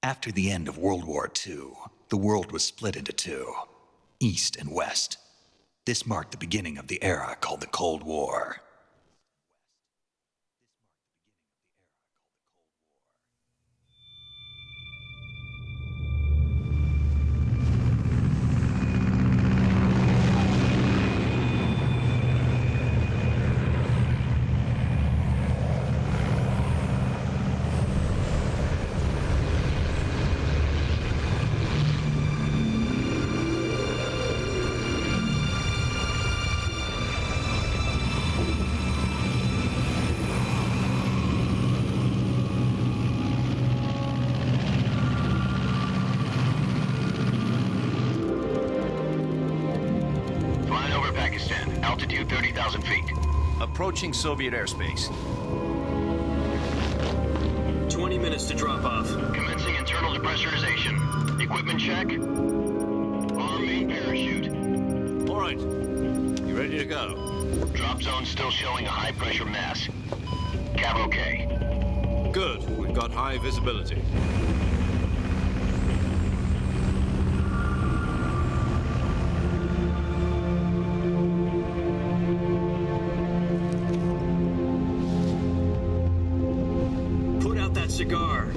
After the end of World War II, the world was split into two, East and West. This marked the beginning of the era called the Cold War. Altitude 30,000 feet. Approaching Soviet airspace. 20 minutes to drop off. Commencing internal depressurization. Equipment check. Arm main parachute. All right. You ready to go? Drop zone still showing a high pressure mass. Cav okay. Good. We've got high visibility. Cigar.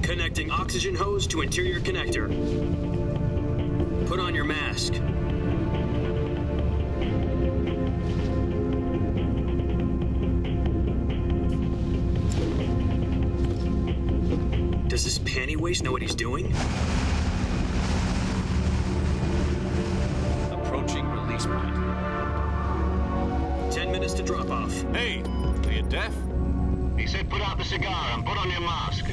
Connecting oxygen hose to interior connector. Put on your mask. Does this panty waste know what he's doing? Approaching release point. 10 minutes to drop off. Hey, are you deaf? He said put out the cigar and put on your mask.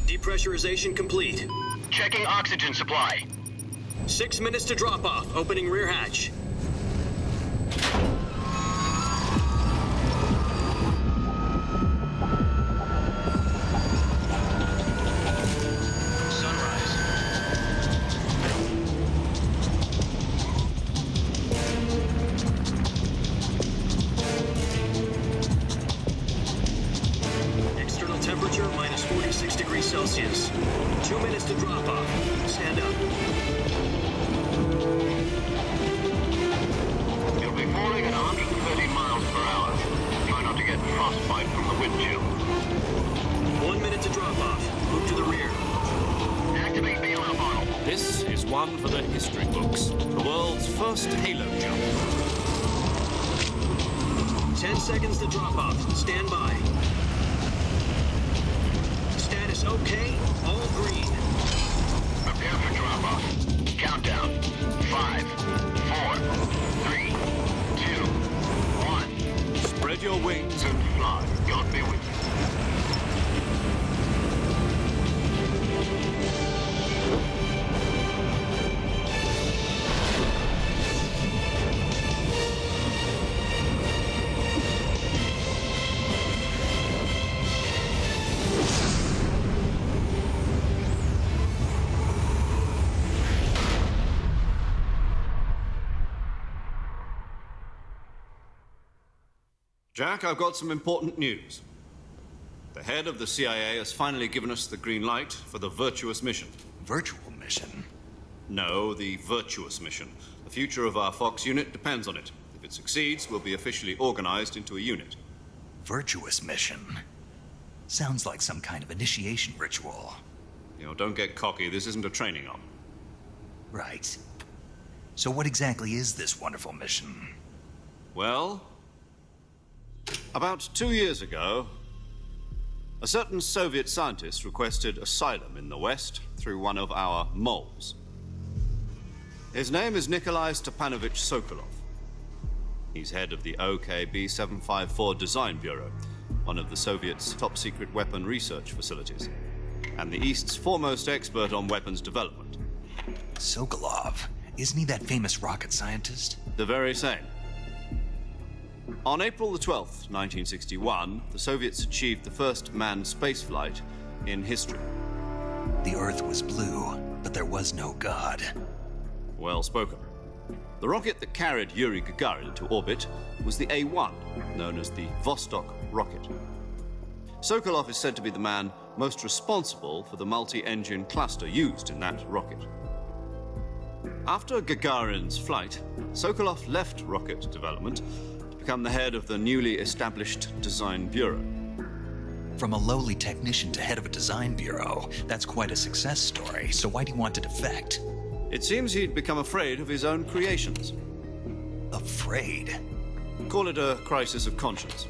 Depressurization complete. Checking oxygen supply. 6 minutes to drop off. Opening rear hatch. Temperature minus 46 degrees Celsius. 2 minutes to drop off. Stand up. You'll be falling at 130 miles per hour. Try not to get frostbite from the wind chill. 1 minute to drop off. Move to the rear. Activate bailout model. This is one for the history books. The world's first halo jump. 10 seconds to drop off. Stand by. Status okay, all green. Prepare for drop-off. Countdown. 5, 4, 3, 2, 1. Spread your wings and fly. God be with you. Jack, I've got some important news. The head of the CIA has finally given us the green light for the Virtuous mission. Virtual mission? No, the Virtuous mission. The future of our Fox unit depends on it. If it succeeds, we'll be officially organized into a unit. Virtuous mission? Sounds like some kind of initiation ritual. You know, don't get cocky. This isn't a training op. Right. So what exactly is this wonderful mission? Well, about 2 years ago, a certain Soviet scientist requested asylum in the West through one of our moles. His name is Nikolai Stepanovich Sokolov. He's head of the OKB-754 Design Bureau, one of the Soviets' top-secret weapon research facilities, and the East's foremost expert on weapons development. Sokolov? Isn't he that famous rocket scientist? The very same. On April the 12th, 1961, the Soviets achieved the first manned spaceflight in history. The Earth was blue, but there was no God. Well spoken. The rocket that carried Yuri Gagarin into orbit was the A-1, known as the Vostok rocket. Sokolov is said to be the man most responsible for the multi-engine cluster used in that rocket. After Gagarin's flight, Sokolov left rocket development to become the head of the newly established Design Bureau. From a lowly technician to head of a design bureau, that's quite a success story, so why'd he want to defect? It seems he'd become afraid of his own creations. Afraid? Call it a crisis of conscience.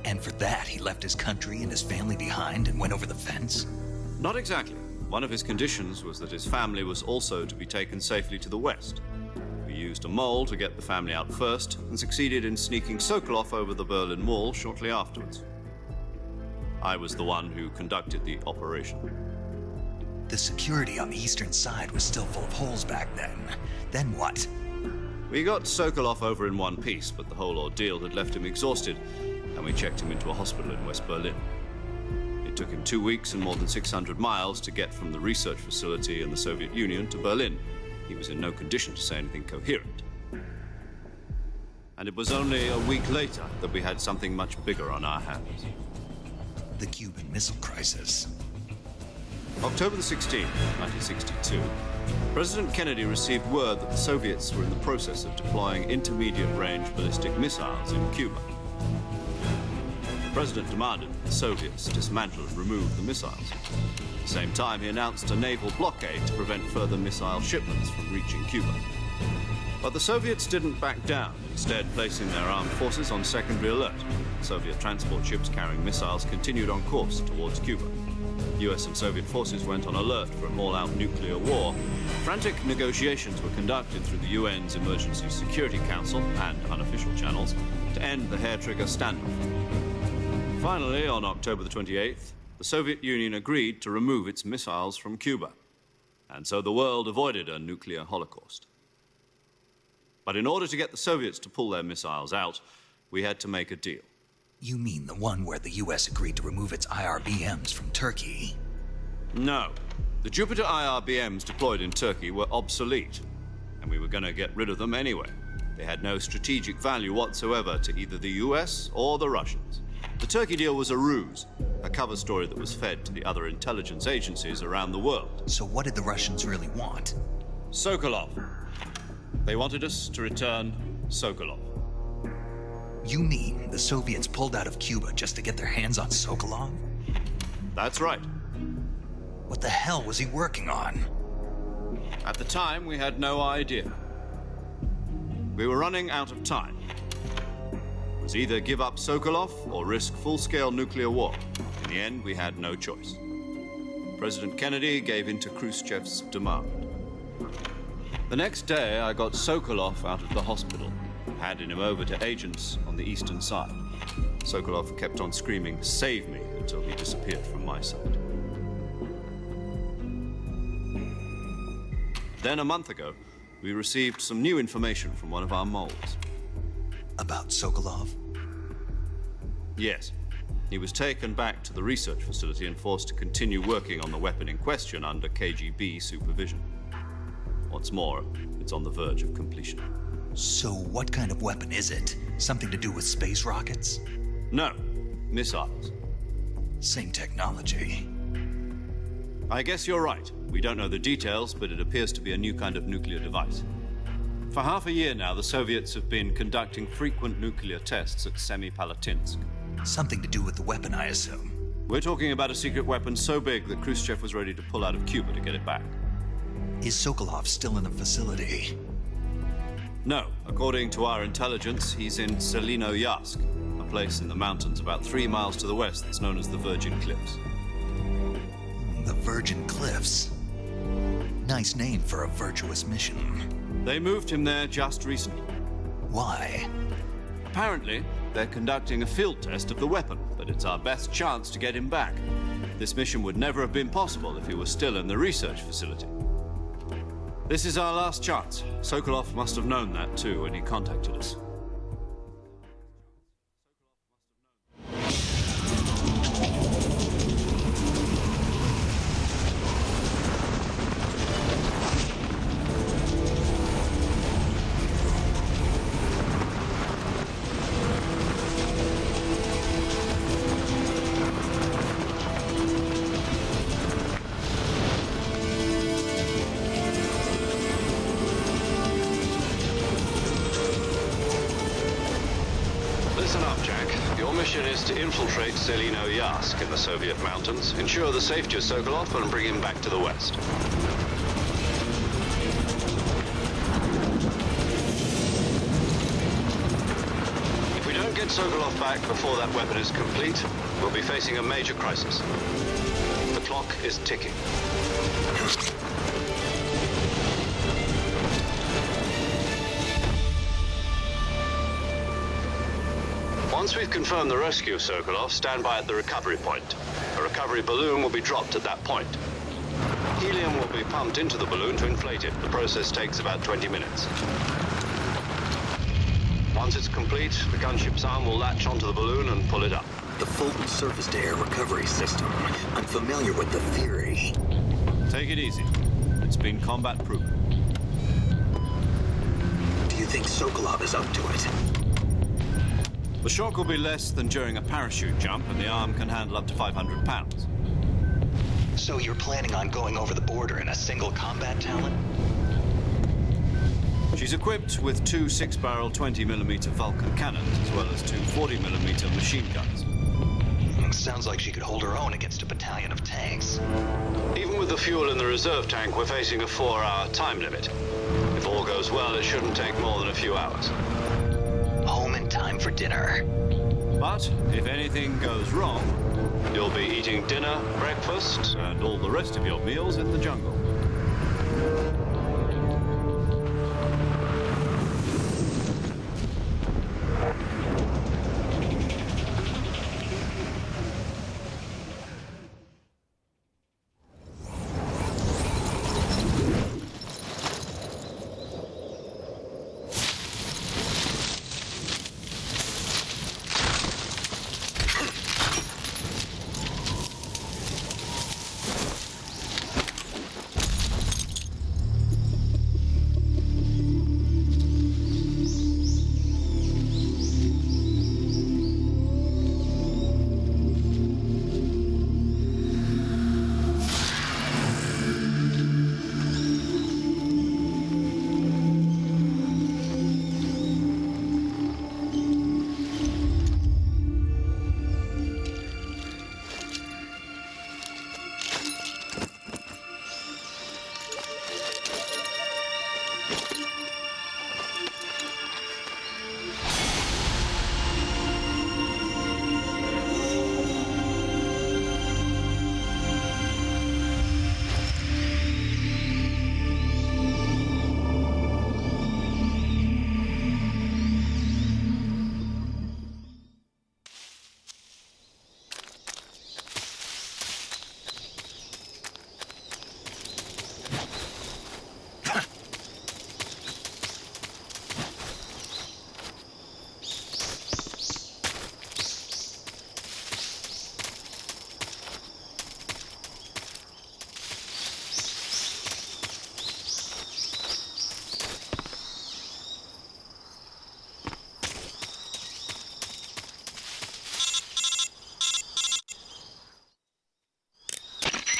And for that, he left his country and his family behind and went over the fence? Not exactly. One of his conditions was that his family was also to be taken safely to the west. We used a mole to get the family out first and succeeded in sneaking Sokolov over the Berlin Wall shortly afterwards. I was the one who conducted the operation. The security on the eastern side was still full of holes back then. Then what? We got Sokolov over in one piece, but the whole ordeal had left him exhausted, and we checked him into a hospital in West Berlin. It took him 2 weeks and more than 600 miles to get from the research facility in the Soviet Union to Berlin. He was in no condition to say anything coherent. And it was only a week later that we had something much bigger on our hands. The Cuban Missile Crisis. October the 16th, 1962, President Kennedy received word that the Soviets were in the process of deploying intermediate-range ballistic missiles in Cuba. The President demanded that the Soviets dismantle and remove the missiles. At the same time, he announced a naval blockade to prevent further missile shipments from reaching Cuba. But the Soviets didn't back down, instead placing their armed forces on secondary alert. Soviet transport ships carrying missiles continued on course towards Cuba. US and Soviet forces went on alert for an all-out nuclear war. Frantic negotiations were conducted through the UN's Emergency Security Council and unofficial channels to end the hair-trigger standoff. Finally, on October the 28th, the Soviet Union agreed to remove its missiles from Cuba. And so the world avoided a nuclear holocaust. But in order to get the Soviets to pull their missiles out, we had to make a deal. You mean the one where the US agreed to remove its IRBMs from Turkey? No. The Jupiter IRBMs deployed in Turkey were obsolete, and we were going to get rid of them anyway. They had no strategic value whatsoever to either the US or the Russians. The Turkey deal was a ruse, a cover story that was fed to the other intelligence agencies around the world. So what did the Russians really want? Sokolov. They wanted us to return Sokolov. You mean the Soviets pulled out of Cuba just to get their hands on Sokolov? That's right. What the hell was he working on? At the time, we had no idea. We were running out of time. It was either give up Sokolov or risk full-scale nuclear war. In the end, we had no choice. President Kennedy gave in to Khrushchev's demand. The next day, I got Sokolov out of the hospital, handing him over to agents on the eastern side. Sokolov kept on screaming, "Save me," until he disappeared from my sight. Then, a month ago, we received some new information from one of our moles. About Sokolov? Yes. He was taken back to the research facility and forced to continue working on the weapon in question under KGB supervision. What's more, it's on the verge of completion. So what kind of weapon is it? Something to do with space rockets? No, missiles. Same technology. I guess you're right. We don't know the details, but it appears to be a new kind of nuclear device. For half a year now, the Soviets have been conducting frequent nuclear tests at Semipalatinsk. Something to do with the weapon, I assume. We're talking about a secret weapon so big that Khrushchev was ready to pull out of Cuba to get it back. Is Sokolov still in the facility? No. According to our intelligence, he's in Selinoyarsk, a place in the mountains about 3 miles to the west that's known as the Virgin Cliffs. The Virgin Cliffs. Nice name for a virtuous mission. They moved him there just recently. Why? Apparently, they're conducting a field test of the weapon, but it's our best chance to get him back. This mission would never have been possible if he was still in the research facility. This is our last chance. Sokolov must have known that too when he contacted us. Listen up, Jack. Your mission is to infiltrate Selino Yask in the Soviet mountains, ensure the safety of Sokolov, and bring him back to the West. If we don't get Sokolov back before that weapon is complete, we'll be facing a major crisis. The clock is ticking. Once we've confirmed the rescue of Sokolov, stand by at the recovery point. A recovery balloon will be dropped at that point. Helium will be pumped into the balloon to inflate it. The process takes about 20 minutes. Once it's complete, the gunship's arm will latch onto the balloon and pull it up. The Fulton surface-to-air recovery system. I'm familiar with the theory. Take it easy. It's been combat-proven. Do you think Sokolov is up to it? The shock will be less than during a parachute jump, and the arm can handle up to 500 pounds. So you're planning on going over the border in a single combat talon? She's equipped with two 6-barrel 20mm Vulcan cannons, as well as two 40mm machine guns. Sounds like she could hold her own against a battalion of tanks. Even with the fuel in the reserve tank, we're facing a 4-hour time limit. If all goes well, it shouldn't take more than a few hours. Home in time for dinner. But if anything goes wrong, you'll be eating dinner, breakfast, and all the rest of your meals in the jungle.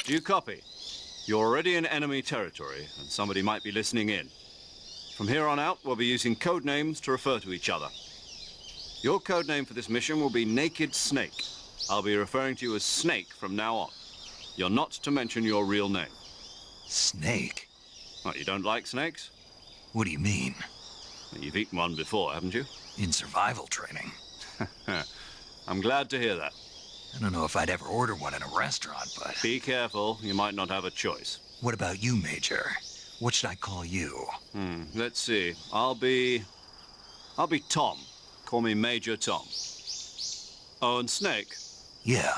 Do you copy? You're already in enemy territory, and somebody might be listening in. From here on out, we'll be using code names to refer to each other. Your code name for this mission will be Naked Snake. I'll be referring to you as Snake from now on. You're not to mention your real name. Snake? What, you don't like snakes? What do you mean? You've eaten one before, haven't you? In survival training. I'm glad to hear that. I don't know if I'd ever order one in a restaurant, but... Be careful, you might not have a choice. What about you, Major? What should I call you? Let's see. I'll be Tom. Call me Major Tom. Oh, and Snake. Yeah,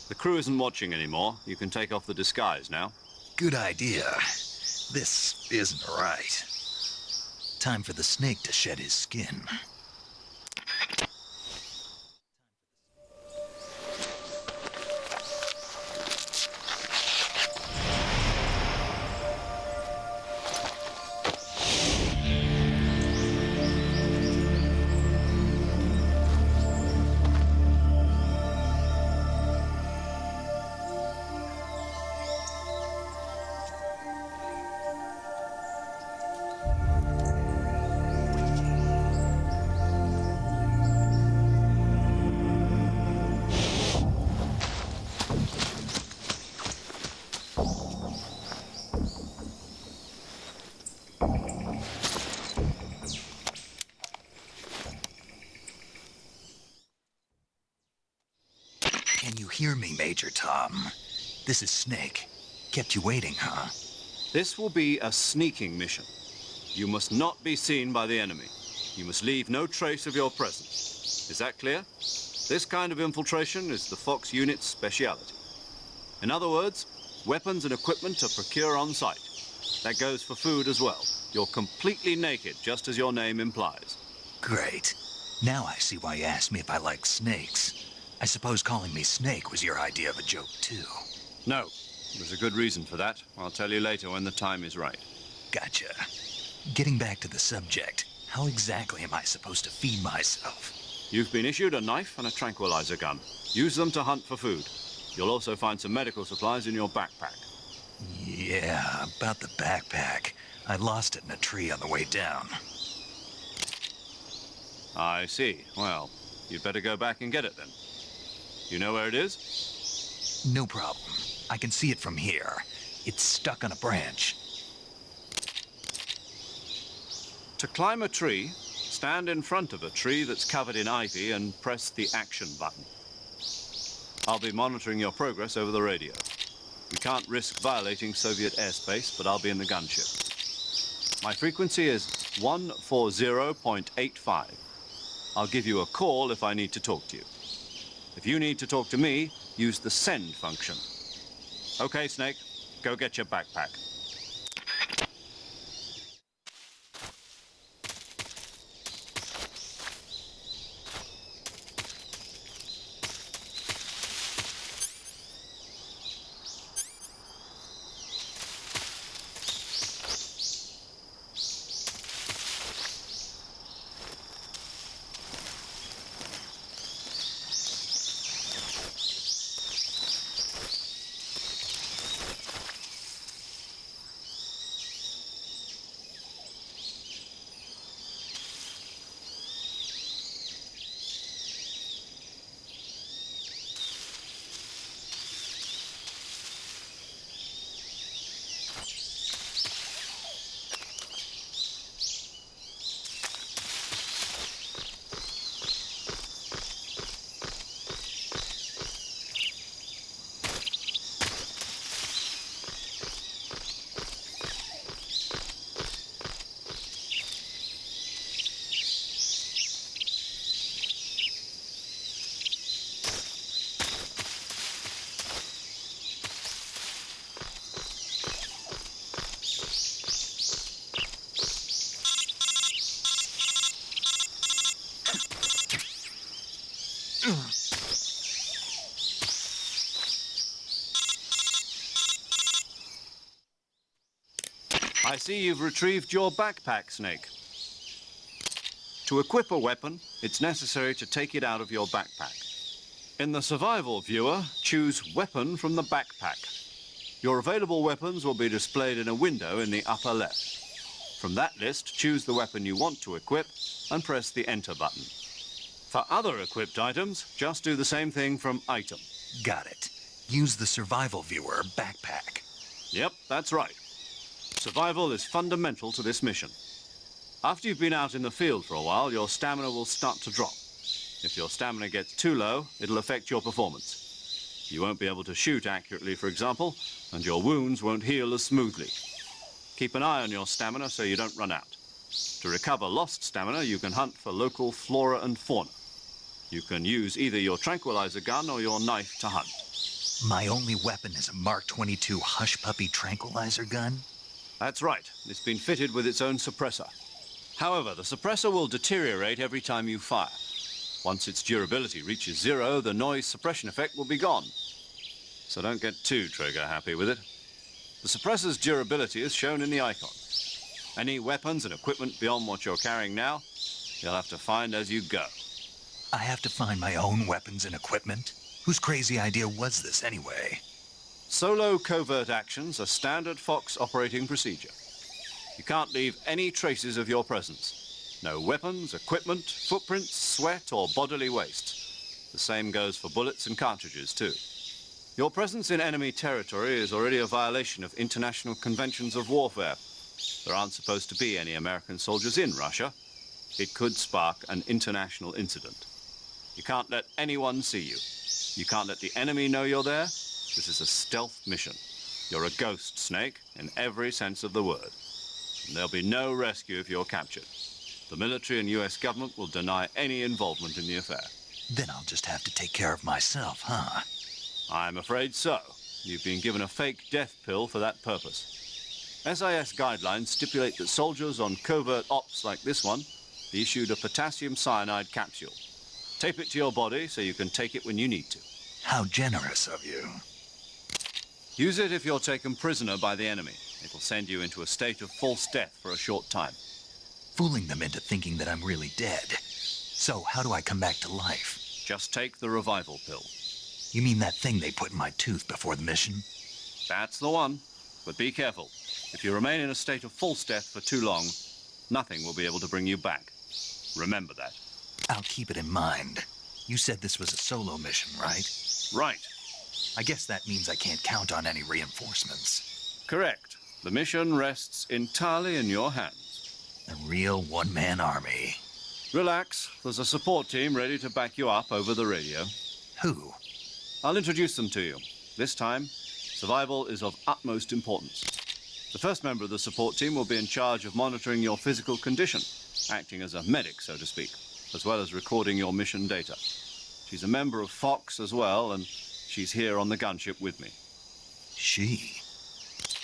The crew isn't watching anymore. You can take off the disguise now. good idea. This isn't right. Time for the snake to shed his skin. hear me, Major Tom. This is Snake. Kept you waiting, huh? This will be a sneaking mission. You must not be seen by the enemy. You must leave no trace of your presence. Is that clear? This kind of infiltration is the Fox unit's speciality. In other words, weapons and equipment are procured on site. That goes for food as well. You're completely naked, just as your name implies. Great. Now I see why you asked me if I like snakes. I suppose calling me Snake was your idea of a joke, too. No, there's a good reason for that. I'll tell you later when the time is right. Gotcha. Getting back to the subject, how exactly am I supposed to feed myself? You've been issued a knife and a tranquilizer gun. Use them to hunt for food. You'll also find some medical supplies in your backpack. Yeah, about the backpack. I lost it in a tree on the way down. I see. Well, you'd better go back and get it then. You know where it is? No problem. I can see it from here. It's stuck on a branch. To climb a tree, stand in front of a tree that's covered in ivy and press the action button. I'll be monitoring your progress over the radio. We can't risk violating Soviet airspace, but I'll be in the gunship. My frequency is 140.85. I'll give you a call if I need to talk to you. If you need to talk to me, use the send function. Okay, Snake, go get your backpack. I see you've retrieved your backpack, Snake. To equip a weapon, it's necessary to take it out of your backpack. In the survival viewer, choose Weapon from the backpack. Your available weapons will be displayed in a window in the upper left. From that list, choose the weapon you want to equip and press the Enter button. For other equipped items, just do the same thing from Item. Got it. Use the survival viewer backpack. Yep, that's right. Survival is fundamental to this mission. After you've been out in the field for a while, your stamina will start to drop. If your stamina gets too low, it'll affect your performance. You won't be able to shoot accurately, for example, and your wounds won't heal as smoothly. Keep an eye on your stamina so you don't run out. To recover lost stamina, you can hunt for local flora and fauna. You can use either your tranquilizer gun or your knife to hunt. My only weapon is a Mark 22 Hush Puppy tranquilizer gun? That's right. It's been fitted with its own suppressor. However, the suppressor will deteriorate every time you fire. Once its durability reaches 0, the noise suppression effect will be gone. So don't get too trigger-happy with it. The suppressor's durability is shown in the icon. Any weapons and equipment beyond what you're carrying now, you'll have to find as you go. I have to find my own weapons and equipment? Whose crazy idea was this, anyway? Solo covert actions are standard Fox operating procedure. You can't leave any traces of your presence. No weapons, equipment, footprints, sweat, or bodily waste. The same goes for bullets and cartridges, too. Your presence in enemy territory is already a violation of international conventions of warfare. There aren't supposed to be any American soldiers in Russia. It could spark an international incident. You can't let anyone see you. You can't let the enemy know you're there. This is a stealth mission. You're a ghost, Snake, in every sense of the word. And there'll be no rescue if you're captured. The military and US government will deny any involvement in the affair. Then I'll just have to take care of myself, huh? I'm afraid so. You've been given a fake death pill for that purpose. SIS guidelines stipulate that soldiers on covert ops like this one be issued a potassium cyanide capsule. Tape it to your body so you can take it when you need to. How generous of you. Use it if you're taken prisoner by the enemy. It'll send you into a state of false death for a short time. Fooling them into thinking that I'm really dead. So how do I come back to life? Just take the revival pill. You mean that thing they put in my tooth before the mission? That's the one. But be careful. If you remain in a state of false death for too long, nothing will be able to bring you back. Remember that. I'll keep it in mind. You said this was a solo mission, right? Right. I guess that means I can't count on any reinforcements. Correct. The mission rests entirely in your hands. A real one-man army. Relax. There's a support team ready to back you up over the radio. Who? I'll introduce them to you. This time, survival is of utmost importance. The first member of the support team will be in charge of monitoring your physical condition, acting as a medic, so to speak, as well as recording your mission data. She's a member of Fox as well, and she's here on the gunship with me. She.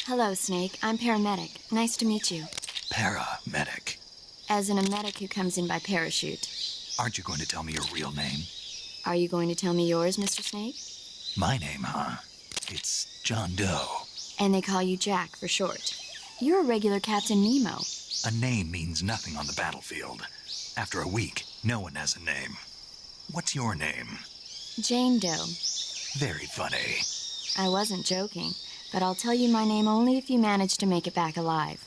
Hello, Snake. I'm paramedic. Nice to meet you. Paramedic. As in a medic who comes in by parachute. Aren't you going to tell me your real name? Are you going to tell me yours, Mr. Snake? My name, huh? It's John Doe. And they call you Jack for short. You're a regular Captain Nemo. A name means nothing on the battlefield. After a week, no one has a name. What's your name? Jane Doe. Very funny. I wasn't joking, but I'll tell you my name only if you manage to make it back alive.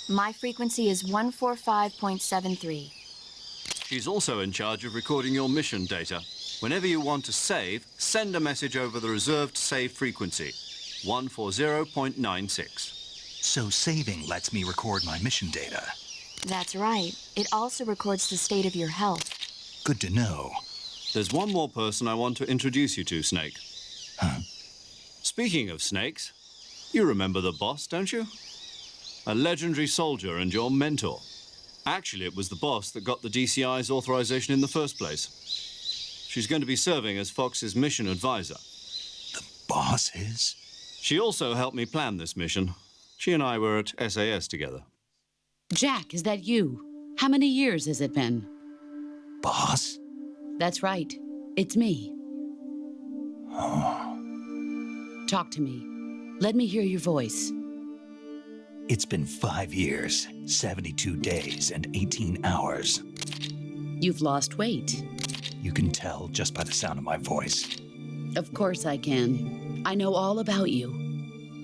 My frequency is 145.73. She's also in charge of recording your mission data. Whenever you want to save, send a message over the reserved save frequency, 140.96. So saving lets me record my mission data. That's right. It also records the state of your health. Good to know. There's one more person I want to introduce you to, Snake. Huh? Speaking of snakes, you remember the boss, don't you? A legendary soldier and your mentor. Actually, it was the boss that got the DCI's authorization in the first place. She's going to be serving as Fox's mission advisor. The boss is? She also helped me plan this mission. She and I were at SAS together. Jack, is that you? How many years has it been? Boss? That's right. It's me. Oh. Talk to me. Let me hear your voice. It's been 5 years, 72 days, and 18 hours. You've lost weight. You can tell just by the sound of my voice. Of course I can. I know all about you.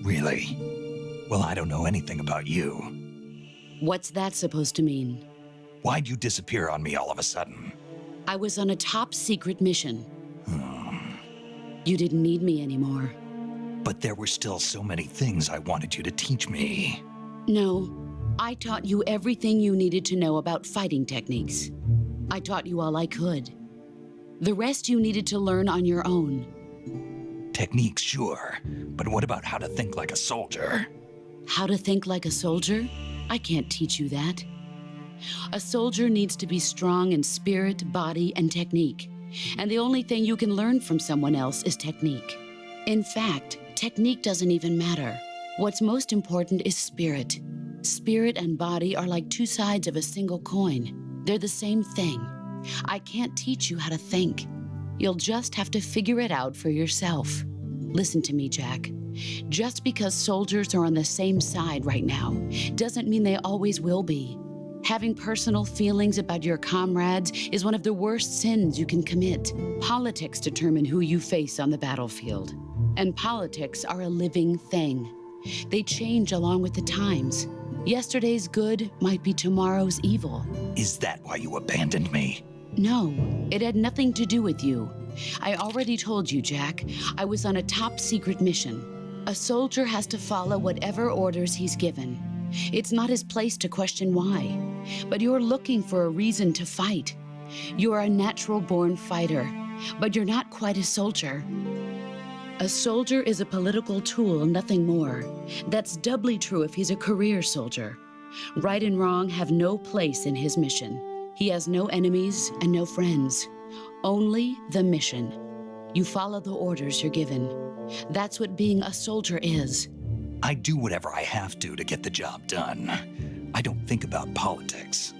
Really? Well, I don't know anything about you. What's that supposed to mean? Why'd you disappear on me all of a sudden? I was on a top secret mission. You didn't need me anymore. But there were still so many things I wanted you to teach me. No, I taught you everything you needed to know about fighting techniques. I taught you all I could. The rest you needed to learn on your own. Techniques, sure. But what about how to think like a soldier? How to think like a soldier? I can't teach you that. A soldier needs to be strong in spirit, body, and technique. And the only thing you can learn from someone else is technique. In fact, technique doesn't even matter. What's most important is spirit. Spirit and body are like two sides of a single coin. They're the same thing. I can't teach you how to think. You'll just have to figure it out for yourself. Listen to me, Jack. Just because soldiers are on the same side right now doesn't mean they always will be. Having personal feelings about your comrades is one of the worst sins you can commit. Politics determine who you face on the battlefield. And politics are a living thing. They change along with the times. Yesterday's good might be tomorrow's evil. Is that why you abandoned me? No, it had nothing to do with you. I already told you, Jack. I was on a top secret mission. A soldier has to follow whatever orders he's given. It's not his place to question why. But you're looking for a reason to fight. You're a natural-born fighter. but you're not quite a soldier. A soldier is a political tool, nothing more. That's doubly true if he's a career soldier. Right and wrong have no place in his mission. He has no enemies and no friends, only the mission. You follow the orders you're given. That's what being a soldier is. I do whatever I have to get the job done. I don't think about politics.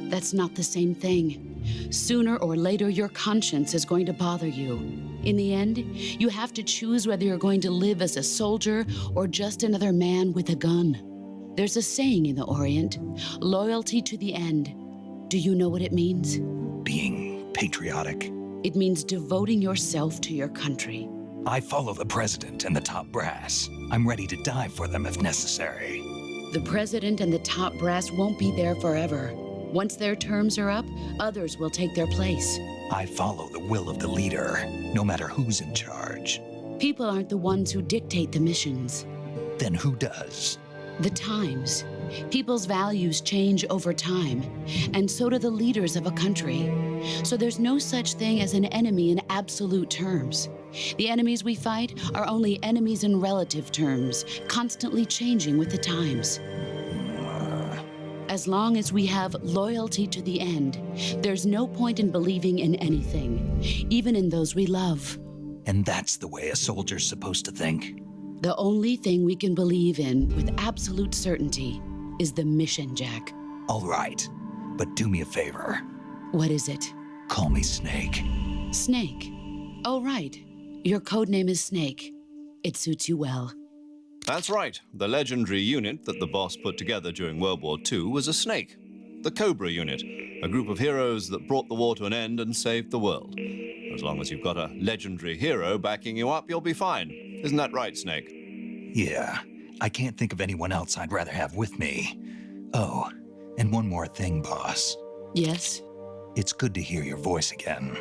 That's not the same thing. Sooner or later, your conscience is going to bother you. In the end, you have to choose whether you're going to live as a soldier or just another man with a gun. There's a saying in the Orient, loyalty to the end. Do you know what it means? Being patriotic. It means devoting yourself to your country. I follow the president and the top brass. I'm ready to die for them if necessary. The president and the top brass won't be there forever. Once their terms are up, others will take their place. I follow the will of the leader, no matter who's in charge. People aren't the ones who dictate the missions. Then who does? The times. People's values change over time, and so do the leaders of a country. So there's no such thing as an enemy in absolute terms. The enemies we fight are only enemies in relative terms, constantly changing with the times. As long as we have loyalty to the end, there's no point in believing in anything, even in those we love. And that's the way a soldier's supposed to think? The only thing we can believe in with absolute certainty is the mission, Jack. All right, but do me a favor. What is it? Call me Snake. Snake. Oh, right. Your code name is Snake. It suits you well. That's right. The legendary unit that the boss put together during World War II was a snake. The Cobra unit, a group of heroes that brought the war to an end and saved the world. As long as you've got a legendary hero backing you up, you'll be fine. Isn't that right, Snake? Yeah, I can't think of anyone else I'd rather have with me. Oh, and one more thing, boss. Yes? It's good to hear your voice again.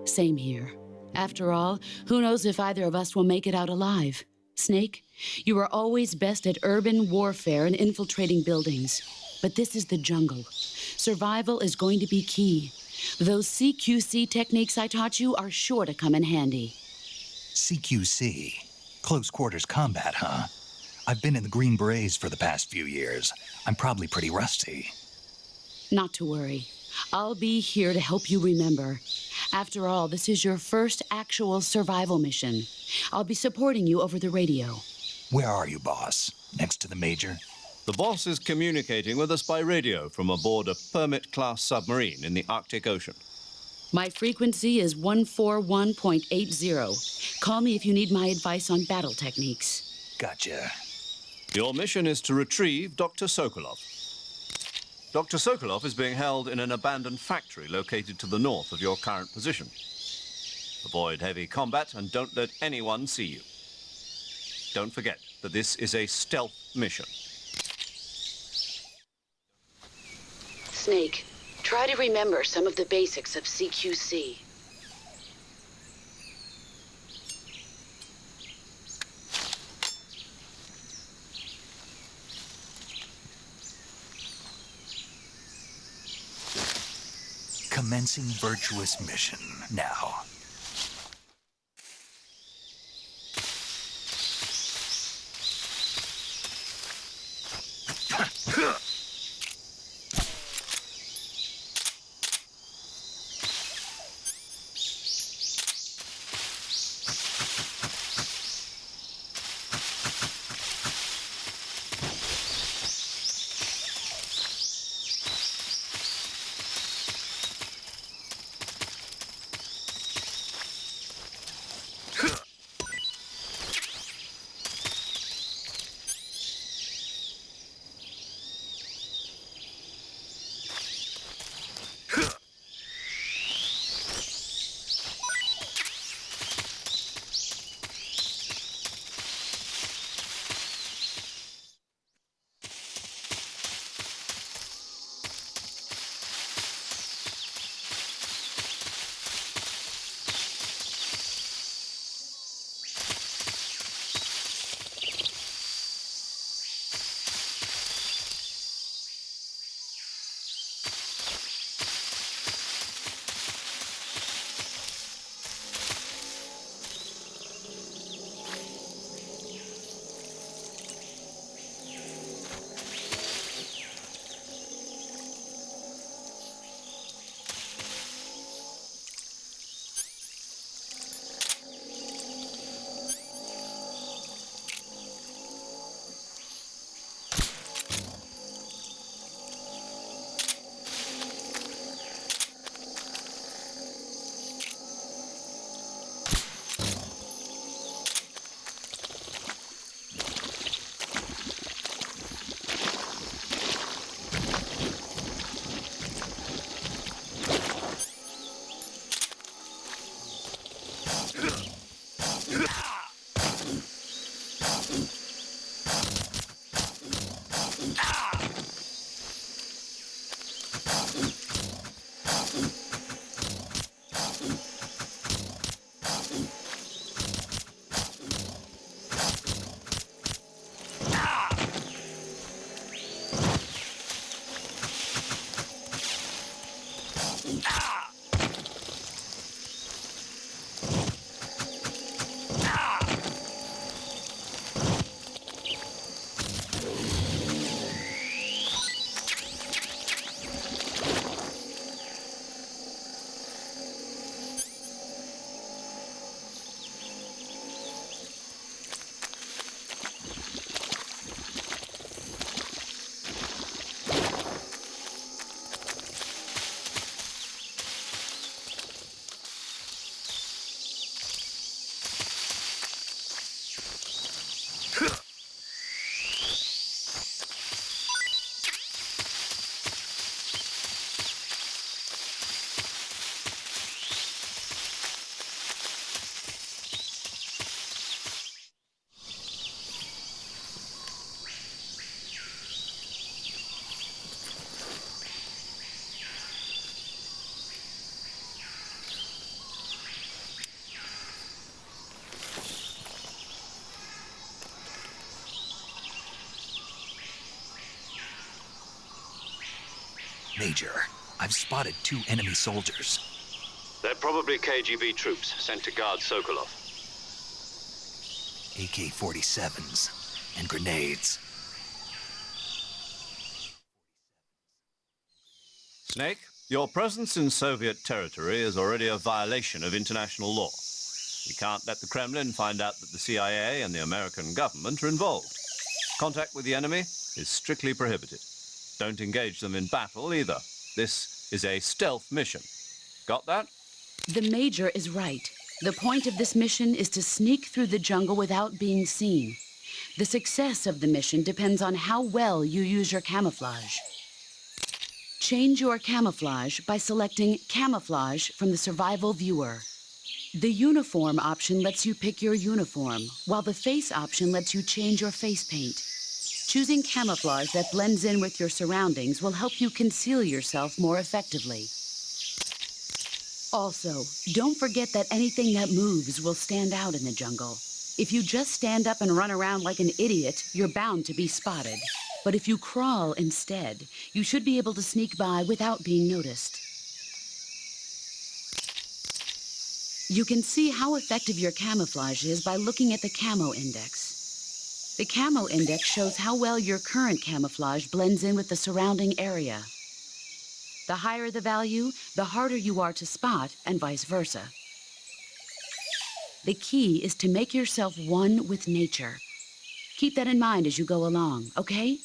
Same here. After all, who knows if either of us will make it out alive? Snake, you are always best at urban warfare and infiltrating buildings. But this is the jungle. Survival is going to be key. Those CQC techniques I taught you are sure to come in handy. CQC? Close quarters combat, huh? I've been in the Green Berets for the past few years. I'm probably pretty rusty. Not to worry. I'll be here to help you remember. After all, this is your first actual survival mission. I'll be supporting you over the radio. Where are you, boss? Next to the major? The boss is communicating with us by radio from aboard a Permit-class submarine in the Arctic Ocean. My frequency is 141.80. Call me if you need my advice on battle techniques. Gotcha. Your mission is to retrieve Dr. Sokolov. Dr. Sokolov is being held in an abandoned factory located to the north of your current position. Avoid heavy combat and don't let anyone see you. Don't forget that this is a stealth mission. Snake, try to remember some of the basics of CQC. Commencing virtuous mission now. Major, I've spotted 2 enemy soldiers. They're probably KGB troops sent to guard Sokolov. AK-47s and grenades. Snake, your presence in Soviet territory is already a violation of international law. We can't let the Kremlin find out that the CIA and the American government are involved. Contact with the enemy is strictly prohibited. Don't engage them in battle either. This is a stealth mission. Got that? The Major is right. The point of this mission is to sneak through the jungle without being seen. The success of the mission depends on how well you use your camouflage. Change your camouflage by selecting Camouflage from the Survival Viewer. The Uniform option lets you pick your uniform, while the Face option lets you change your face paint. Choosing camouflage that blends in with your surroundings will help you conceal yourself more effectively. Also, don't forget that anything that moves will stand out in the jungle. If you just stand up and run around like an idiot, you're bound to be spotted. But if you crawl instead, you should be able to sneak by without being noticed. You can see how effective your camouflage is by looking at the Camo Index. The Camo Index shows how well your current camouflage blends in with the surrounding area. The higher the value, the harder you are to spot, and vice versa. The key is to make yourself one with nature. Keep that in mind as you go along, okay?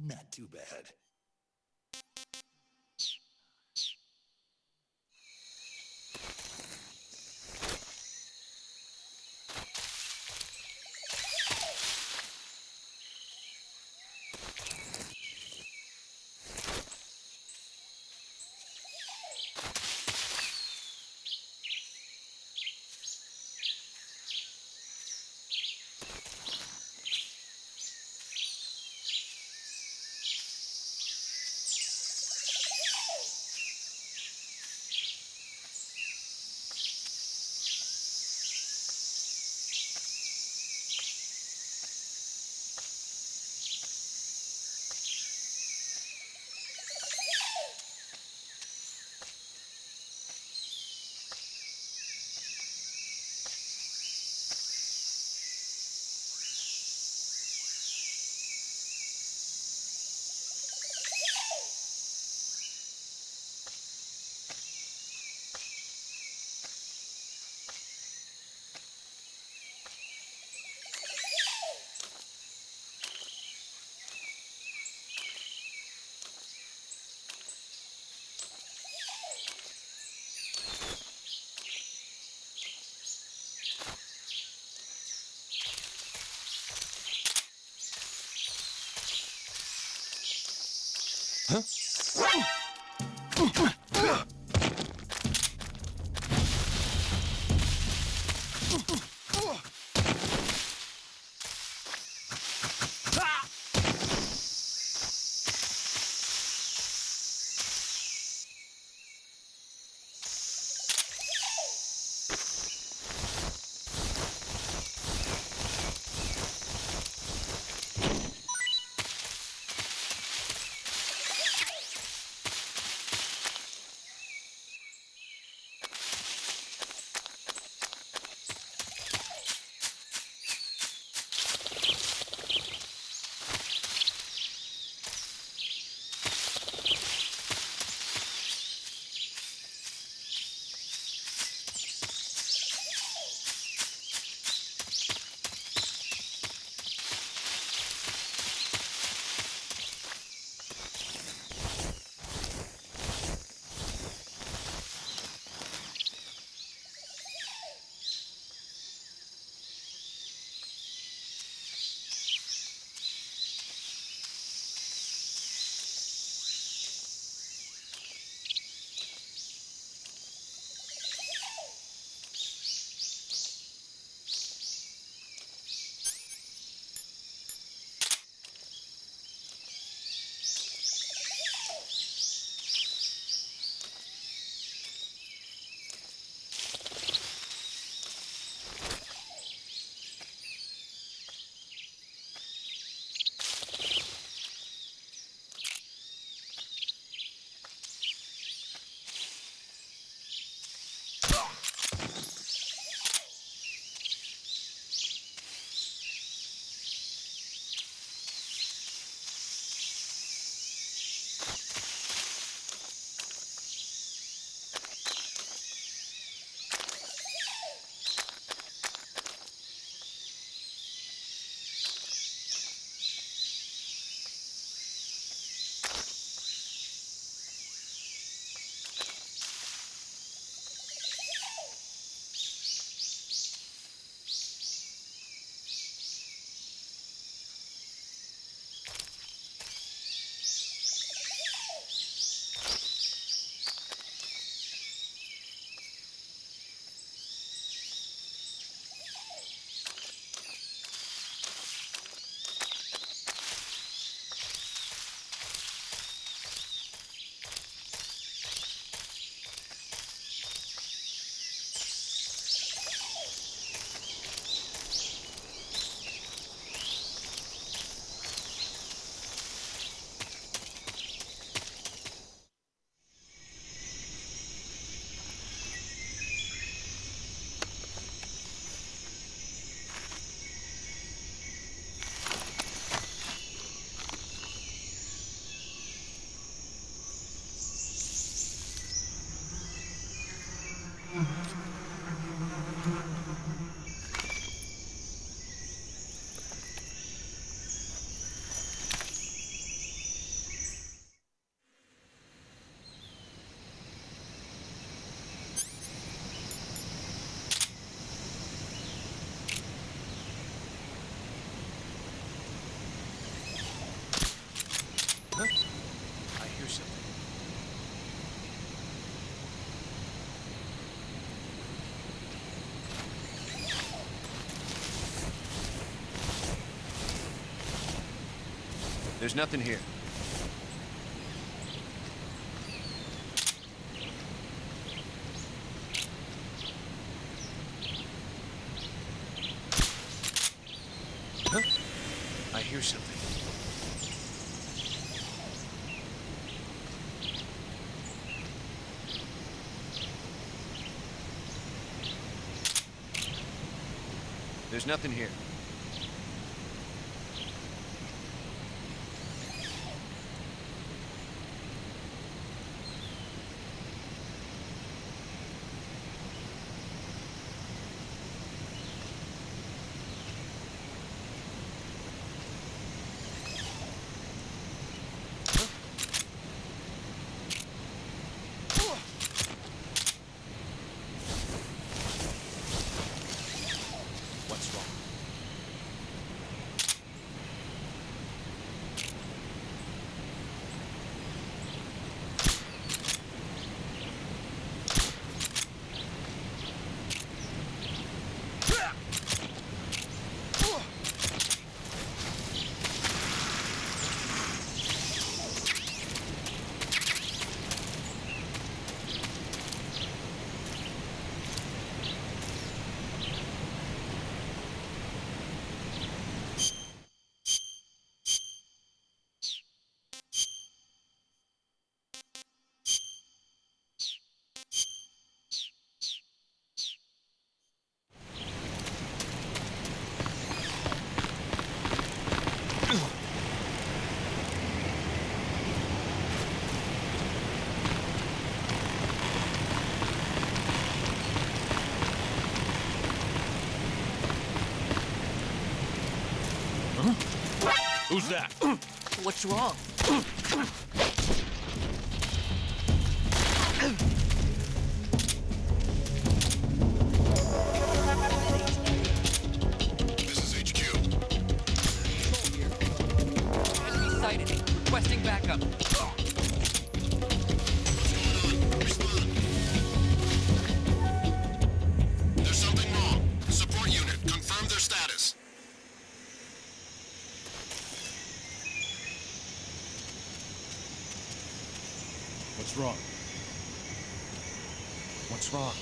Not too bad. There's nothing here. Huh? I hear something. There's nothing here. Who's that? What's wrong? This is HQ. Enemy sighted. Requesting backup. Respond. There's something wrong. Support unit, confirm their status. What's wrong? What's wrong?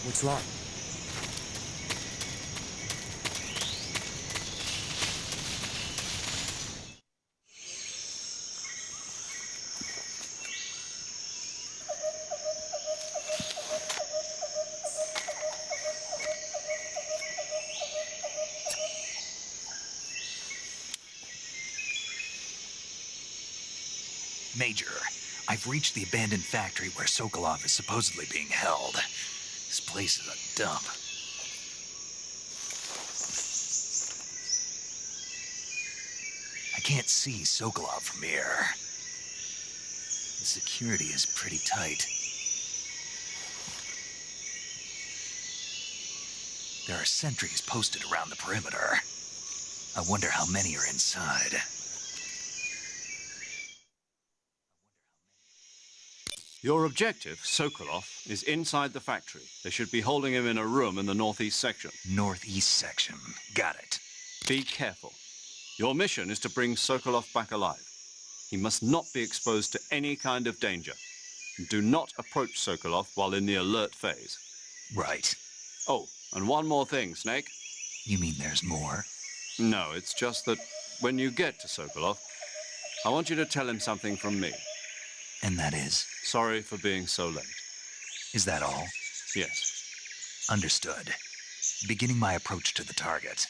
What's wrong? Major, I've reached the abandoned factory where Sokolov is supposedly being held. This place is a dump. I can't see Sokolov from here. The security is pretty tight. There are sentries posted around the perimeter. I wonder how many are inside. Your objective, Sokolov, is inside the factory. They should be holding him in a room in the northeast section. Northeast section. Got it. Be careful. Your mission is to bring Sokolov back alive. He must not be exposed to any kind of danger. Do not approach Sokolov while in the alert phase. Right. Oh, and one more thing, Snake. You mean there's more? No, it's just that when you get to Sokolov, I want you to tell him something from me. And that is? Sorry for being so late. Is that all? Yes. Understood. Beginning my approach to the target.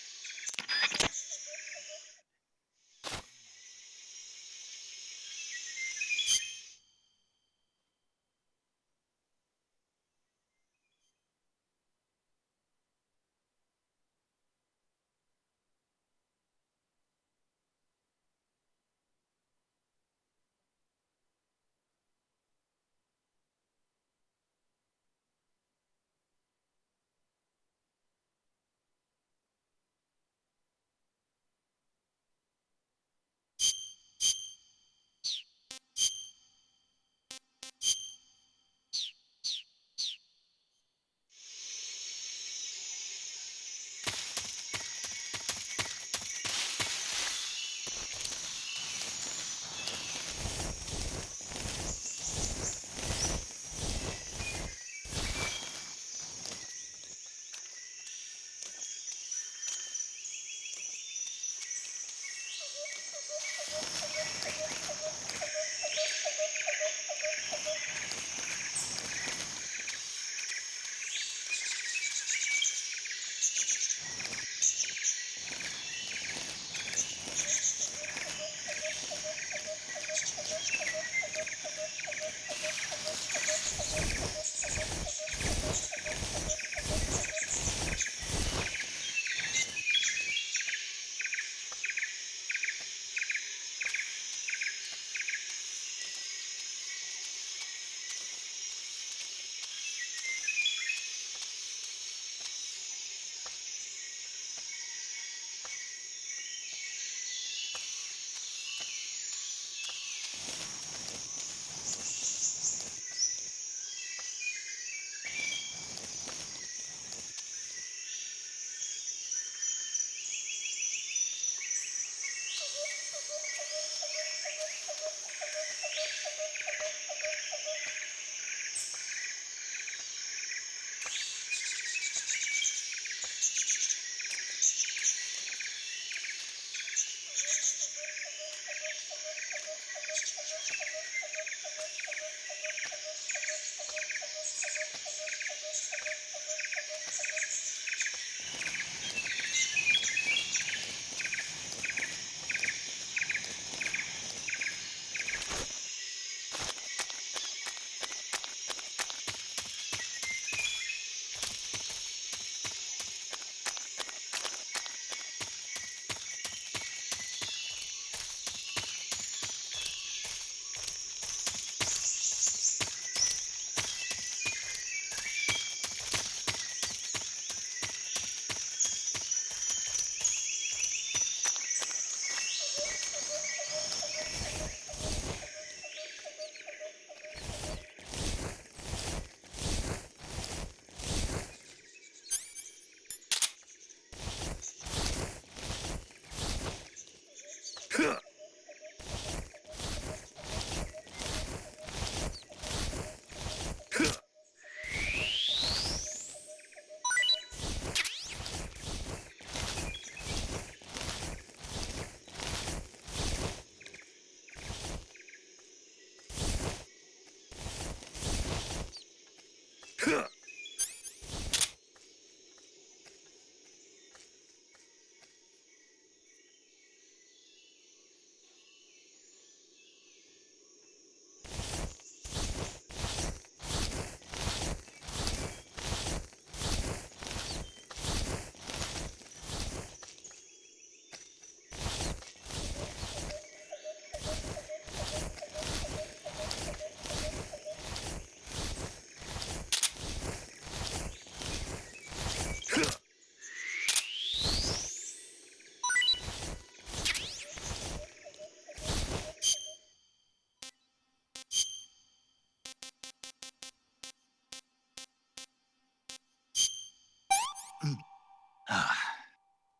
Ah,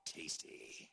tasty.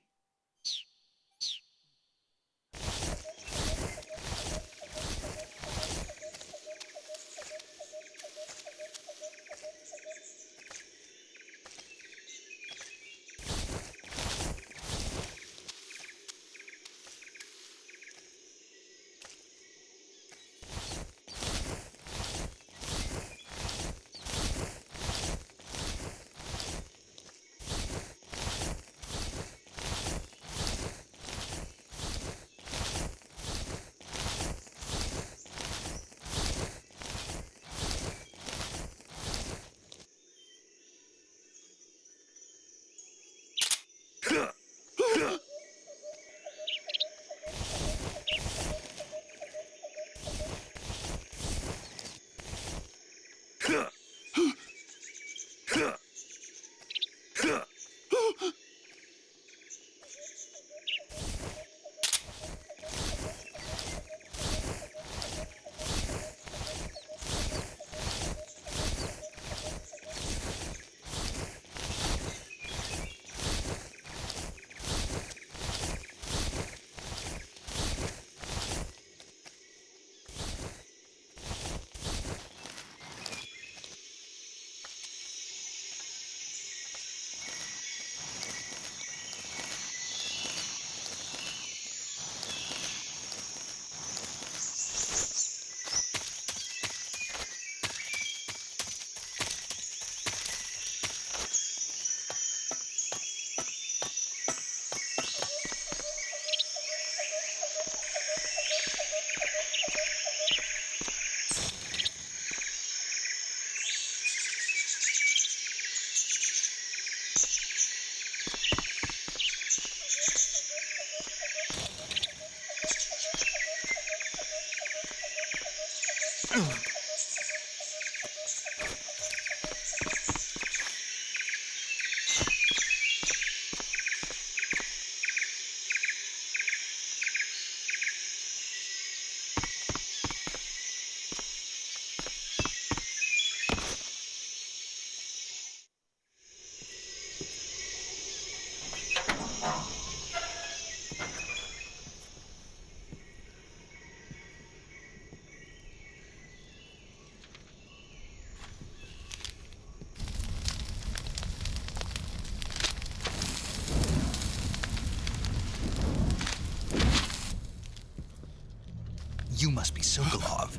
You must be Sokolov.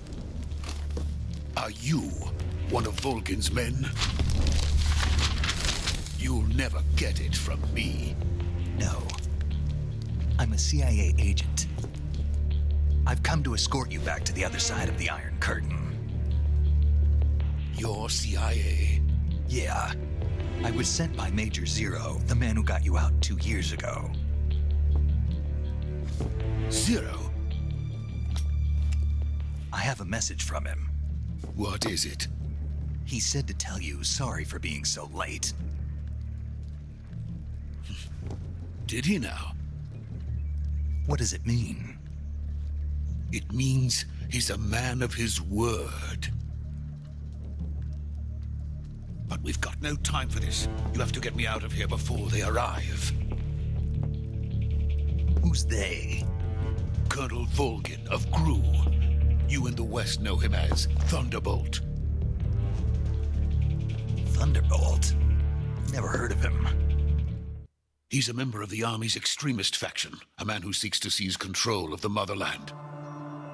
Are you one of Volgin's men? You'll never get it from me. No. I'm a CIA agent. I've come to escort you back to the other side of the Iron Curtain. You're CIA? Yeah. I was sent by Major Zero, the man who got you out 2 years ago. Zero? I have a message from him. What is it? He said to tell you sorry for being so late. Did he now? What does it mean? It means he's a man of his word. But we've got no time for this. You have to get me out of here before they arrive. Who's they? Colonel Volgin of GRU. You in the West know him as Thunderbolt. Thunderbolt? Never heard of him. He's a member of the Army's extremist faction, a man who seeks to seize control of the motherland.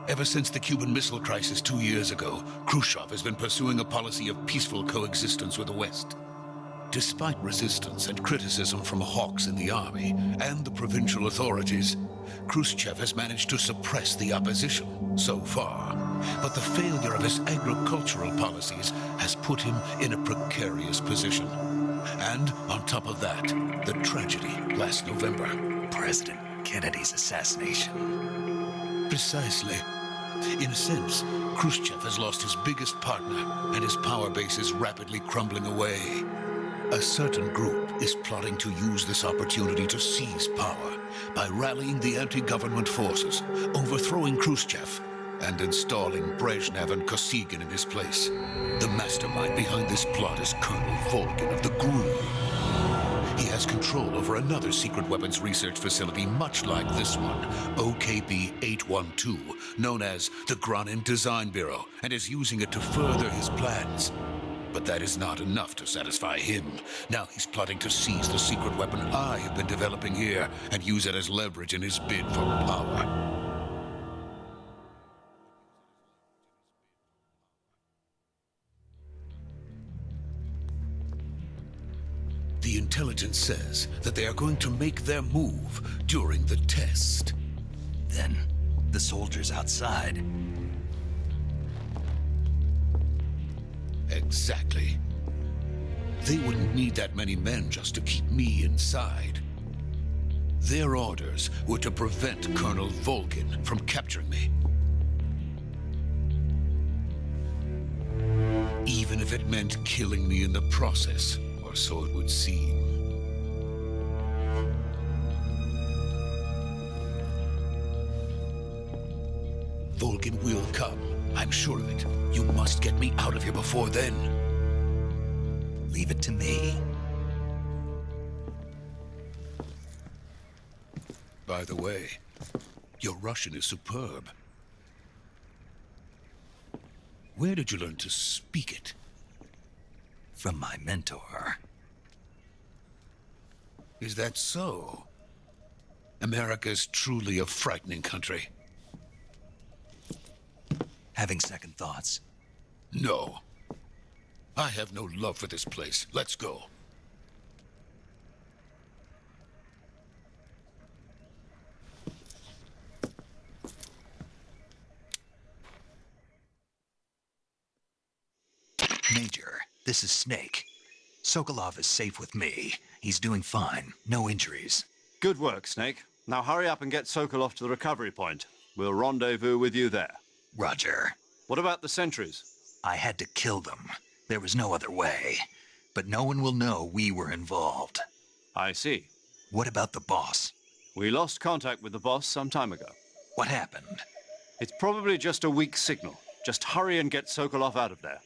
Ever since the Cuban Missile Crisis 2 years ago, Khrushchev has been pursuing a policy of peaceful coexistence with the West. Despite resistance and criticism from hawks in the army and the provincial authorities, Khrushchev has managed to suppress the opposition so far. But the failure of his agricultural policies has put him in a precarious position. And on top of that, the tragedy last November. President Kennedy's assassination. Precisely. In a sense, Khrushchev has lost his biggest partner, and his power base is rapidly crumbling away. A certain group is plotting to use this opportunity to seize power by rallying the anti-government forces, overthrowing Khrushchev, and installing Brezhnev and Kosygin in his place. The mastermind behind this plot is Colonel Volgin of the GRU. He has control over another secret weapons research facility much like this one, OKB-812, known as the Granin Design Bureau, and is using it to further his plans. But that is not enough to satisfy him. Now he's plotting to seize the secret weapon I have been developing here and use it as leverage in his bid for power. The intelligence says that they are going to make their move during the test. Then, the soldiers outside. Exactly. They wouldn't need that many men just to keep me inside. Their orders were to prevent Colonel Volgin from capturing me. Even if it meant killing me in the process, or so it would seem. Volgin will come. I'm sure of it. You must get me out of here before then. Leave it to me. By the way, your Russian is superb. Where did you learn to speak it? From my mentor. Is that so? America's truly a frightening country. Having second thoughts? No. I have no love for this place. Let's go. Major, this is Snake. Sokolov is safe with me. He's doing fine. No injuries. Good work, Snake. Now hurry up and get Sokolov to the recovery point. We'll rendezvous with you there. Roger. What about the sentries? I had to kill them. There was no other way. But no one will know we were involved. I see. What about the boss? We lost contact with the boss some time ago. What happened? It's probably just a weak signal. Just hurry and get Sokolov out of there.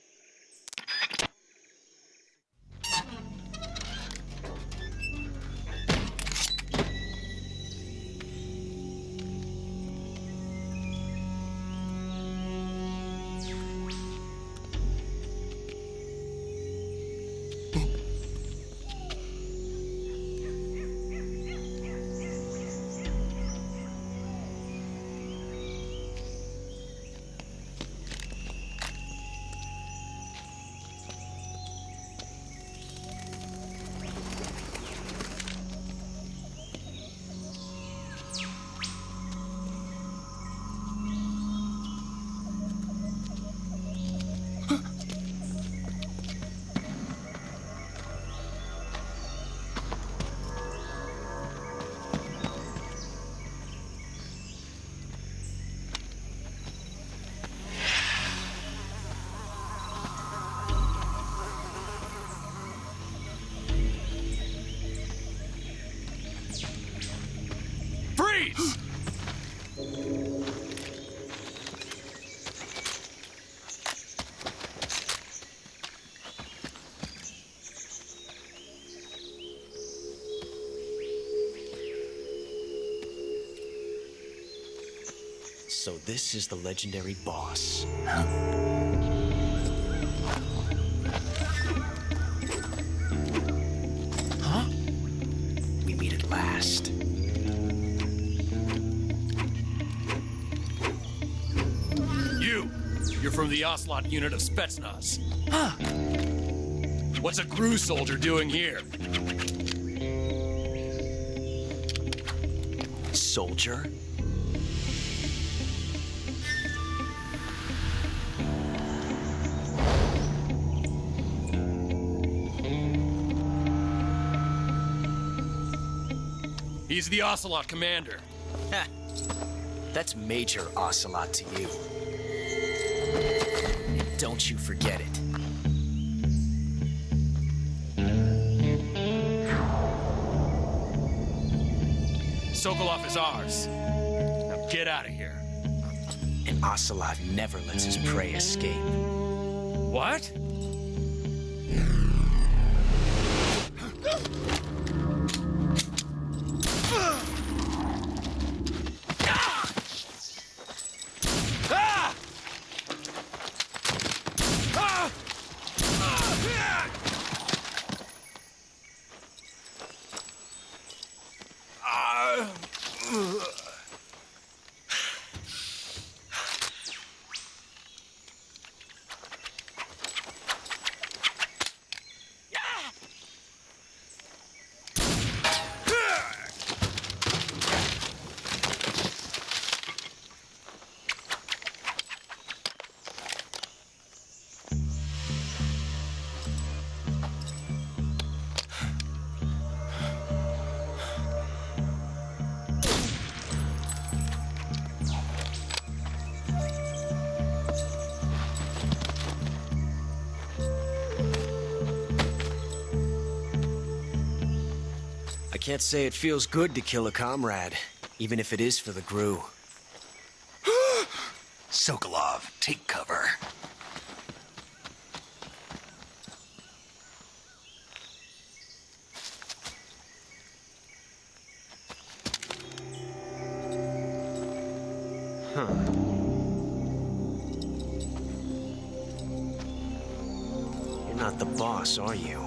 So this is the legendary boss. Huh? Huh? We meet at last. You're from the Ocelot unit of Spetsnaz. Huh. What's a GRU soldier doing here? Soldier? He's the Ocelot commander. Ha! That's Major Ocelot to you. And don't you forget it. Sokolov is ours. Now get out of here. And Ocelot never lets his prey escape. What? I can't say it feels good to kill a comrade, even if it is for the Gru. Sokolov, take cover. You're not the boss, are you?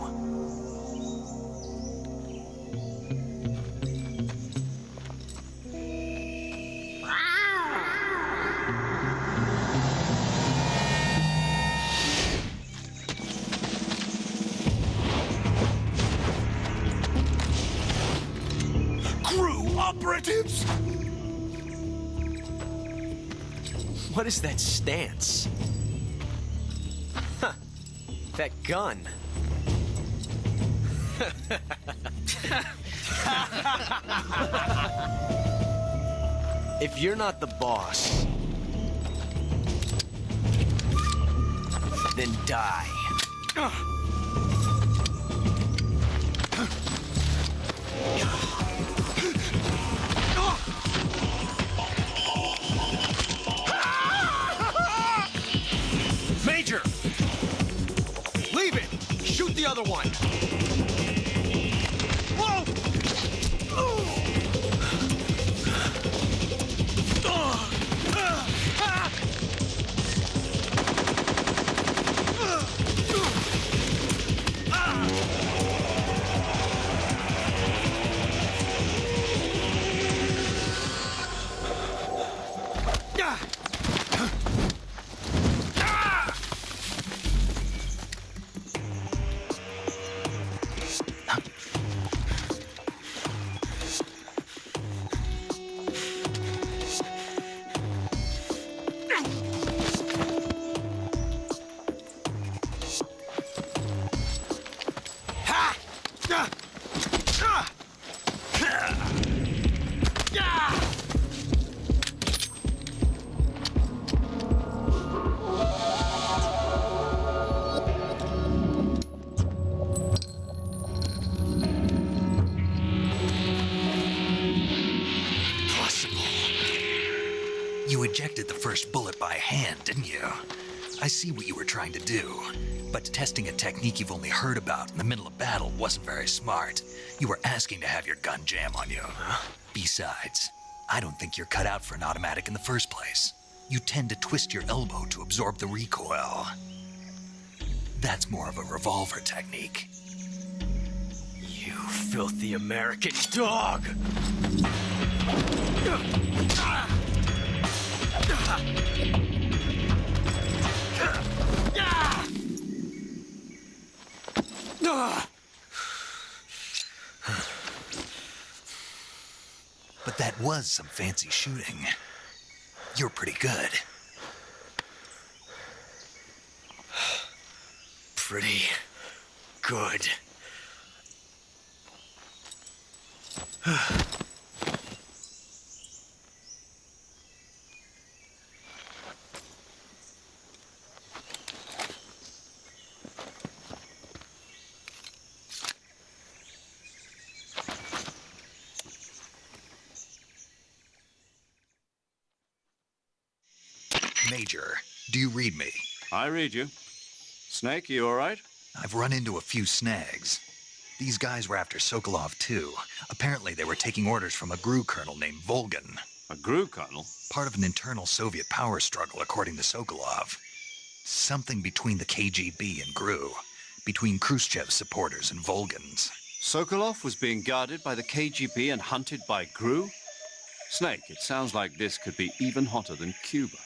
Crew operatives! What is that stance? Huh. That gun. If you're not the boss, then die. Major! Leave it! Shoot the other one! Whoa! You ejected the first bullet by hand, didn't you? I see what you were trying to do, but testing a technique you've only heard about in the middle of battle wasn't very smart. You were asking to have your gun jam on you. Besides, I don't think you're cut out for an automatic in the first place. You tend to twist your elbow to absorb the recoil. That's more of a revolver technique. You filthy American dog! But that was some fancy shooting. You're pretty good. Pretty good. Major, do you read me? I read you. Snake, you all right? I've run into a few snags. These guys were after Sokolov, too. Apparently, they were taking orders from a GRU colonel named Volgan. A GRU colonel? Part of an internal Soviet power struggle, according to Sokolov. Something between the KGB and GRU. Between Khrushchev's supporters and Volgan's. Sokolov was being guarded by the KGB and hunted by GRU? Snake, it sounds like this could be even hotter than Cuba.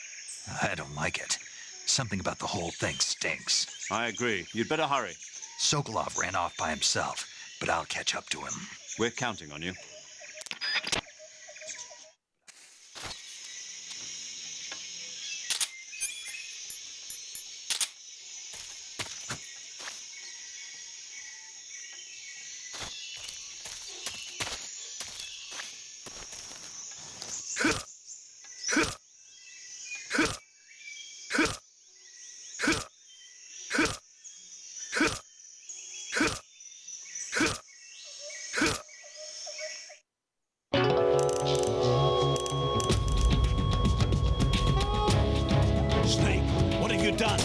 I don't like it. Something about the whole thing stinks. I agree. You'd better hurry. Sokolov ran off by himself, but I'll catch up to him. We're counting on you. Snake, what have you done?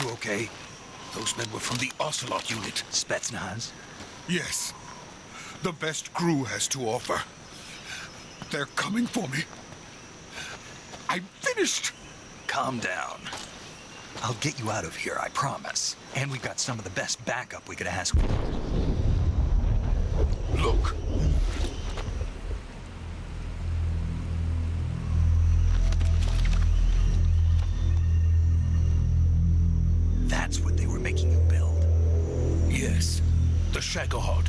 You okay? Those men were from the Ocelot unit. Spetsnaz? Yes. The best GRU has to offer. They're coming for me. I'm finished. Calm down. I'll get you out of here, I promise. And we've got some of the best backup we could ask. Look. That's what they were making you build. Yes. The Shagohod.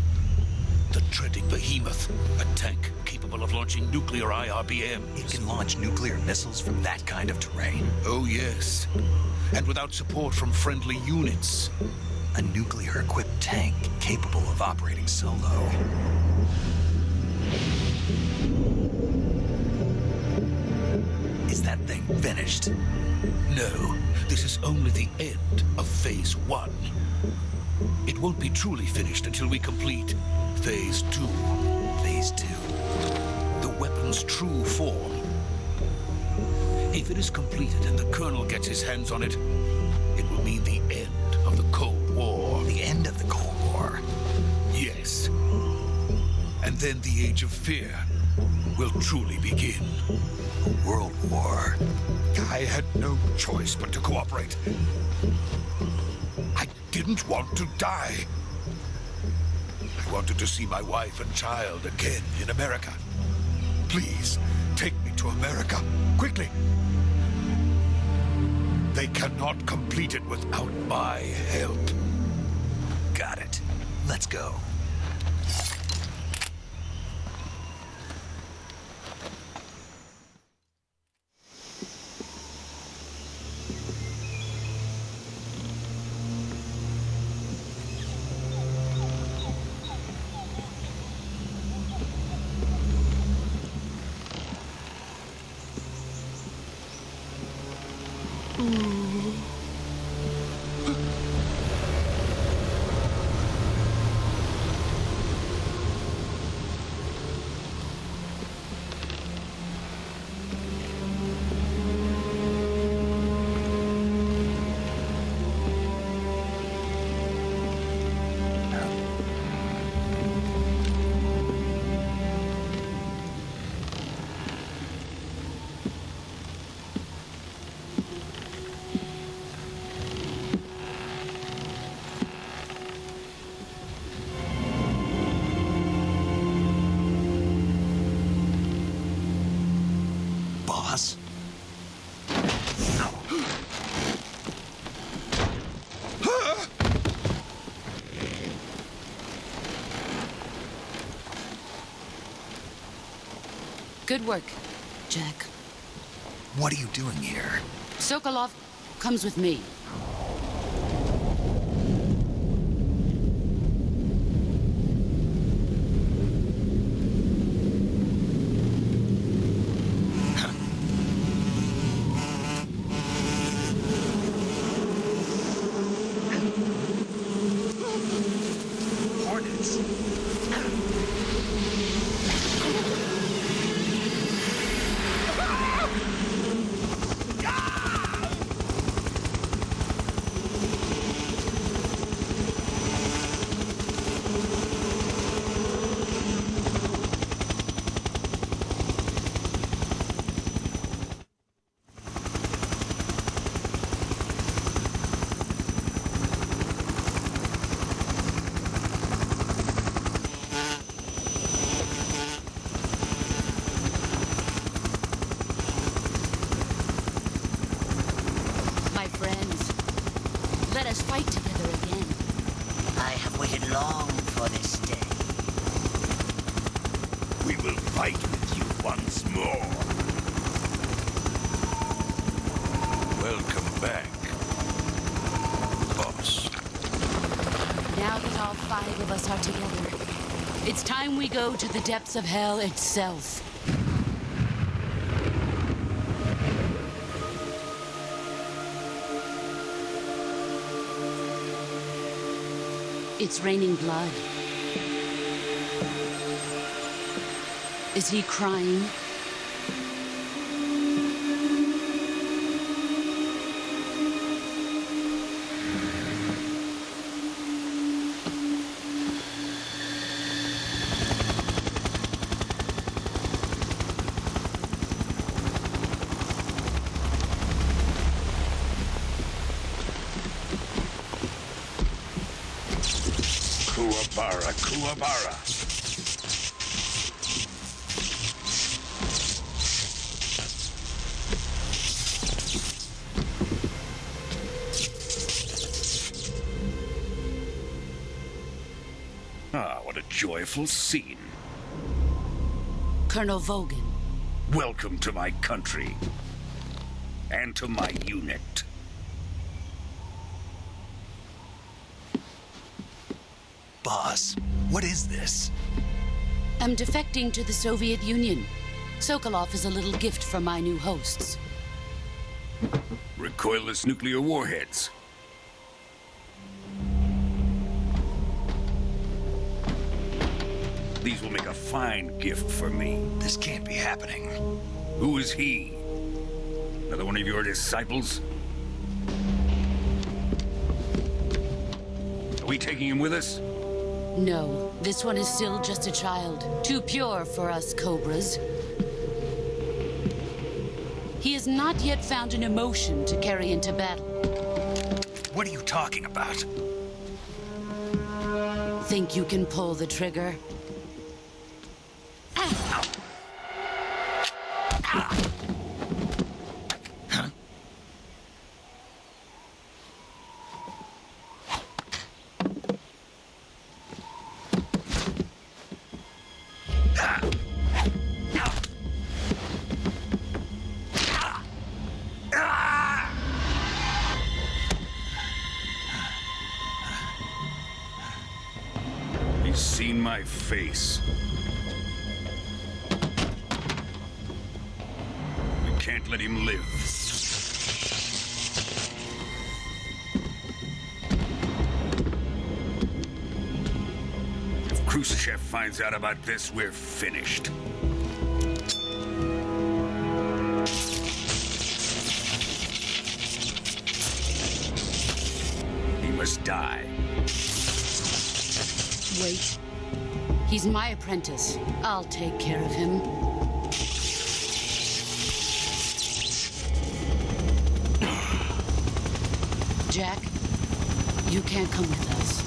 The treading behemoth. A tank capable capable of launching nuclear IRBMs. It can launch nuclear missiles from that kind of terrain? Oh, yes. And without support from friendly units. A nuclear-equipped tank capable of operating solo. Is that thing finished? No, this is only the end of Phase 1. It won't be truly finished until we complete Phase 2. Phase 2? The weapon's true form. If it is completed and the Colonel gets his hands on it, it will mean the end of the Cold War. The end of the Cold War? Yes. And then the Age of Fear will truly begin. A world war. I had no choice but to cooperate. I didn't want to die. I wanted to see my wife and child again in America. Please, take me to America, quickly. They cannot complete it without my help. Got it. Let's go. Boss? Good work, Jack. What are you doing here? Sokolov comes with me. Hornets. My friends, let us fight together again. I have waited long for this day. We will fight with you once more. Welcome back, boss. Now that all 5 of us are together, it's time we go to the depths of hell itself. It's raining blood. Is he crying? Kuwabara, Kuwabara. Ah, what a joyful scene. Colonel Vogan. Welcome to my country. And to my unit. Boss, what is this? I'm defecting to the Soviet Union. Sokolov is a little gift from my new hosts. Recoilless nuclear warheads. These will make a fine gift for me. This can't be happening. Who is he? Another one of your disciples? Are we taking him with us? No, this one is still just a child. Too pure for us Cobras. He has not yet found an emotion to carry into battle. What are you talking about? Think you can pull the trigger? He's seen my face. We can't let him live. If Khrushchev finds out about this, we're finished. He must die. Wait. He's my apprentice. I'll take care of him. Jack, you can't come with us.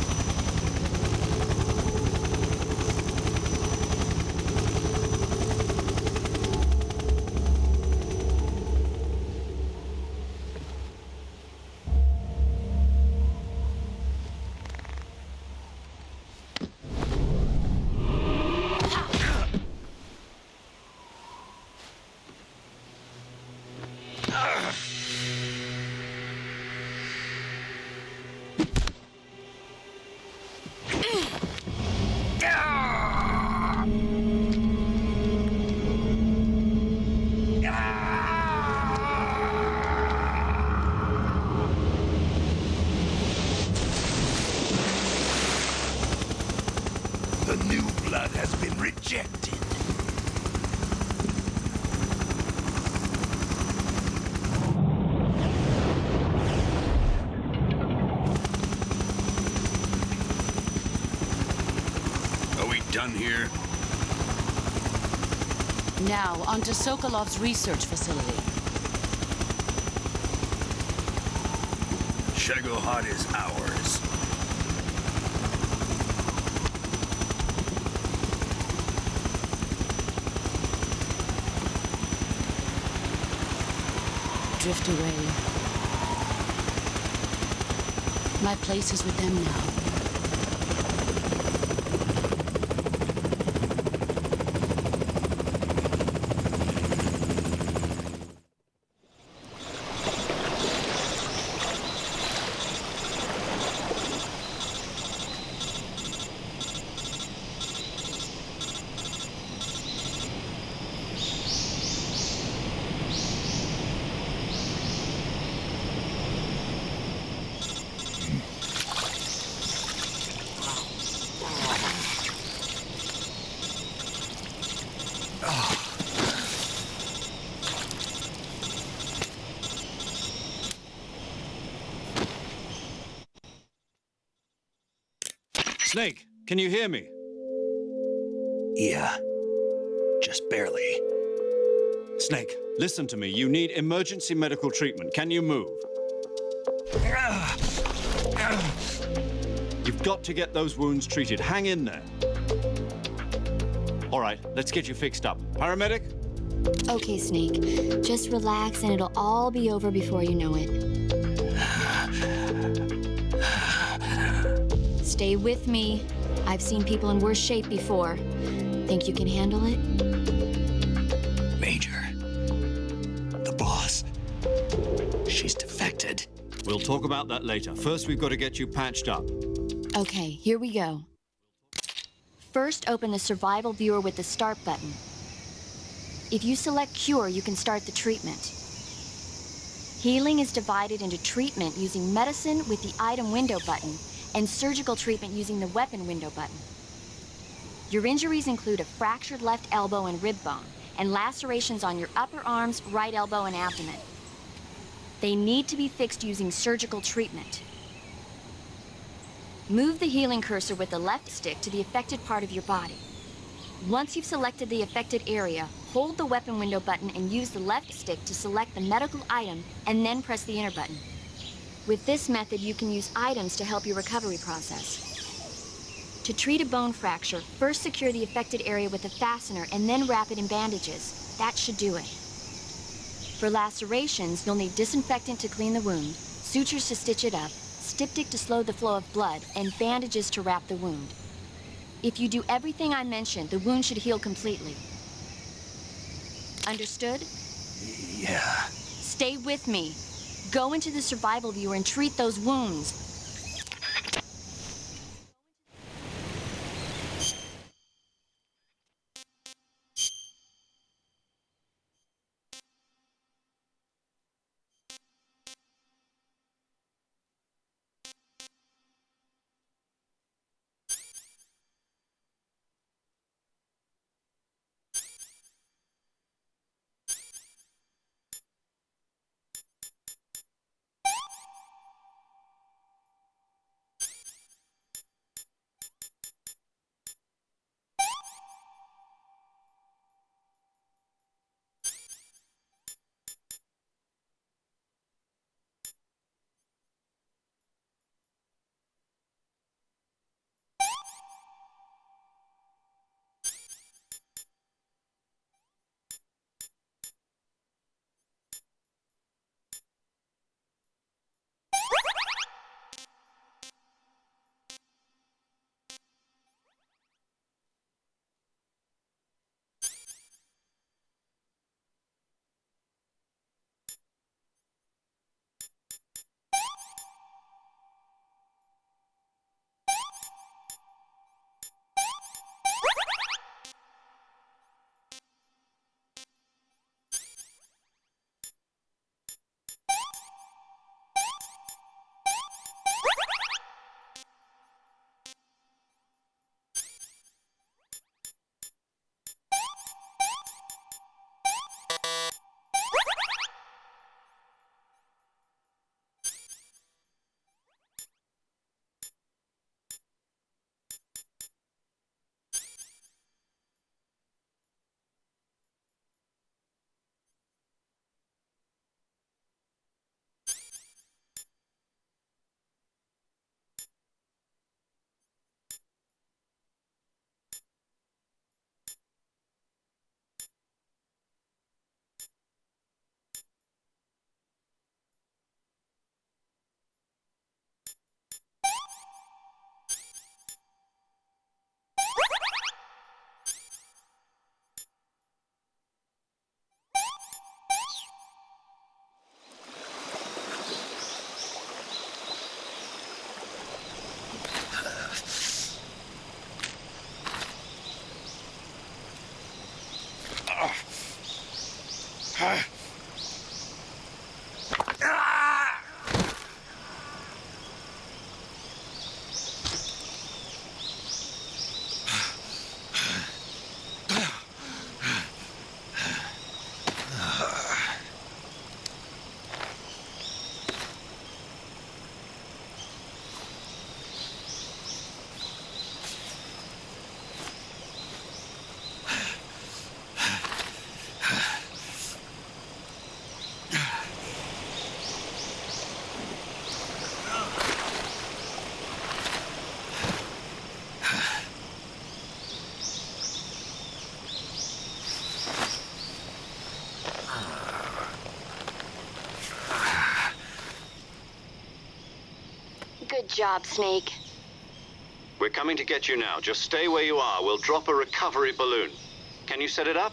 The new blood has been rejected. Are we done here? Now, onto Sokolov's research facility. Shagohod is ours. Drift away. My place is with them now. Snake, can you hear me? Yeah, just barely. Snake, listen to me. You need emergency medical treatment. Can you move? You've got to get those wounds treated. Hang in there. All right, let's get you fixed up. Paramedic? Okay, Snake. Just relax and it'll all be over before you know it. Stay with me. I've seen people in worse shape before. Think you can handle it? disappointed. We'll talk about that later. First, we've got to get you patched up. Okay, here we go. First, open the survival viewer with the start button. If you select cure, you can start the treatment. Healing is divided into treatment using medicine with the item window button and surgical treatment using the weapon window button. Your injuries include a fractured left elbow and rib bone and lacerations on your upper arms, right elbow, and abdomen. They need to be fixed using surgical treatment. Move the healing cursor with the left stick to the affected part of your body. Once you've selected the affected area, hold the weapon window button and use the left stick to select the medical item and then press the enter button. With this method, you can use items to help your recovery process. To treat a bone fracture, first secure the affected area with a fastener and then wrap it in bandages. That should do it. For lacerations, you'll need disinfectant to clean the wound, sutures to stitch it up, styptic to slow the flow of blood, and bandages to wrap the wound. If you do everything I mentioned, the wound should heal completely. Understood? Yeah. Stay with me. Go into the survival viewer and treat those wounds. Good job, Snake. We're coming to get you now. Just stay where you are. We'll drop a recovery balloon. Can you set it up?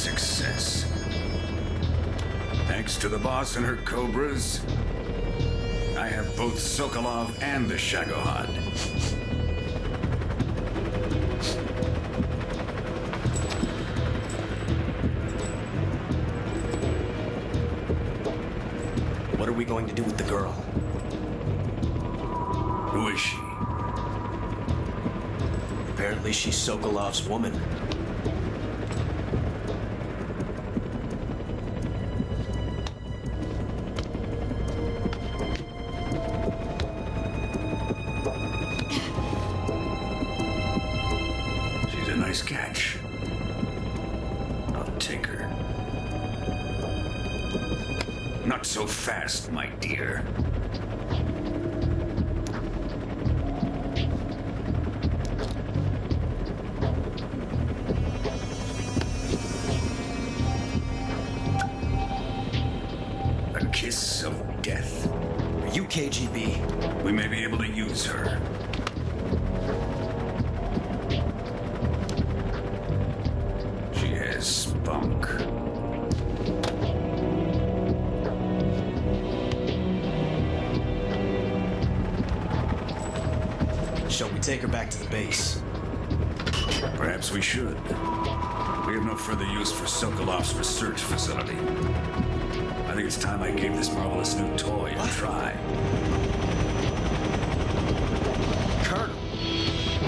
success. Thanks to the boss and her cobras, I have both Sokolov and the Shagohod. What are we going to do with the girl? Who is she? Apparently she's Sokolov's woman. She's a nice catch. I'll take her. Not so fast, my dear. A kiss of death. Are you KGB? We may be able to use her. She has spunk. Shall we take her back to the base? Perhaps we should. We have no further use for Sokolov's research facility. I think it's time I gave this marvelous new toy a try. Colonel,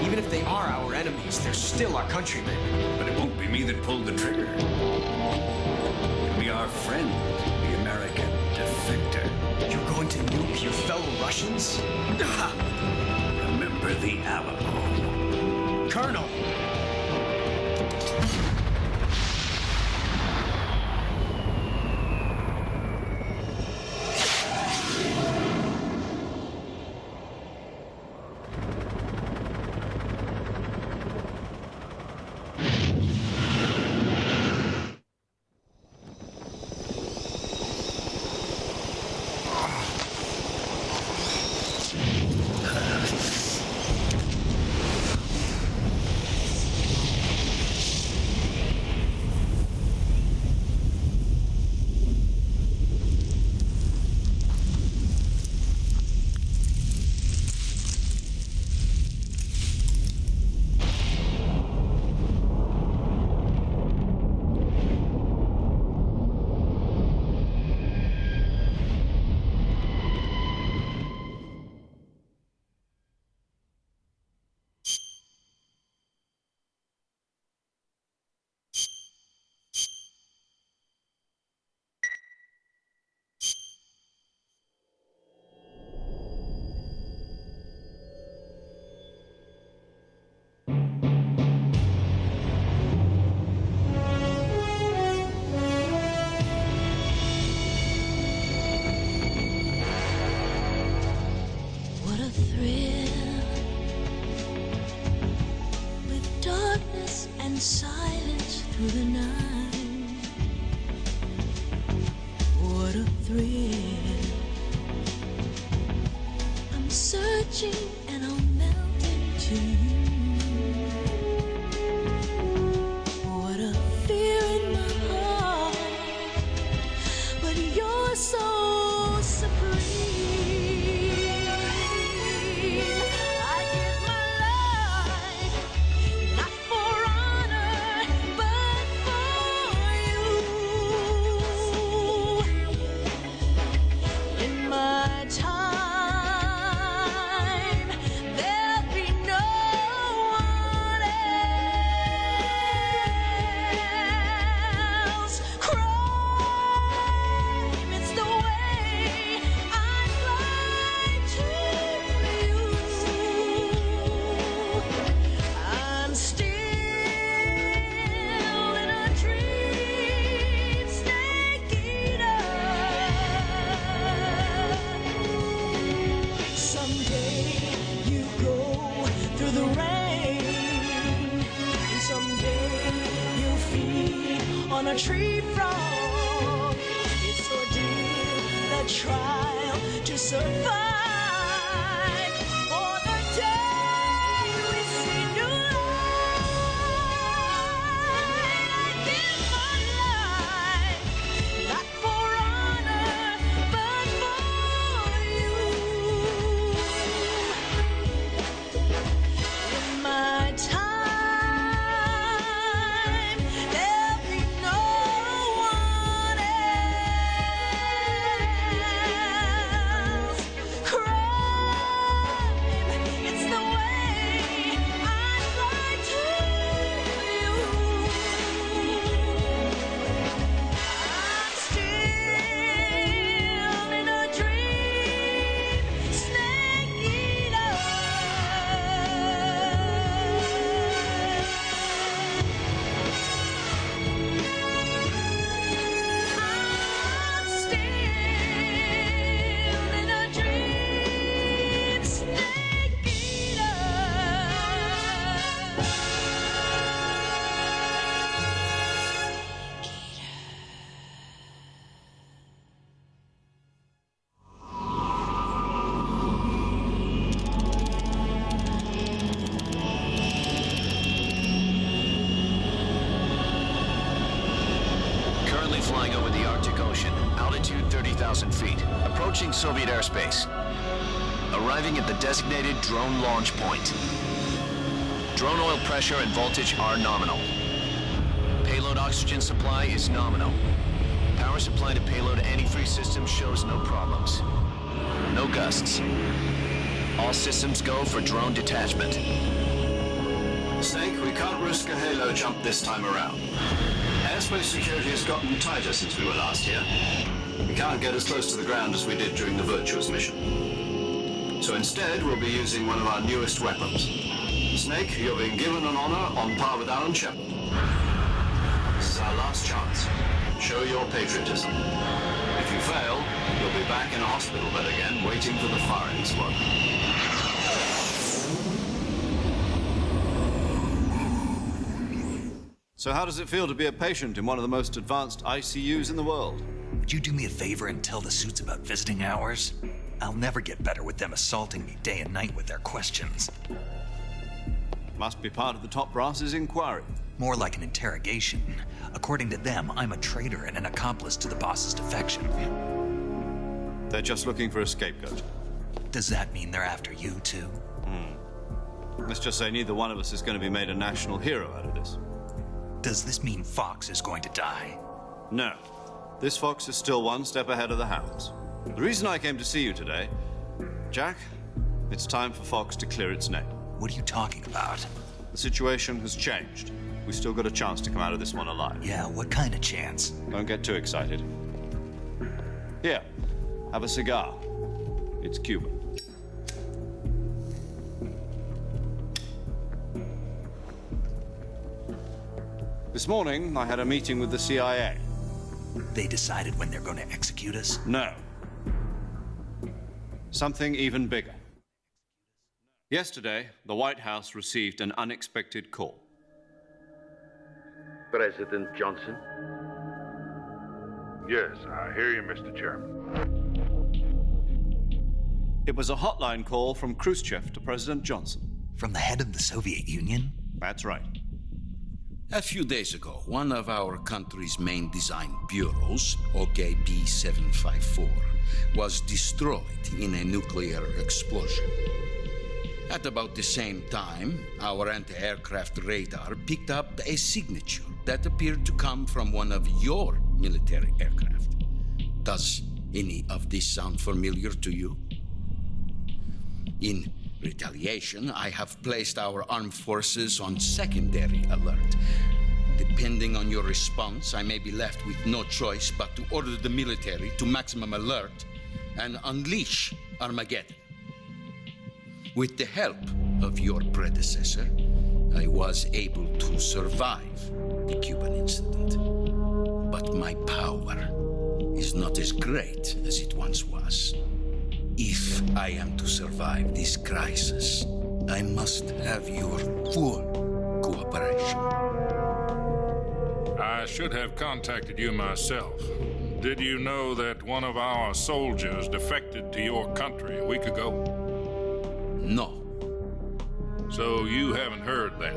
even if they are our enemies, they're still our countrymen. But it won't be me that pulled the trigger. It'll be our friend, the American defector. You're going to nuke your fellow Russians? Remember the Alamo. Colonel! and silence through the night. What a thrill. I'm searching and I'll melt into you. What a fear in my heart, but you're so supreme. On a tree frog, it's ordeal, the trial to survive. For the day we see new light, I give my Currently flying over the Arctic Ocean, altitude 30,000 feet, approaching Soviet airspace. Arriving at the designated drone launch point. Drone oil pressure and voltage are nominal. Payload oxygen supply is nominal. Power supply to payload antifreeze system shows no problems. No gusts. All systems go for drone detachment. Snake, we can't risk a halo jump this time around. Airspace security has gotten tighter since we were last here. We can't get as close to the ground as we did during the Virtuous mission. So instead, we'll be using one of our newest weapons. Snake, you're being given an honor on par with Alan Shepard. This is our last chance. Show your patriotism. If you fail, you'll be back in a hospital bed again, waiting for the firing squad. So how does it feel to be a patient in one of the most advanced ICUs in the world? Would you do me a favor and tell the suits about visiting hours? I'll never get better with them assaulting me day and night with their questions. Must be part of the top brass's inquiry. More like an interrogation. According to them, I'm a traitor and an accomplice to the boss's defection. They're just looking for a scapegoat. Does that mean they're after you, too? Let's just say neither one of us is going to be made a national hero out of this. Does this mean Fox is going to die? No. This Fox is still one step ahead of the hounds. The reason I came to see you today, Jack, it's time for Fox to clear its name. What are you talking about? The situation has changed. We still got a chance to come out of this one alive. Yeah, what kind of chance? Don't get too excited. Here, have a cigar. It's Cuban. This morning, I had a meeting with the CIA. They decided when they're going to execute us? No. Something even bigger. Yesterday, the White House received an unexpected call. President Johnson? Yes, I hear you, Mr. Chairman. It was a hotline call from Khrushchev to President Johnson. From the head of the Soviet Union? That's right. A few days ago, one of our country's main design bureaus, OKB 754, was destroyed in a nuclear explosion. At about the same time, our anti-aircraft radar picked up a signature that appeared to come from one of your military aircraft. Does any of this sound familiar to you? In retaliation, I have placed our armed forces on secondary alert. Depending on your response, I may be left with no choice but to order the military to maximum alert and unleash Armageddon. With the help of your predecessor, I was able to survive the Cuban incident. But my power is not as great as it once was. If I am to survive this crisis, I must have your full cooperation. I should have contacted you myself. Did you know that one of our soldiers defected to your country a week ago? No. So you haven't heard then.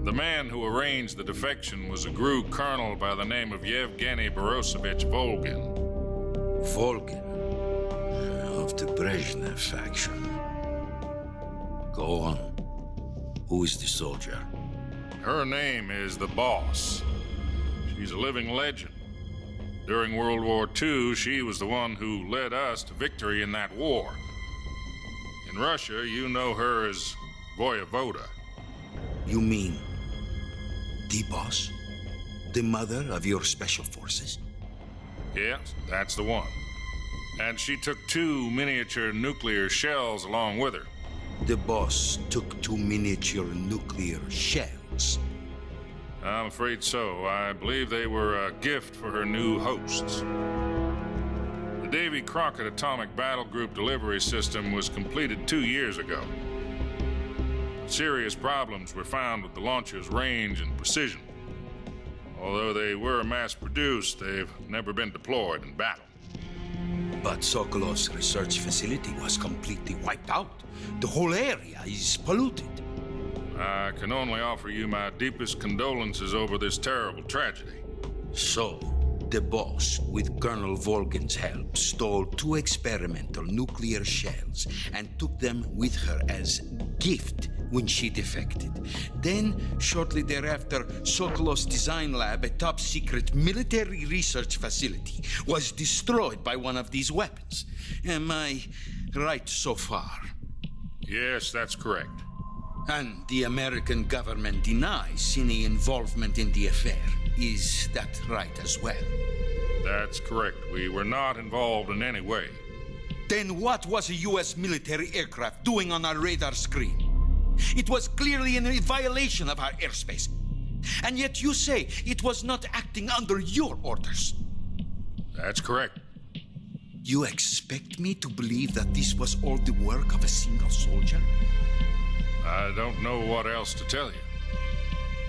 The man who arranged the defection was a GRU colonel by the name of Yevgeny Borosovich Volgin. Volgin? Of the Brezhnev faction. Go on. Who is the soldier? Her name is the Boss. She's a living legend. During World War II, she was the one who led us to victory in that war. In Russia, you know her as Voyevoda. You mean the Boss? The mother of your special forces? Yes, that's the one. And she took 2 miniature nuclear shells along with her. The Boss took 2 miniature nuclear shells? I'm afraid so. I believe they were a gift for her new hosts. The Davy Crockett Atomic Battle Group delivery system was completed 2 years ago. Serious problems were found with the launcher's range and precision. Although they were mass-produced, they've never been deployed in battle. But Sokolov's research facility was completely wiped out. The whole area is polluted. I can only offer you my deepest condolences over this terrible tragedy. So, The boss, with Colonel Volgin's help, stole 2 experimental nuclear shells and took them with her as gift when she defected. Then, shortly thereafter, Sokolov's design lab, a top-secret military research facility, was destroyed by one of these weapons. Am I right so far? Yes, that's correct. And the American government denies any involvement in the affair. Is that right as well? That's correct. We were not involved in any way. Then what was a U.S. military aircraft doing on our radar screen? It was clearly in violation of our airspace. And yet you say it was not acting under your orders. That's correct. You expect me to believe that this was all the work of a single soldier? I don't know what else to tell you.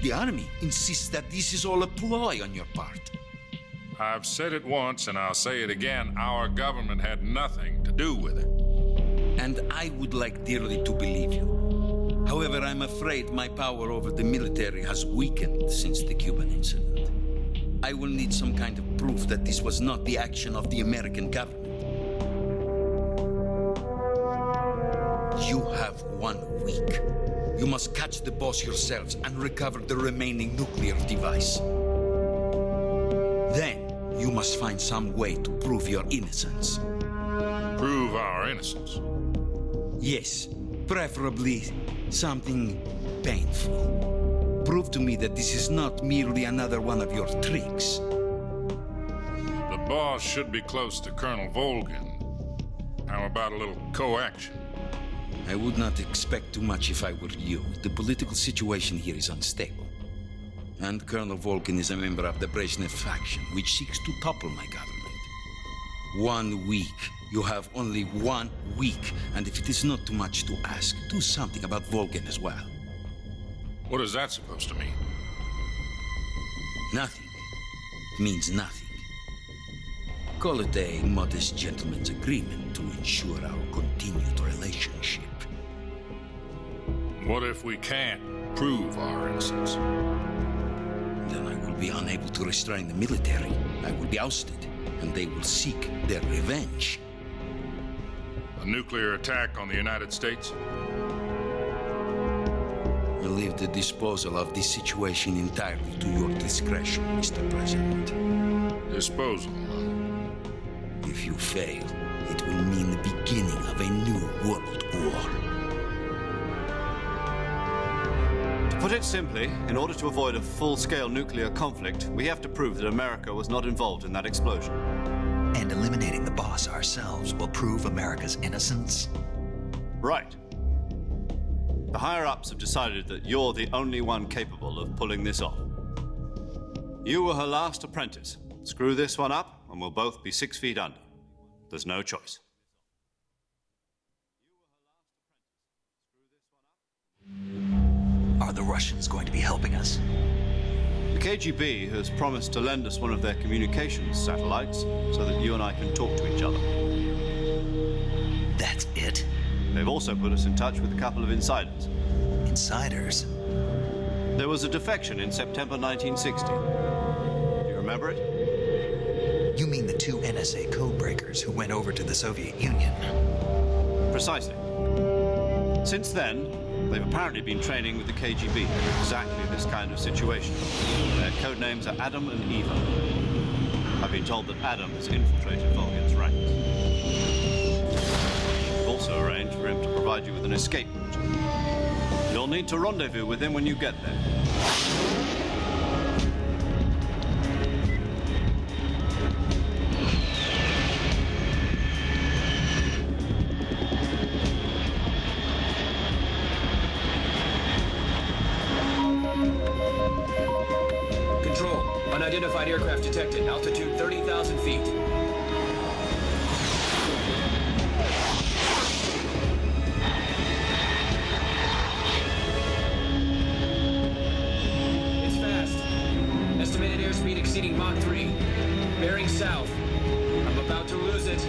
The Army insists that this is all a ploy on your part. I've said it once and I'll say it again. Our government had nothing to do with it. And I would like dearly to believe you. However, I'm afraid my power over the military has weakened since the Cuban incident. I will need some kind of proof that this was not the action of the American government. You have 1 week. You must catch the boss yourselves and recover the remaining nuclear device. Then, you must find some way to prove your innocence. Prove our innocence? Yes, preferably something painful. Prove to me that this is not merely another one of your tricks. The boss should be close to Colonel Volgin. How about a little co-action? I would not expect too much if I were you. The political situation here is unstable. And Colonel Volgin is a member of the Brezhnev faction, which seeks to topple my government. 1 week. You have only 1 week. And if it is not too much to ask, do something about Volgin as well. What is that supposed to mean? Nothing. It means nothing. Call it a modest gentleman's agreement to ensure our continued relationship. What if we can't prove our innocence? Then I will be unable to restrain the military. I will be ousted, and they will seek their revenge. A nuclear attack on the United States? I leave the disposal of this situation entirely to your discretion, Mr. President. Disposal? If you fail, it will mean the beginning of a new world war. To put it simply, in order to avoid a full-scale nuclear conflict, we have to prove that America was not involved in that explosion. And eliminating the boss ourselves will prove America's innocence? Right. The higher-ups have decided that you're the only one capable of pulling this off. You were her last apprentice. Screw this one up, and we'll both be 6 feet under. There's no choice. Are the Russians going to be helping us? The KGB has promised to lend us one of their communications satellites so that you and I can talk to each other. That's it? They've also put us in touch with a couple of insiders. Insiders? There was a defection in September 1960. Do you remember it? You mean the 2 NSA codebreakers who went over to the Soviet Union? Precisely. Since then, they've apparently been training with the KGB for exactly this kind of situation. Their code names are Adam and Eva. I've been told that Adam has infiltrated Volgin's ranks. We've also arranged for him to provide you with an escape route. You'll need to rendezvous with him when you get there. Unidentified aircraft detected. Altitude 30,000 feet. It's fast. Estimated airspeed exceeding Mach 3. Bearing south. I'm about to lose it.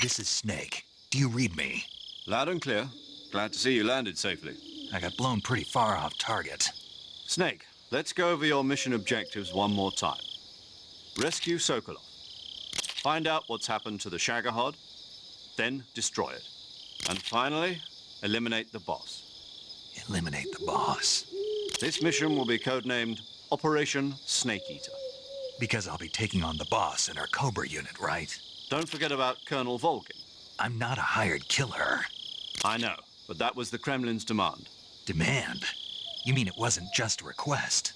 This is Snake. Do you read me? Loud and clear. Glad to see you landed safely. I got blown pretty far off target. Snake, let's go over your mission objectives one more time. Rescue Sokolov. Find out what's happened to the Shagohod, then destroy it. And finally, eliminate the boss. Eliminate the boss? This mission will be codenamed Operation Snake Eater. Because I'll be taking on the boss in our Cobra unit, right? Don't forget about Colonel Volgin. I'm not a hired killer. I know, but that was the Kremlin's demand. Demand? You mean it wasn't just a request?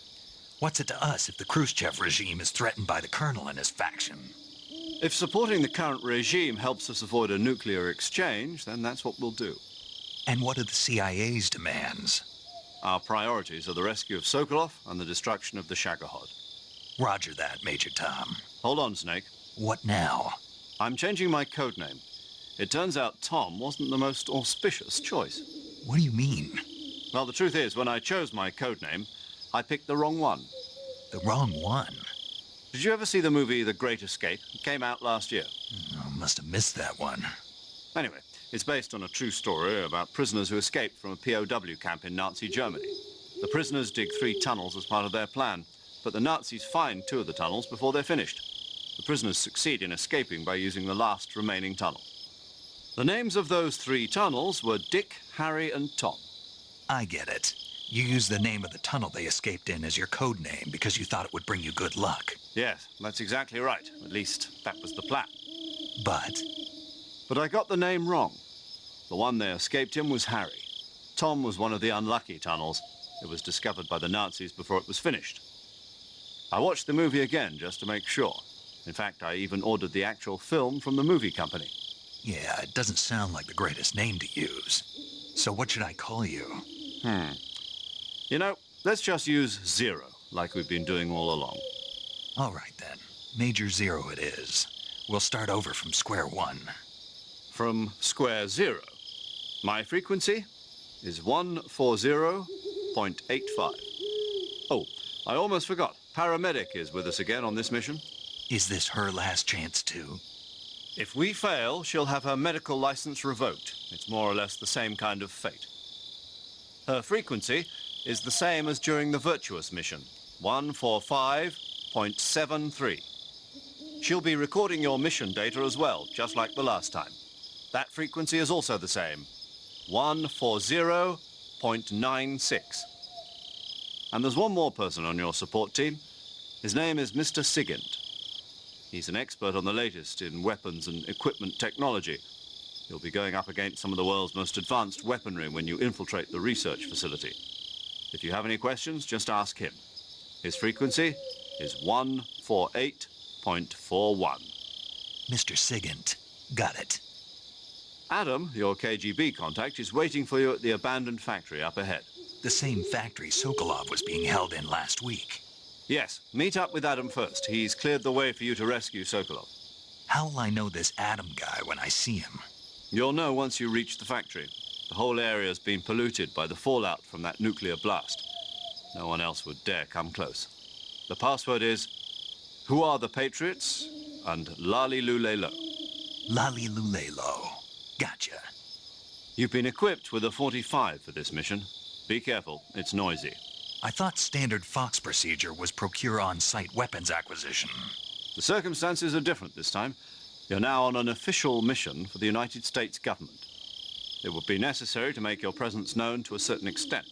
What's it to us if the Khrushchev regime is threatened by the Colonel and his faction? If supporting the current regime helps us avoid a nuclear exchange, then that's what we'll do. And what are the CIA's demands? Our priorities are the rescue of Sokolov and the destruction of the Shagohod. Roger that, Major Tom. Hold on, Snake. What now? I'm changing my codename. It turns out Tom wasn't the most auspicious choice. What do you mean? Well, the truth is, when I chose my codename, I picked the wrong one. The wrong one? Did you ever see the movie The Great Escape? It came out last year. I must have missed that one. Anyway, it's based on a true story about prisoners who escaped from a POW camp in Nazi Germany. The prisoners dig 3 tunnels as part of their plan, but the Nazis find 2 of the tunnels before they're finished. The prisoners succeed in escaping by using the last remaining tunnel. The names of those 3 tunnels were Dick, Harry, and Tom. I get it. You used the name of the tunnel they escaped in as your code name because you thought it would bring you good luck. Yes, that's exactly right. At least, that was the plan. But I got the name wrong. The one they escaped in was Harry. Tom was one of the unlucky tunnels. It was discovered by the Nazis before it was finished. I watched the movie again just to make sure. In fact, I even ordered the actual film from the movie company. Yeah, it doesn't sound like the greatest name to use. So what should I call you? You know, let's just use Zero, like we've been doing all along. All right, then. Major Zero it is. We'll start over from square one. From square zero. My frequency is 140.85. Oh, I almost forgot. Paramedic is with us again on this mission. Is this her last chance, too? If we fail, she'll have her medical license revoked. It's more or less the same kind of fate. Her frequency is the same as during the Virtuous mission, 145.73. She'll be recording your mission data as well, just like the last time. That frequency is also the same, 140.96. And there's one more person on your support team. His name is Mr. Sigint. He's an expert on the latest in weapons and equipment technology. You'll be going up against some of the world's most advanced weaponry when you infiltrate the research facility. If you have any questions, just ask him. His frequency is 148.41. Mr. Sigint. Got it. Adam, your KGB contact, is waiting for you at the abandoned factory up ahead. The same factory Sokolov was being held in last week. Yes, meet up with Adam first. He's cleared the way for you to rescue Sokolov. How will I know this Adam guy when I see him? You'll know once you reach the factory. The whole area's been polluted by the fallout from that nuclear blast. No one else would dare come close. The password is, "Who are the Patriots?" and Lali Lulelo. Lali Lulelo. Gotcha. You've been equipped with a 45 for this mission. Be careful, it's noisy. I thought standard Fox procedure was procure on-site weapons acquisition. The circumstances are different this time. You're now on an official mission for the United States government. It would be necessary to make your presence known to a certain extent,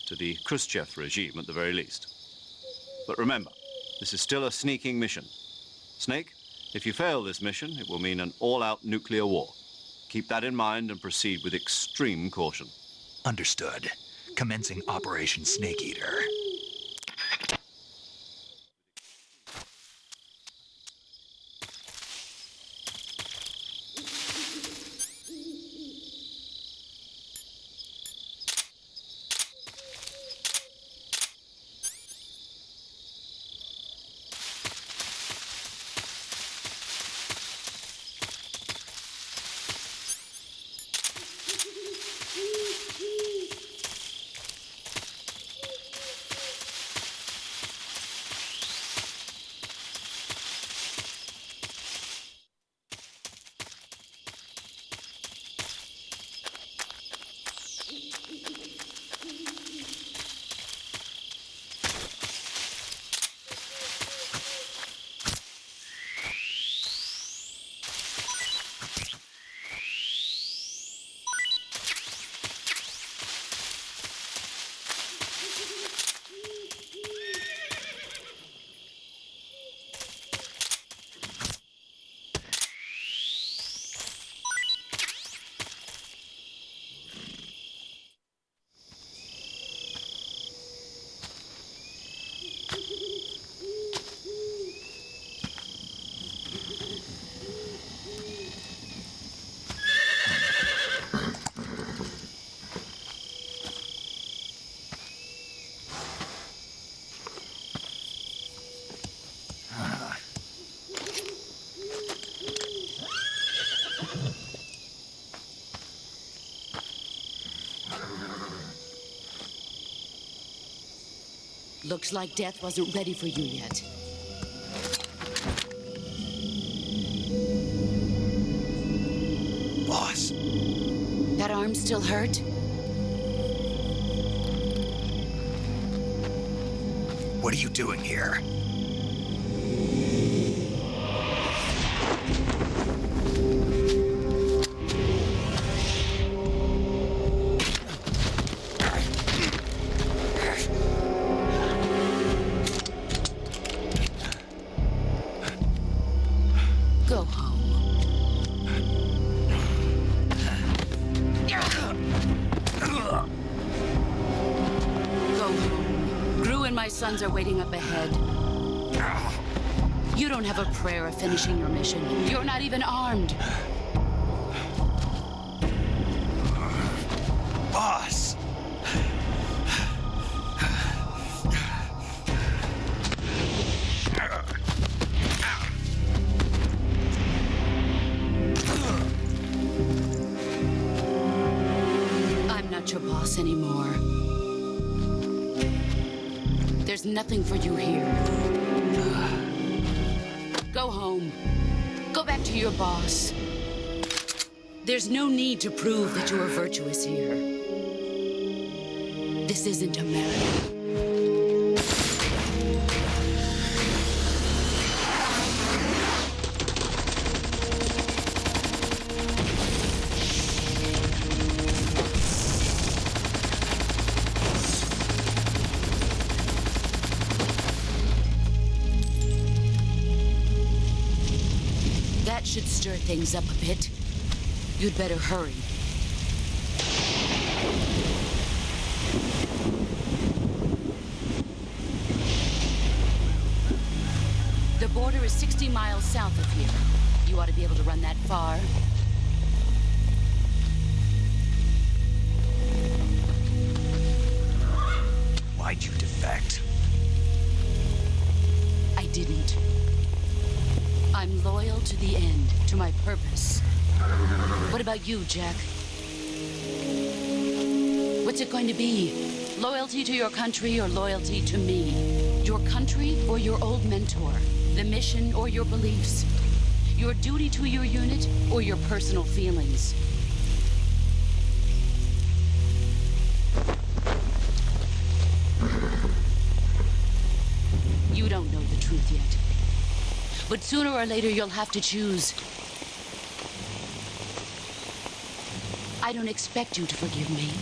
to the Khrushchev regime at the very least. But remember, this is still a sneaking mission. Snake, if you fail this mission, it will mean an all-out nuclear war. Keep that in mind and proceed with extreme caution. Understood. Commencing Operation Snake Eater. Looks like death wasn't ready for you yet. Boss. That arm still hurt? What are you doing here? Go home. Go home. Gru and my sons are waiting up ahead. You don't have a prayer of finishing your mission. You're not even armed. Boss! I'm not your boss anymore. There's nothing for you here. Go home. Go back to your boss. There's no need to prove that you are virtuous here. This isn't America. That should stir things up a bit. You'd better hurry. The border is 60 miles south of here. You ought to be able to run that far. Why'd you defect? I didn't. I'm loyal to the end, to my purpose. What about you, Jack? What's it going to be? Loyalty to your country or loyalty to me? Your country or your old mentor? The mission or your beliefs? Your duty to your unit or your personal feelings? You don't know the truth yet. But sooner or later, you'll have to choose. I don't expect you to forgive me.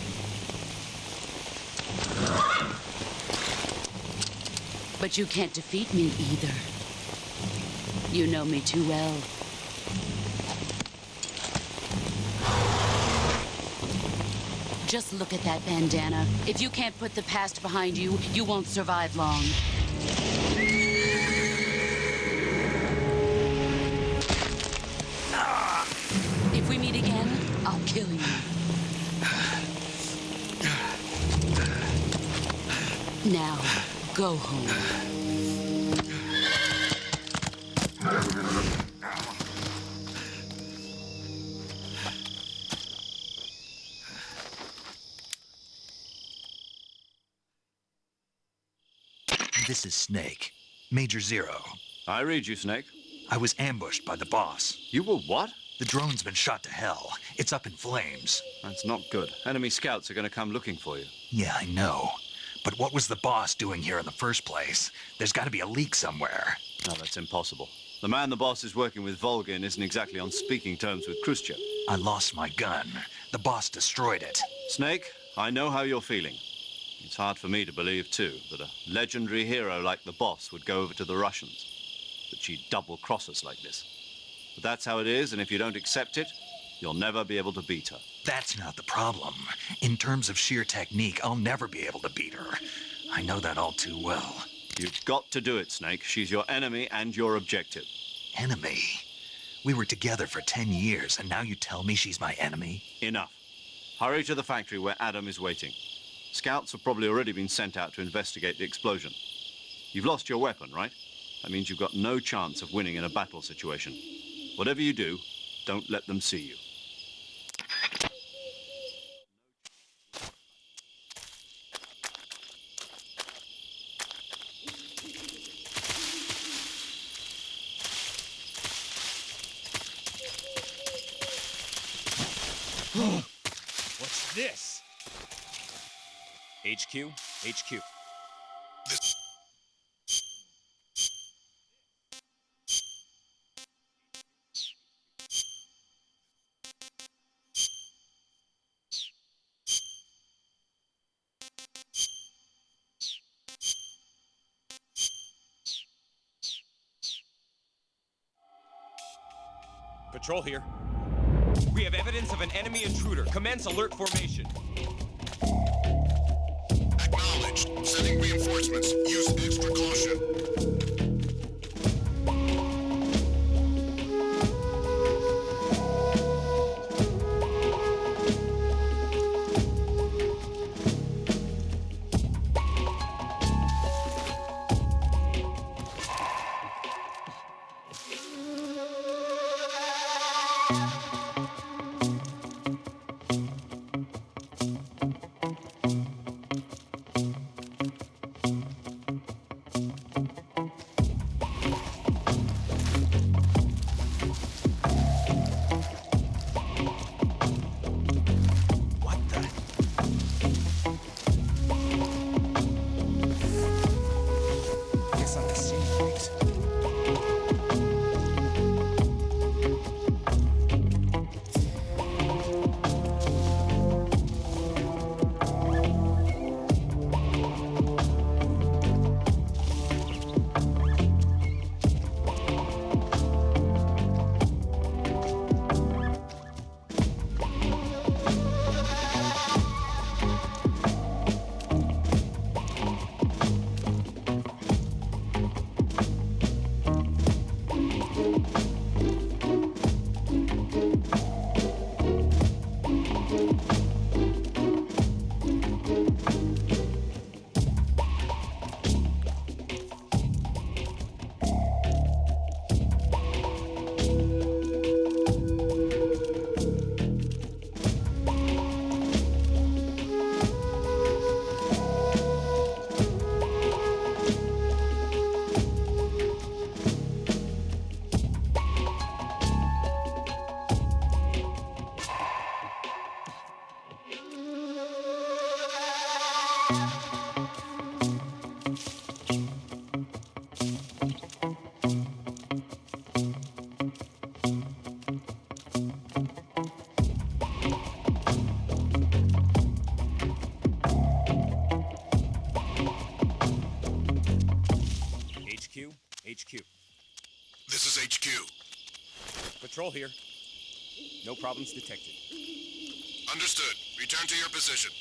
But you can't defeat me either. You know me too well. Just look at that bandana. If you can't put the past behind you, you won't survive long. If we meet again, I'll kill you. Now, go home. This is Snake. Major Zero. I read you, Snake. I was ambushed by the boss. You were what? The drone's been shot to hell. It's up in flames. That's not good. Enemy scouts are going to come looking for you. Yeah, I know. But what was the boss doing here in the first place? There's got to be a leak somewhere. No, that's impossible. The man the boss is working with, Volgin, isn't exactly on speaking terms with Khrushchev. I lost my gun. The boss destroyed it. Snake, I know how you're feeling. It's hard for me to believe, too, that a legendary hero like the boss would go over to the Russians. That she'd double-cross us like this. But that's how it is, and if you don't accept it, you'll never be able to beat her. That's not the problem. In terms of sheer technique, I'll never be able to beat her. I know that all too well. You've got to do it, Snake. She's your enemy and your objective. Enemy? We were together for 10 years, and now you tell me she's my enemy? Enough. Hurry to the factory where Adam is waiting. Scouts have probably already been sent out to investigate the explosion. You've lost your weapon, right? That means you've got no chance of winning in a battle situation. Whatever you do, don't let them see you. HQ, HQ. Patrol here. We have evidence of an enemy intruder. Commence alert formation. Acknowledged. Sending reinforcements. Use extra caution. HQ. This is HQ. Patrol here. No problems detected. Understood. Return to your position.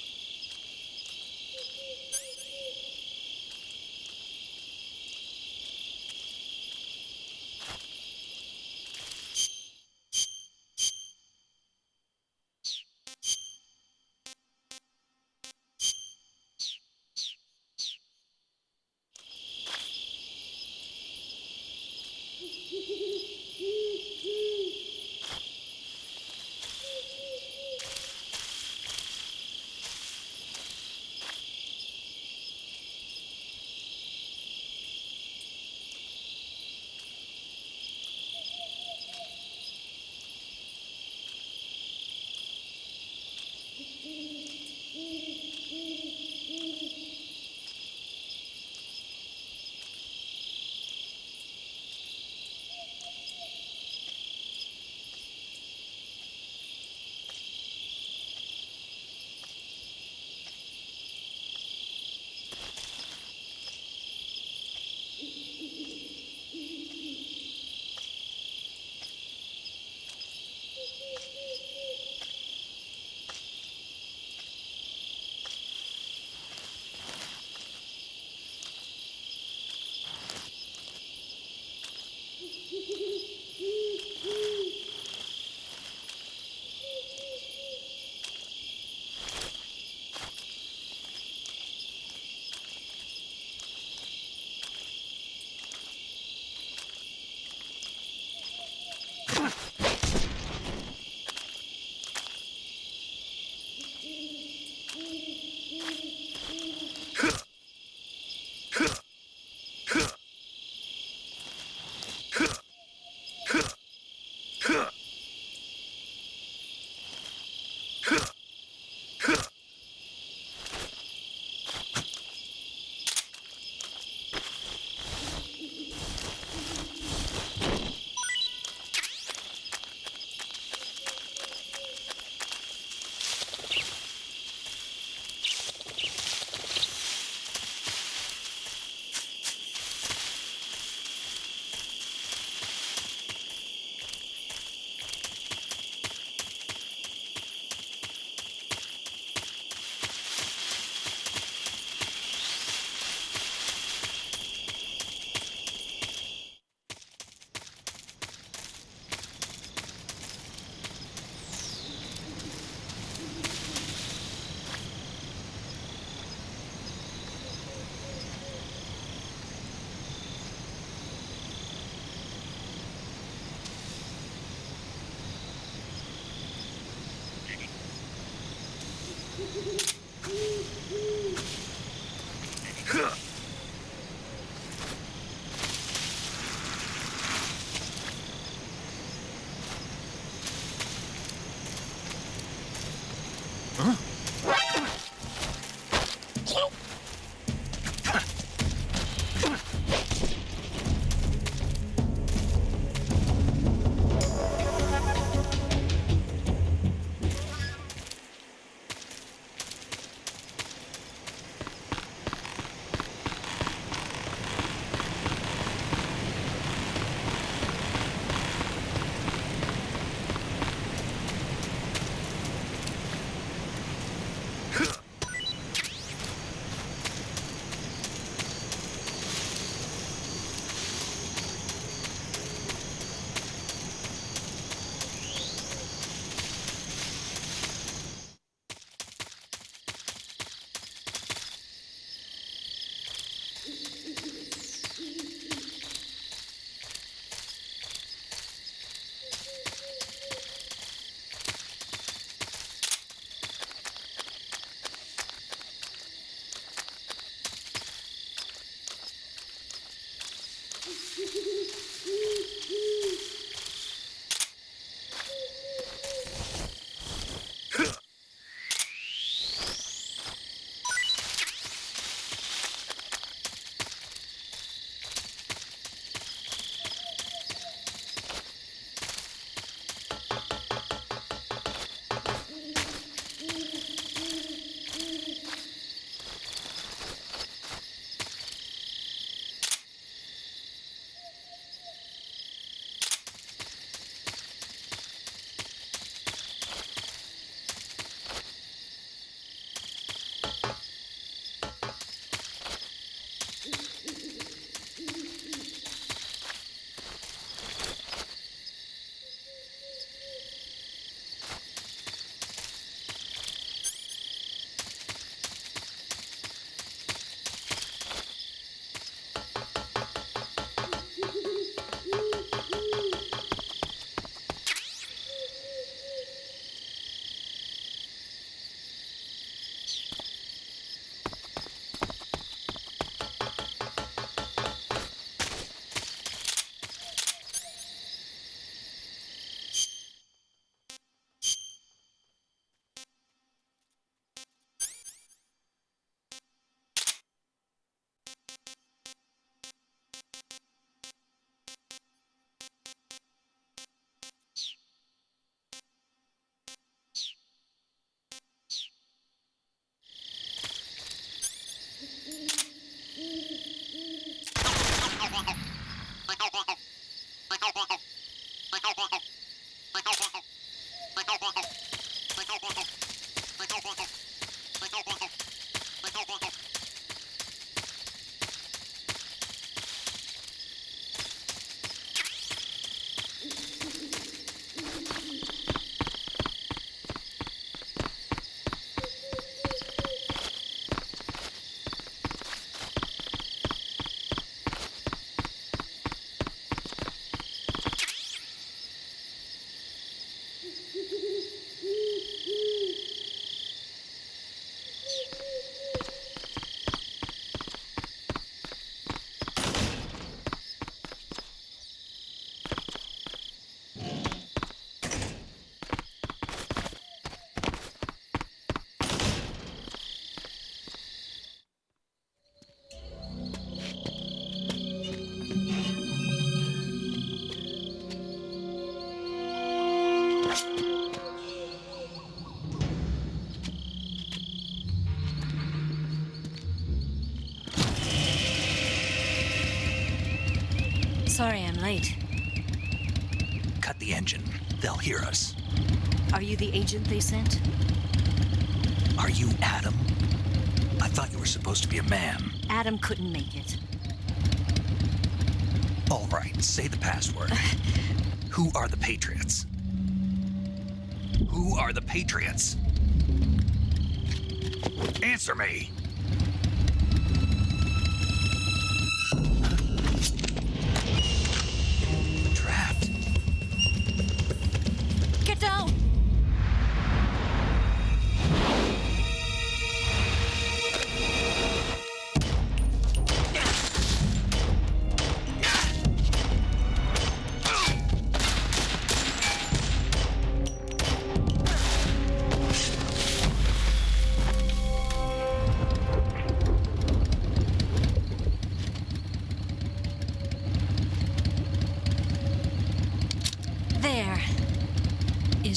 Sorry I'm late. Cut the engine. They'll hear us. Are you the agent they sent? Are you Adam? I thought you were supposed to be a man. Adam couldn't make it. All right, say the password. Who are the Patriots? Who are the Patriots? Answer me! Trapped. Get down!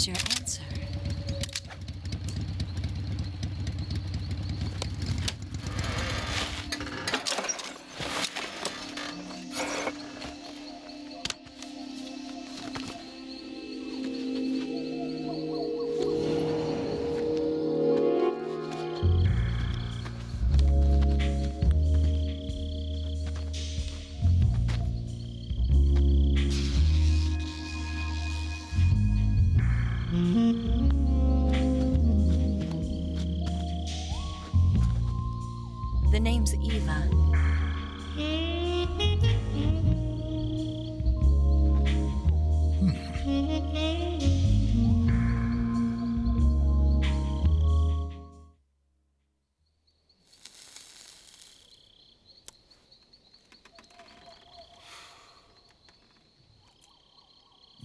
is your answer? The name's Eva.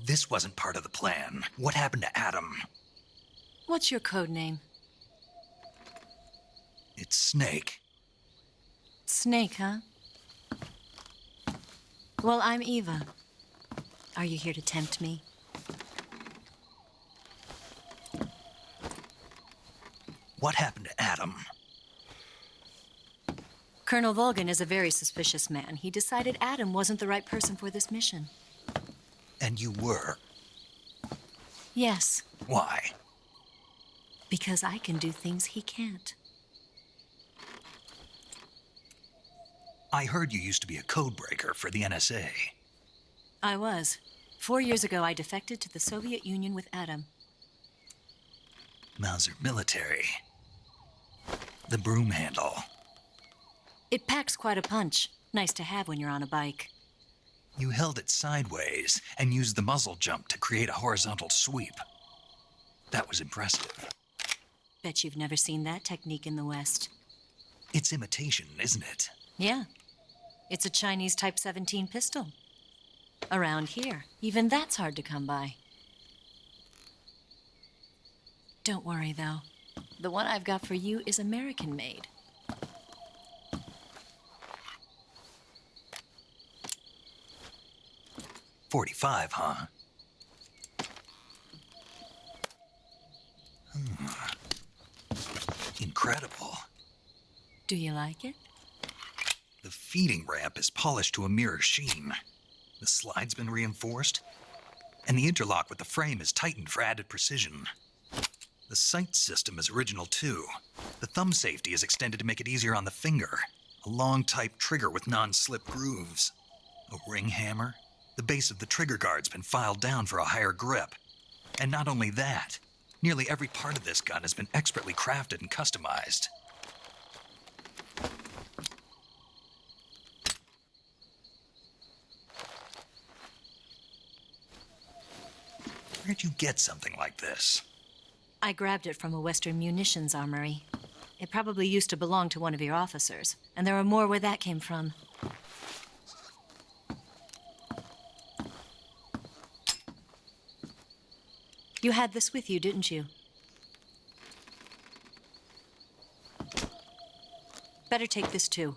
This wasn't part of the plan. What happened to Adam? What's your code name? It's Snake. Snake, huh? Well, I'm Eva. Are you here to tempt me? What happened to Adam? Colonel Volgan is a very suspicious man. He decided Adam wasn't the right person for this mission. And you were? Yes, Why? because I can do things he can't. I heard you used to be a codebreaker for the NSA. I was. 4 years ago, I defected to the Soviet Union with Adam. Mauser military. The broom handle. It packs quite a punch. Nice to have when you're on a bike. You held it sideways and used the muzzle jump to create a horizontal sweep. That was impressive. Bet you've never seen that technique in the West. It's imitation, isn't it? Yeah. It's a Chinese Type 17 pistol. Around here, even that's hard to come by. Don't worry, though. The one I've got for you is American-made. .45, huh? Incredible. Do you like it? The feeding ramp is polished to a mirror sheen. The slide's been reinforced, and the interlock with the frame is tightened for added precision. The sight system is original too. The thumb safety is extended to make it easier on the finger. A long type trigger with non-slip grooves. A ring hammer. The base of the trigger guard's been filed down for a higher grip. And not only that, nearly every part of this gun has been expertly crafted and customized. Where'd you get something like this? I grabbed it from a Western munitions armory. It probably used to belong to one of your officers, and there are more where that came from. You had this with you, didn't you? Better take this too.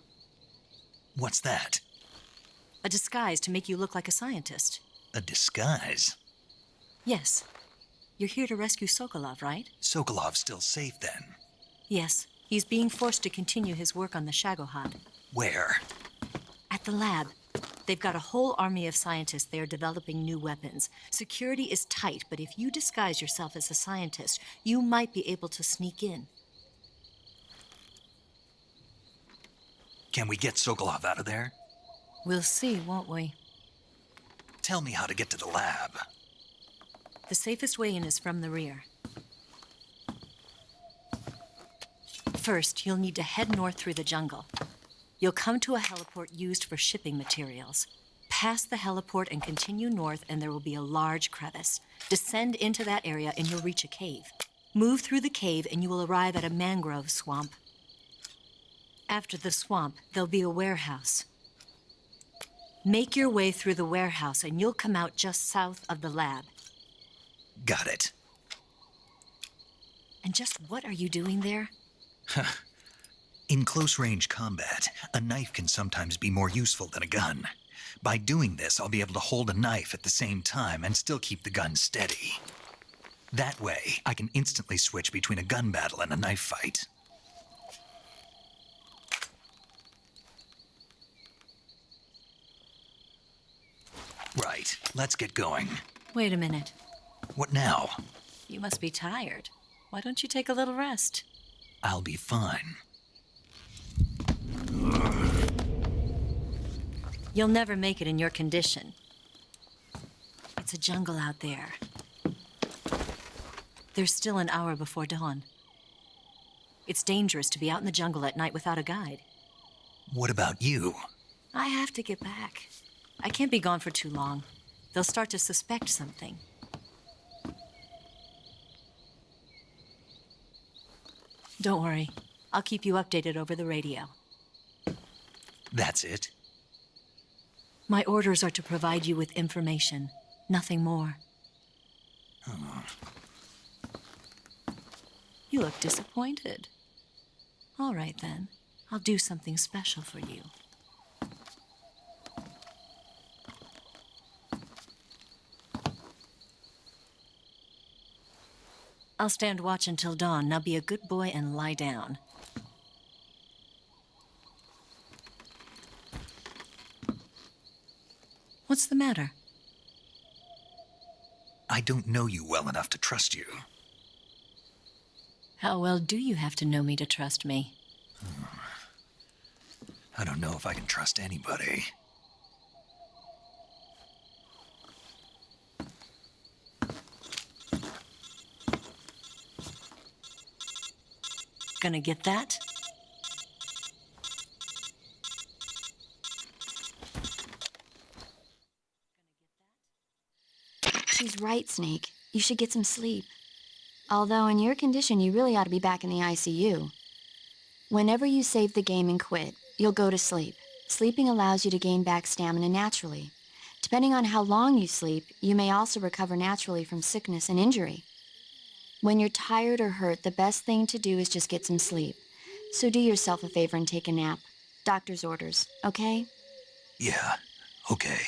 What's that? A disguise to make you look like a scientist. A disguise? Yes. You're here to rescue Sokolov, right? Sokolov's still safe then? Yes. He's being forced to continue his work on the Shagohod. Where? At the lab. They've got a whole army of scientists there developing new weapons. Security is tight, but if you disguise yourself as a scientist, you might be able to sneak in. Can we get Sokolov out of there? We'll see, won't we? Tell me how to get to the lab. The safest way in is from the rear. First, you'll need to head north through the jungle. You'll come to a heliport used for shipping materials. Pass the heliport and continue north, and there will be a large crevice. Descend into that area, and you'll reach a cave. Move through the cave, and you will arrive at a mangrove swamp. After the swamp, there'll be a warehouse. Make your way through the warehouse, and you'll come out just south of the lab. Got it. And just what are you doing there? In close-range combat, a knife can sometimes be more useful than a gun. By doing this, I'll be able to hold a knife at the same time and still keep the gun steady. That way, I can instantly switch between a gun battle and a knife fight. Right, let's get going. Wait a minute. What now? You must be tired. Why don't you take a little rest? I'll be fine. You'll never make it in your condition. It's a jungle out there. There's still an hour before dawn. It's dangerous to be out in the jungle at night without a guide. What about you? I have to get back. I can't be gone for too long. They'll start to suspect something. Don't worry. I'll keep you updated over the radio. That's it? My orders are to provide you with information, nothing more. Oh. You look disappointed. All right, then. I'll do something special for you. I'll stand watch until dawn. Now be a good boy and lie down. What's the matter? I don't know you well enough to trust you. How well do you have to know me to trust me? I don't know if I can trust anybody. Gonna get that? She's right, Snake. You should get some sleep. Although in your condition, you really ought to be back in the ICU. Whenever you save the game and quit, you'll go to sleep. Sleeping allows you to gain back stamina naturally. Depending on how long you sleep, you may also recover naturally from sickness and injury. When you're tired or hurt, the best thing to do is just get some sleep. So do yourself a favor and take a nap. Doctor's orders, okay? Yeah, okay.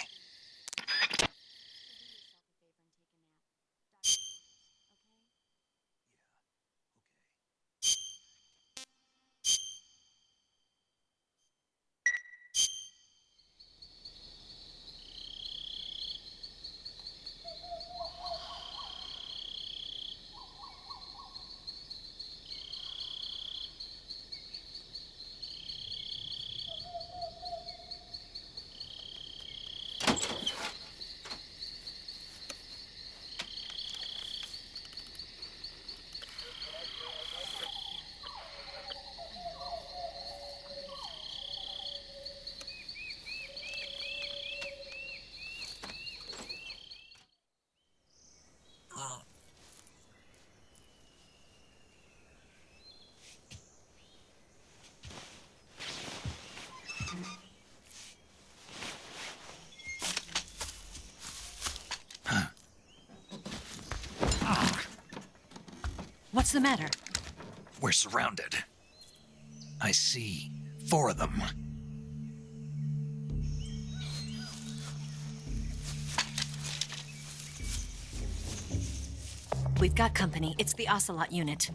What's the matter? We're surrounded. I see 4 of them. We've got company. It's the Ocelot unit.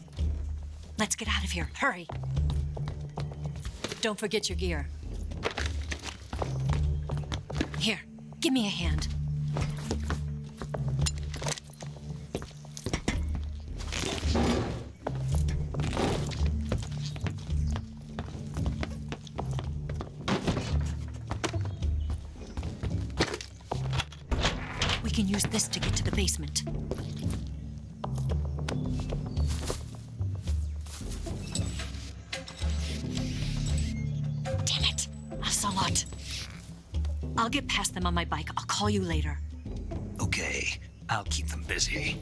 Let's get out of here. Hurry. Don't forget your gear. Here, give me a hand. We can use this to get to the basement. Damn it, Ocelot. I'll get past them on my bike. I'll call you later. Okay, I'll keep them busy.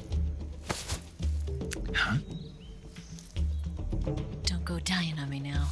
Huh? Don't go dying on me now.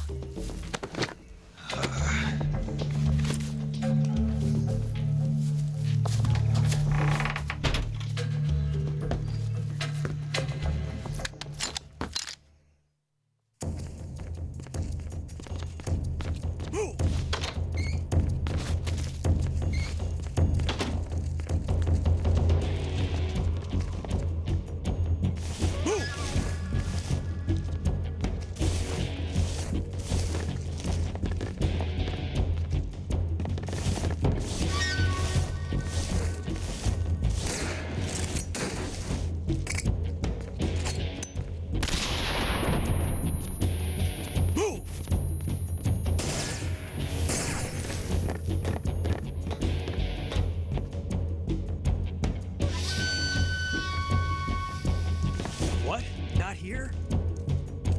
here?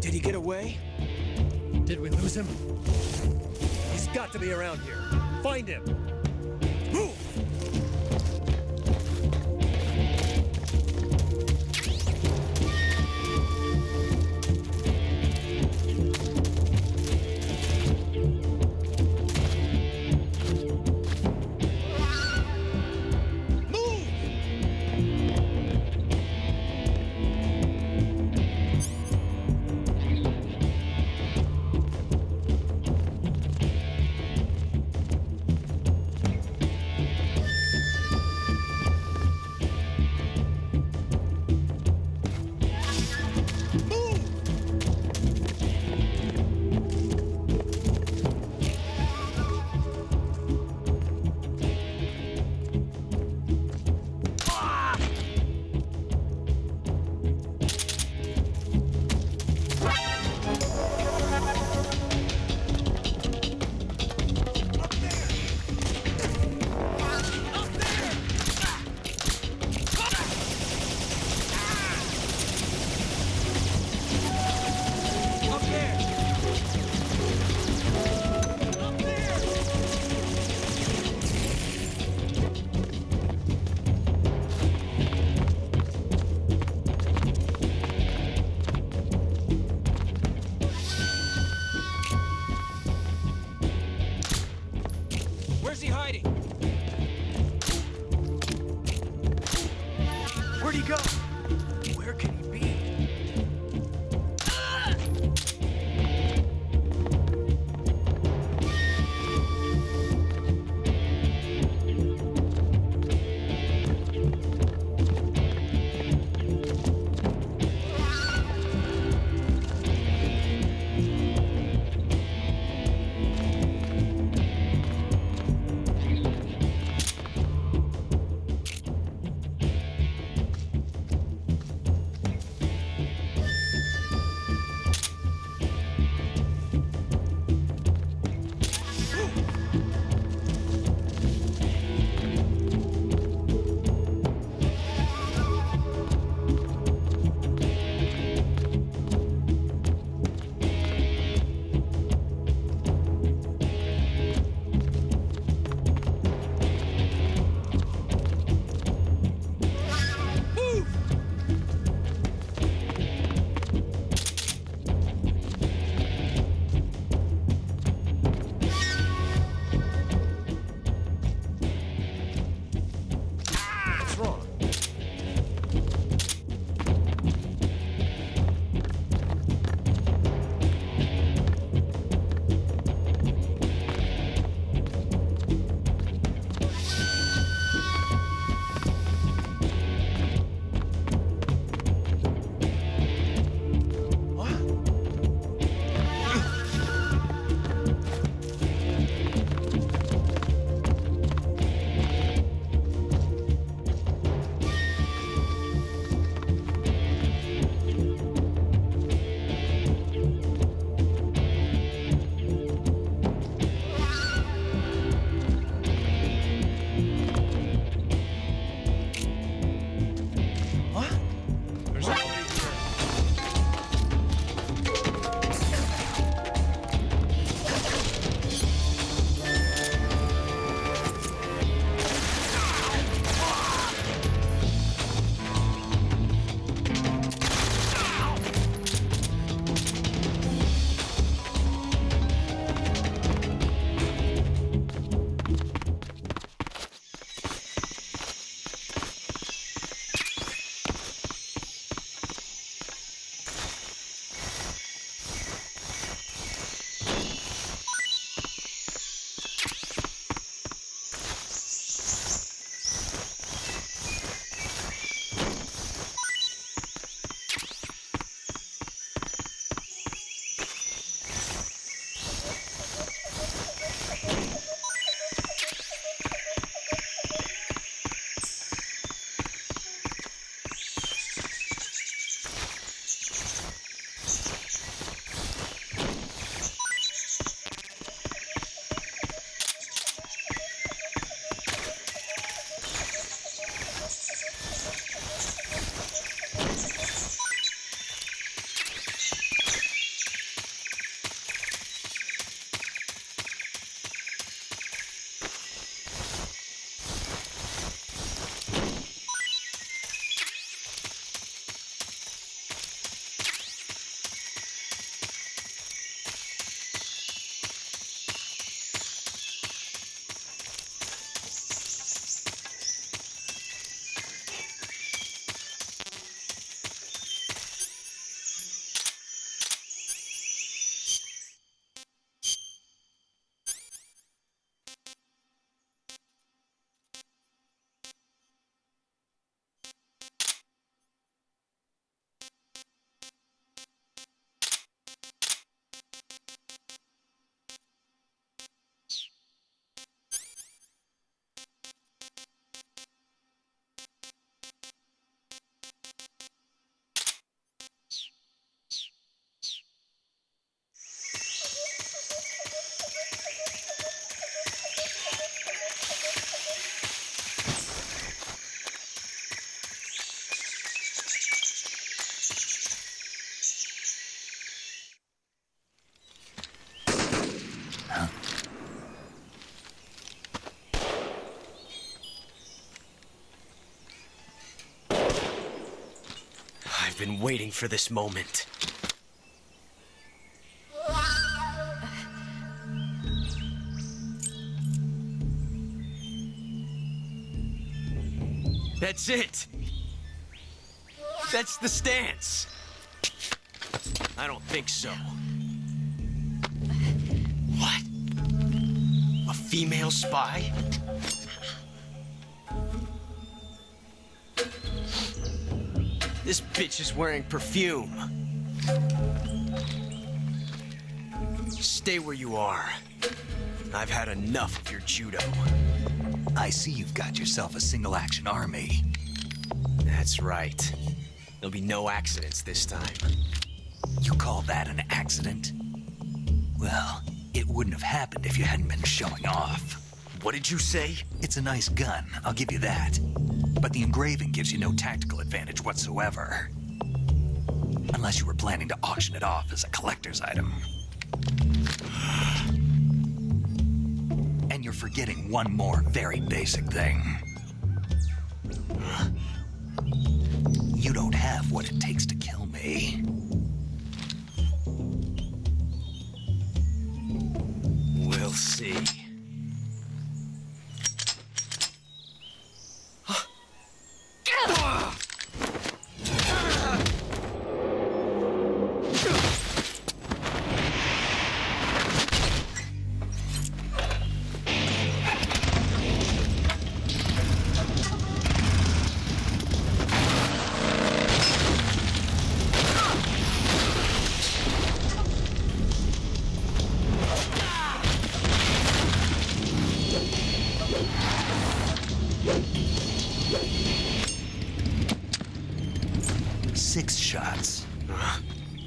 Did he get away? Did we lose him? He's got to be around here. Find him. Move! Where's he hiding? Where'd he go? Where can he be? been waiting for this moment. That's it! That's the stance! I don't think so. What? A female spy? This bitch is wearing perfume. Stay where you are. I've had enough of your judo. I see you've got yourself a single-action army. That's right. There'll be no accidents this time. You call that an accident? Well, it wouldn't have happened if you hadn't been showing off. What did you say? It's a nice gun, I'll give you that. But the engraving gives you no tactical advantage whatsoever. Unless you were planning to auction it off as a collector's item. And you're forgetting one more very basic thing. You don't have what it takes to kill me. We'll see.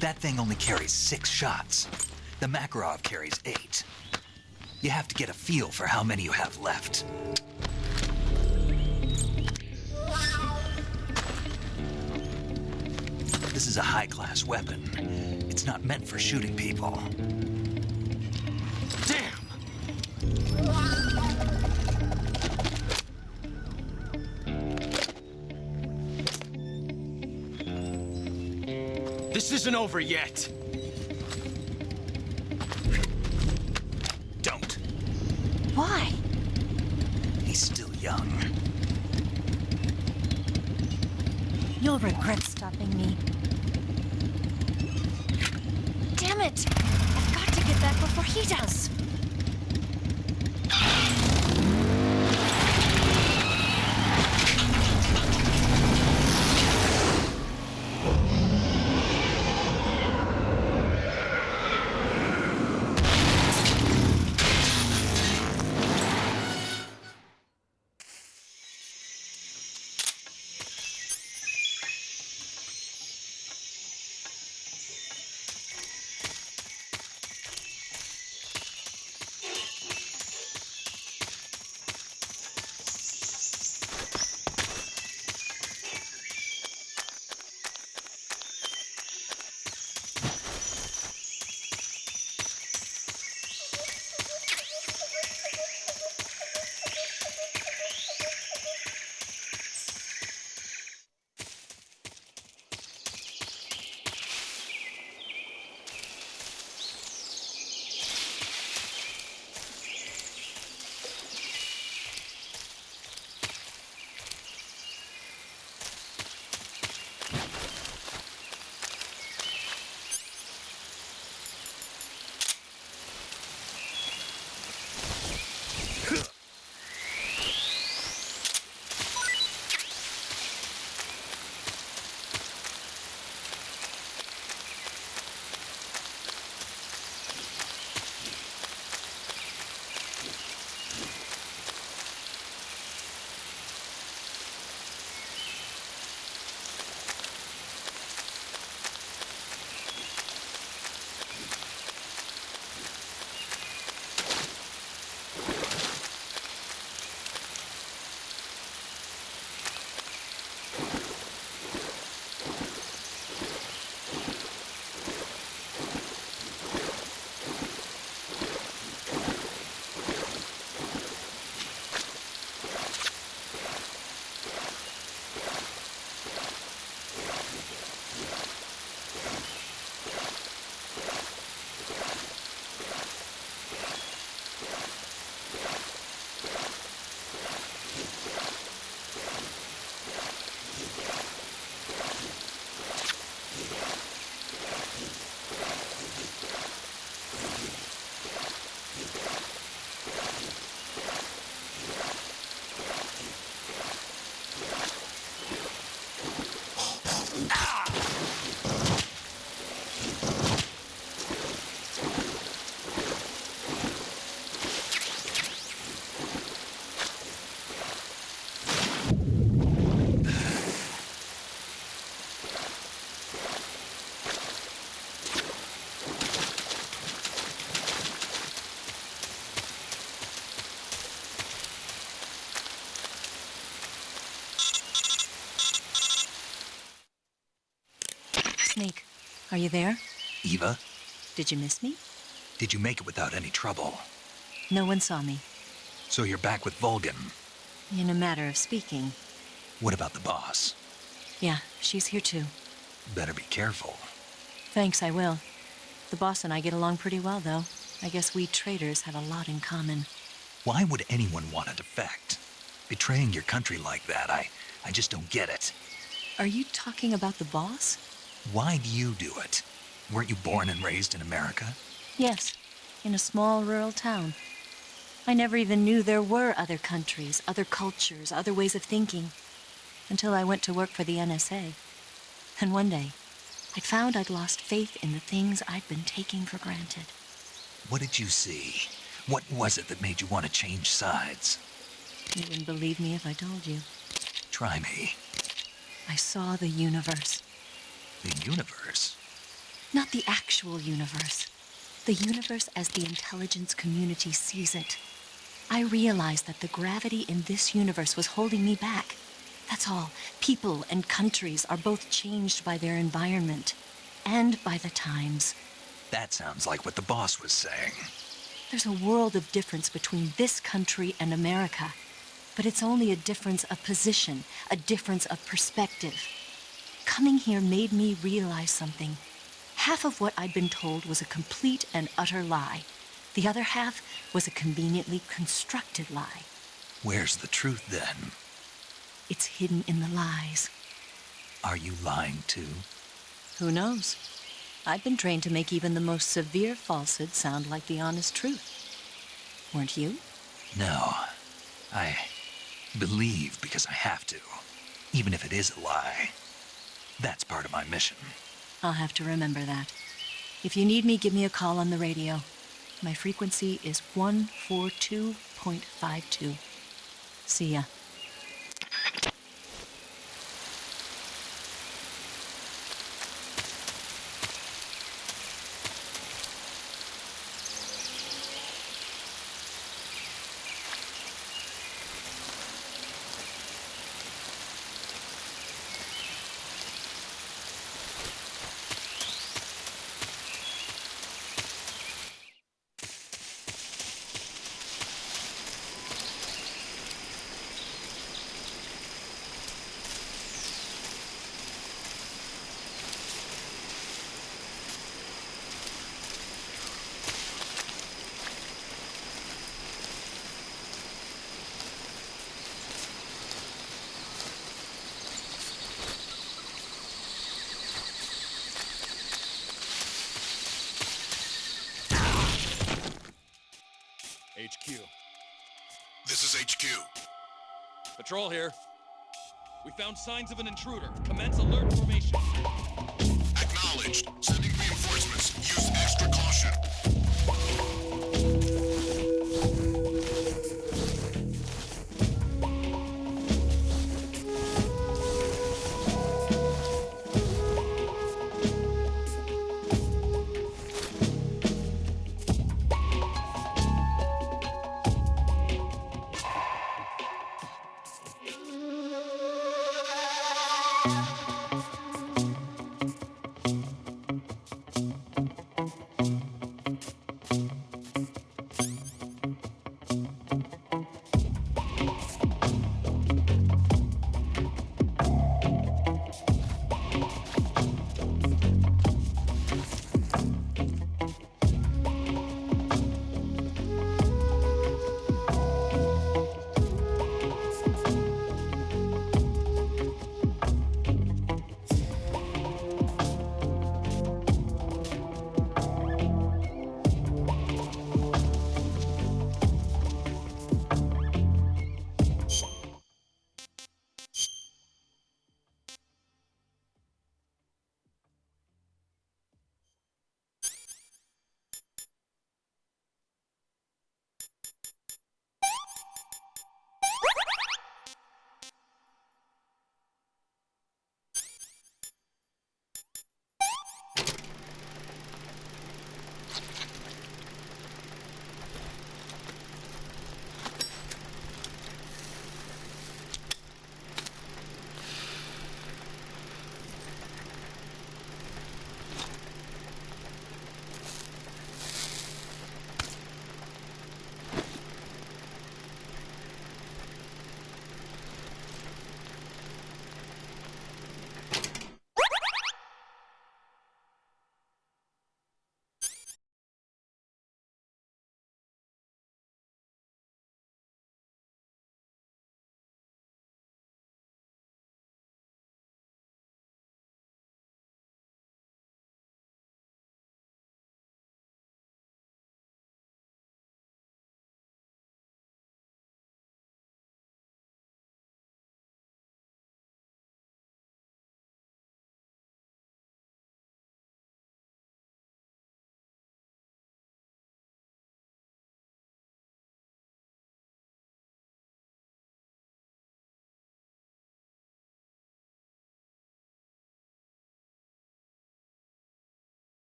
That thing only carries 6 shots. The Makarov carries 8. You have to get a feel for how many you have left. This is a high-class weapon. It's not meant for shooting people. Damn! This isn't over yet. Don't. Why? He's still young. You'll regret stopping me. Damn it! I've got to get back before he does. Are you there? Eva, Did you miss me? did you make it without any trouble? No one saw me. So you're back with Vulcan. In a matter of speaking. What about the boss? Yeah, she's here too. Better be careful. Thanks, I will. The boss and I get along pretty well, though. I guess we traitors have a lot in common. Why would anyone want to defect? Betraying your country like that, I just don't get it. Are you talking about the boss? Why do you do it? Weren't you born and raised in America? Yes, in a small rural town. I never even knew there were other countries, other cultures, other ways of thinking, until I went to work for the NSA. And one day, I found I'd lost faith in the things I'd been taking for granted. What did you see? What was it that made you want to change sides? You wouldn't believe me if I told you. Try me. I saw the universe. The universe? Not the actual universe. The universe as the intelligence community sees it. I realized that the gravity in this universe was holding me back. That's all. People and countries are both changed by their environment and by the times. That sounds like what the boss was saying. There's a world of difference between this country and America, but it's only a difference of position, a difference of perspective. Coming here made me realize something. Half of what I'd been told was a complete and utter lie. The other half was a conveniently constructed lie. Where's the truth then? It's hidden in the lies. Are you lying too? Who knows? I've been trained to make even the most severe falsehood sound like the honest truth. Weren't you? No. I believe because I have to, even if it is a lie. That's part of my mission. I'll have to remember that. If you need me, give me a call on the radio. My frequency is 142.52. See ya. HQ. This is HQ. Patrol here. We found signs of an intruder. Commence alert formation. Acknowledged. Sending reinforcements. Use extra caution.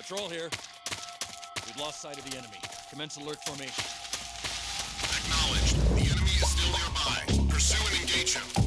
Patrol here. We've lost sight of the enemy. Commence alert formation. Acknowledged. The enemy is still nearby. Pursue and engage him.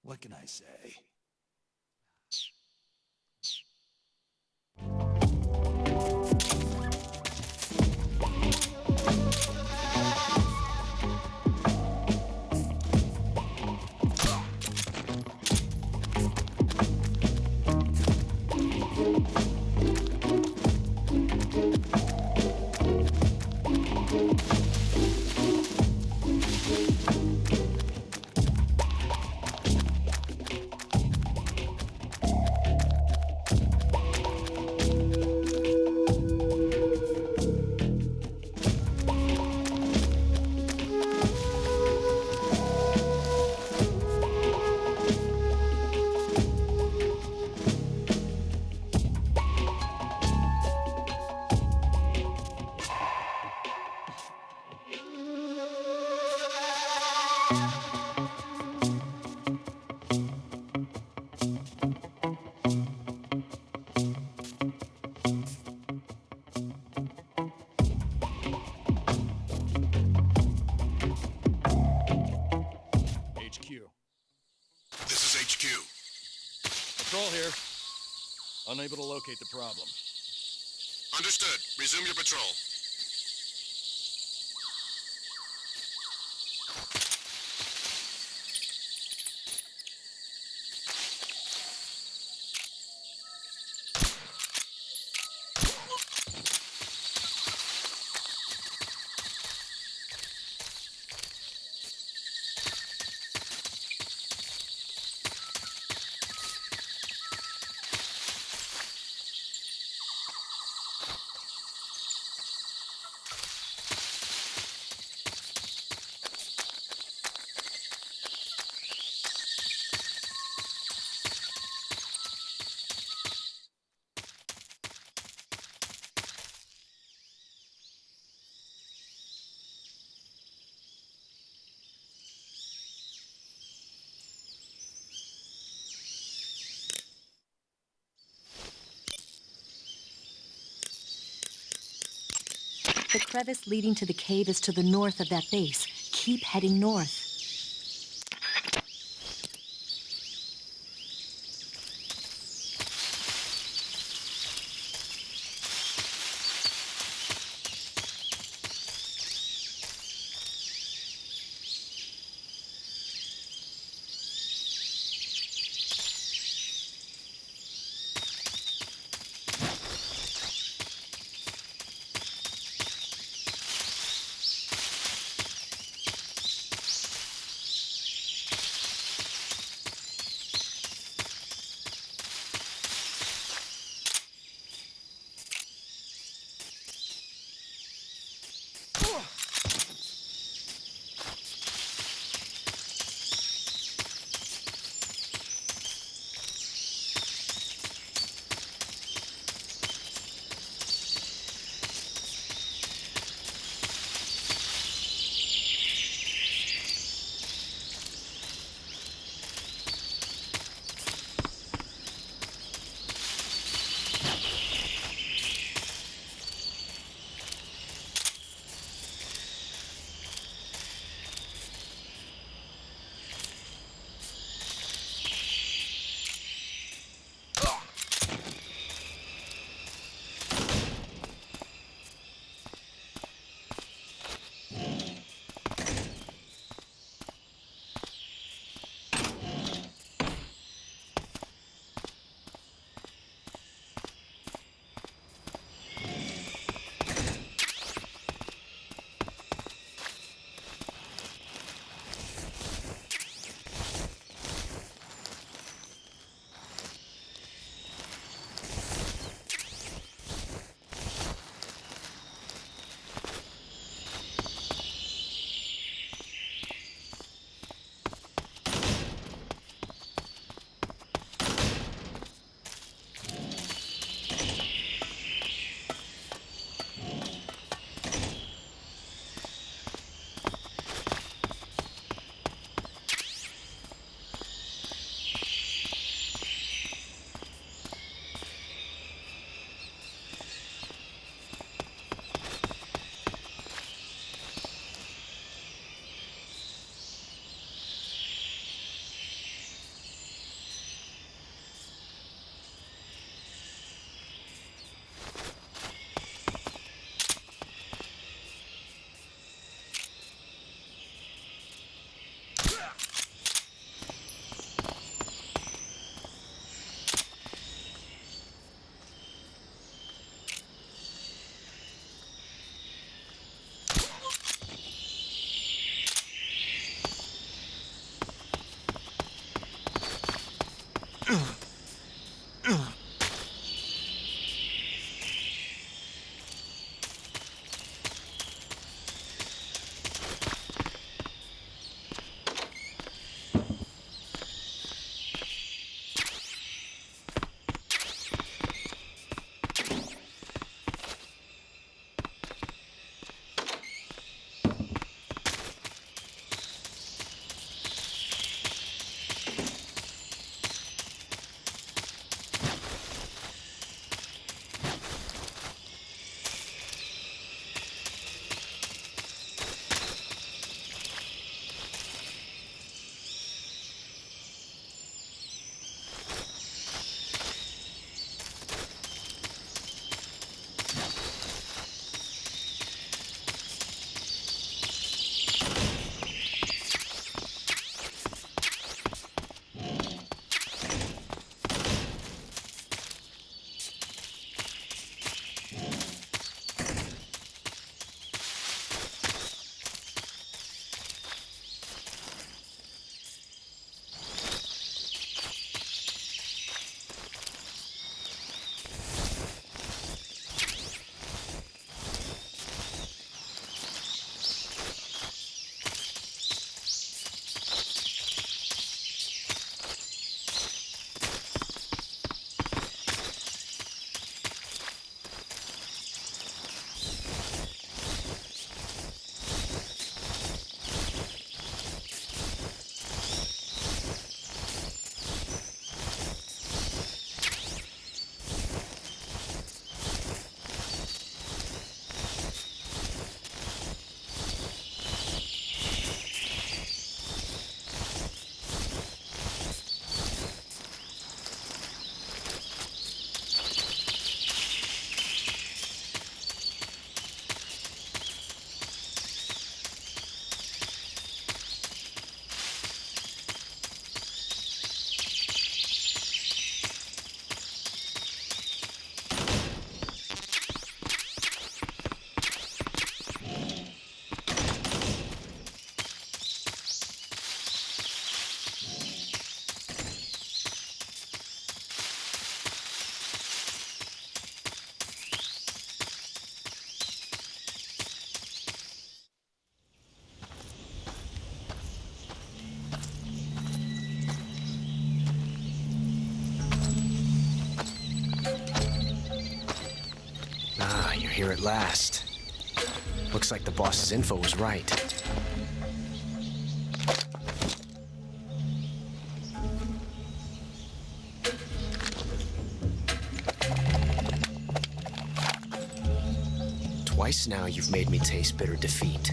What can I say? Patrol here. Unable to locate the problem. Understood. Resume your patrol. The crevice leading to the cave is to the north of that base. Keep heading north. here at last. Looks like the boss's info was right. Twice now you've made me taste bitter defeat.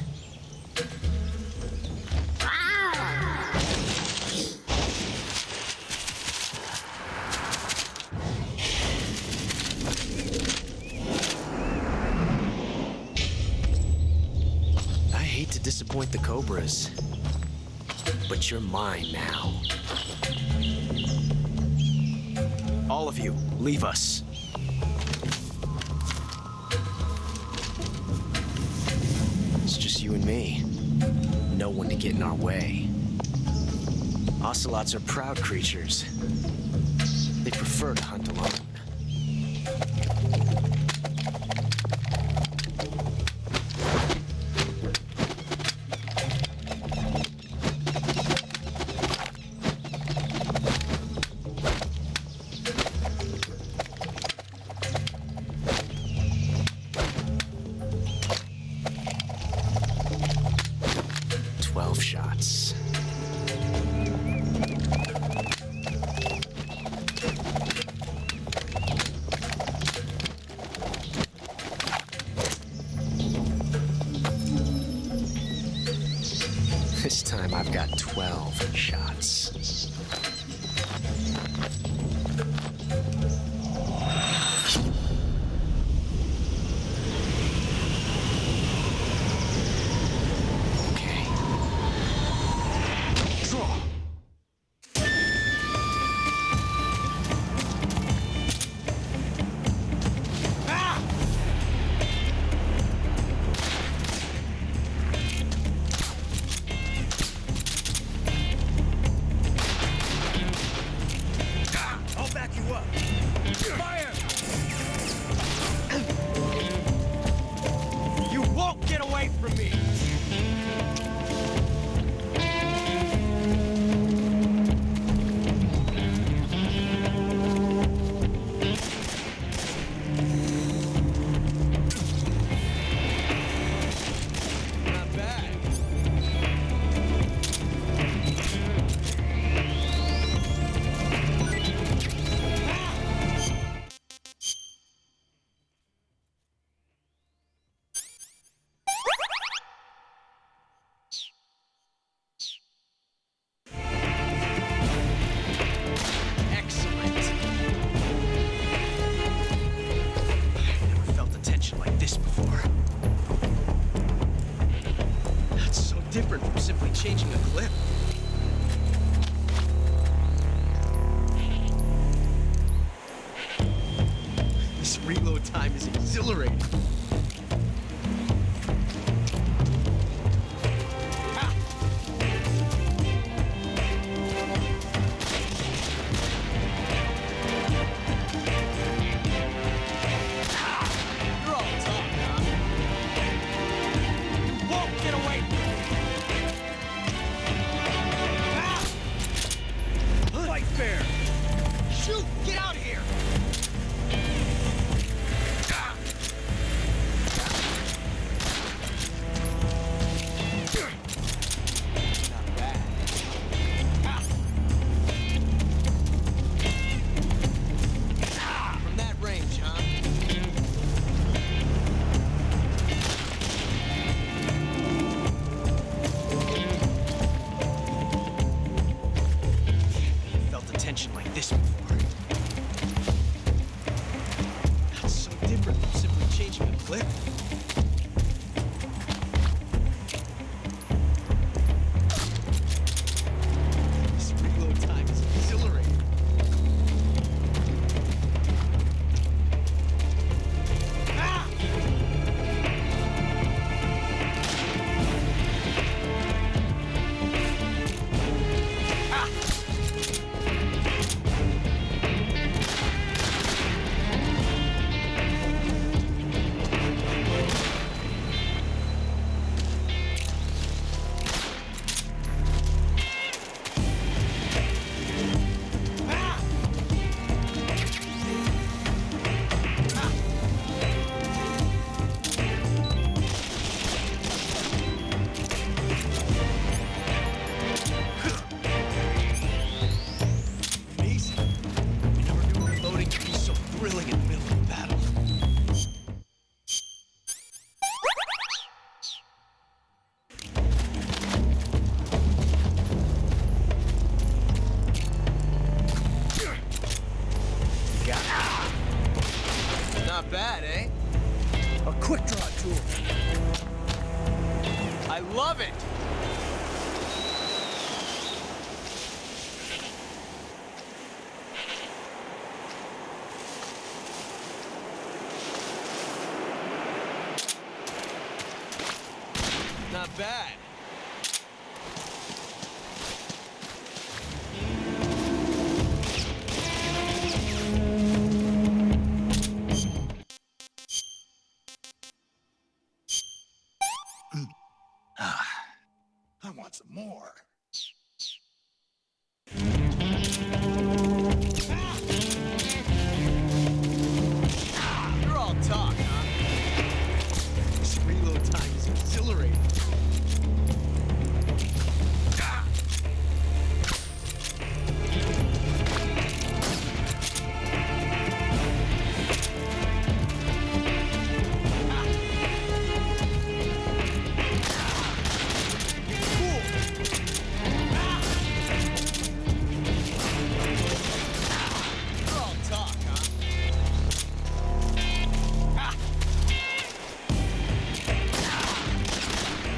I hate to disappoint the Cobras, but you're mine now. All of you, leave us. It's just you and me. No one to get in our way. Ocelots are proud creatures. They prefer to hunt alone. Shots. This time I've got 12 shots. Different from simply changing a clip. This reload time is exhilarating. bad. I want some more. You're all talk, huh? This reload time is exhilarating. You're all talk, huh?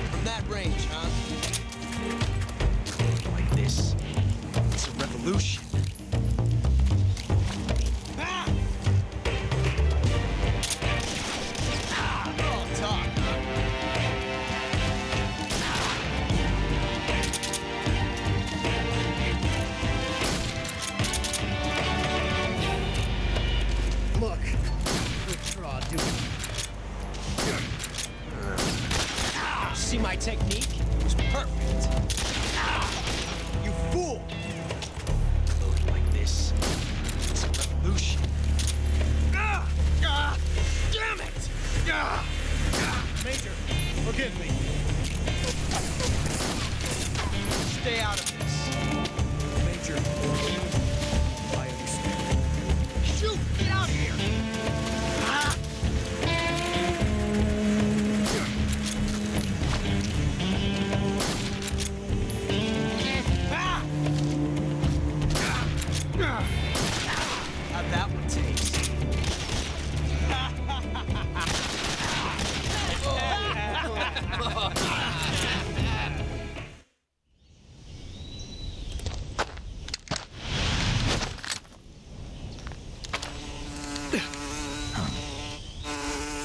From that range, huh? Like this. It's a revolution. You're all talk, huh? Look, good draw, dude. See my technique? It was perfect. You fool! Load it like this. It's a revolution. Damn it! Major, forgive me. Stay out of this. Major, I understand. Shoot! Get out of here! How'd that one taste?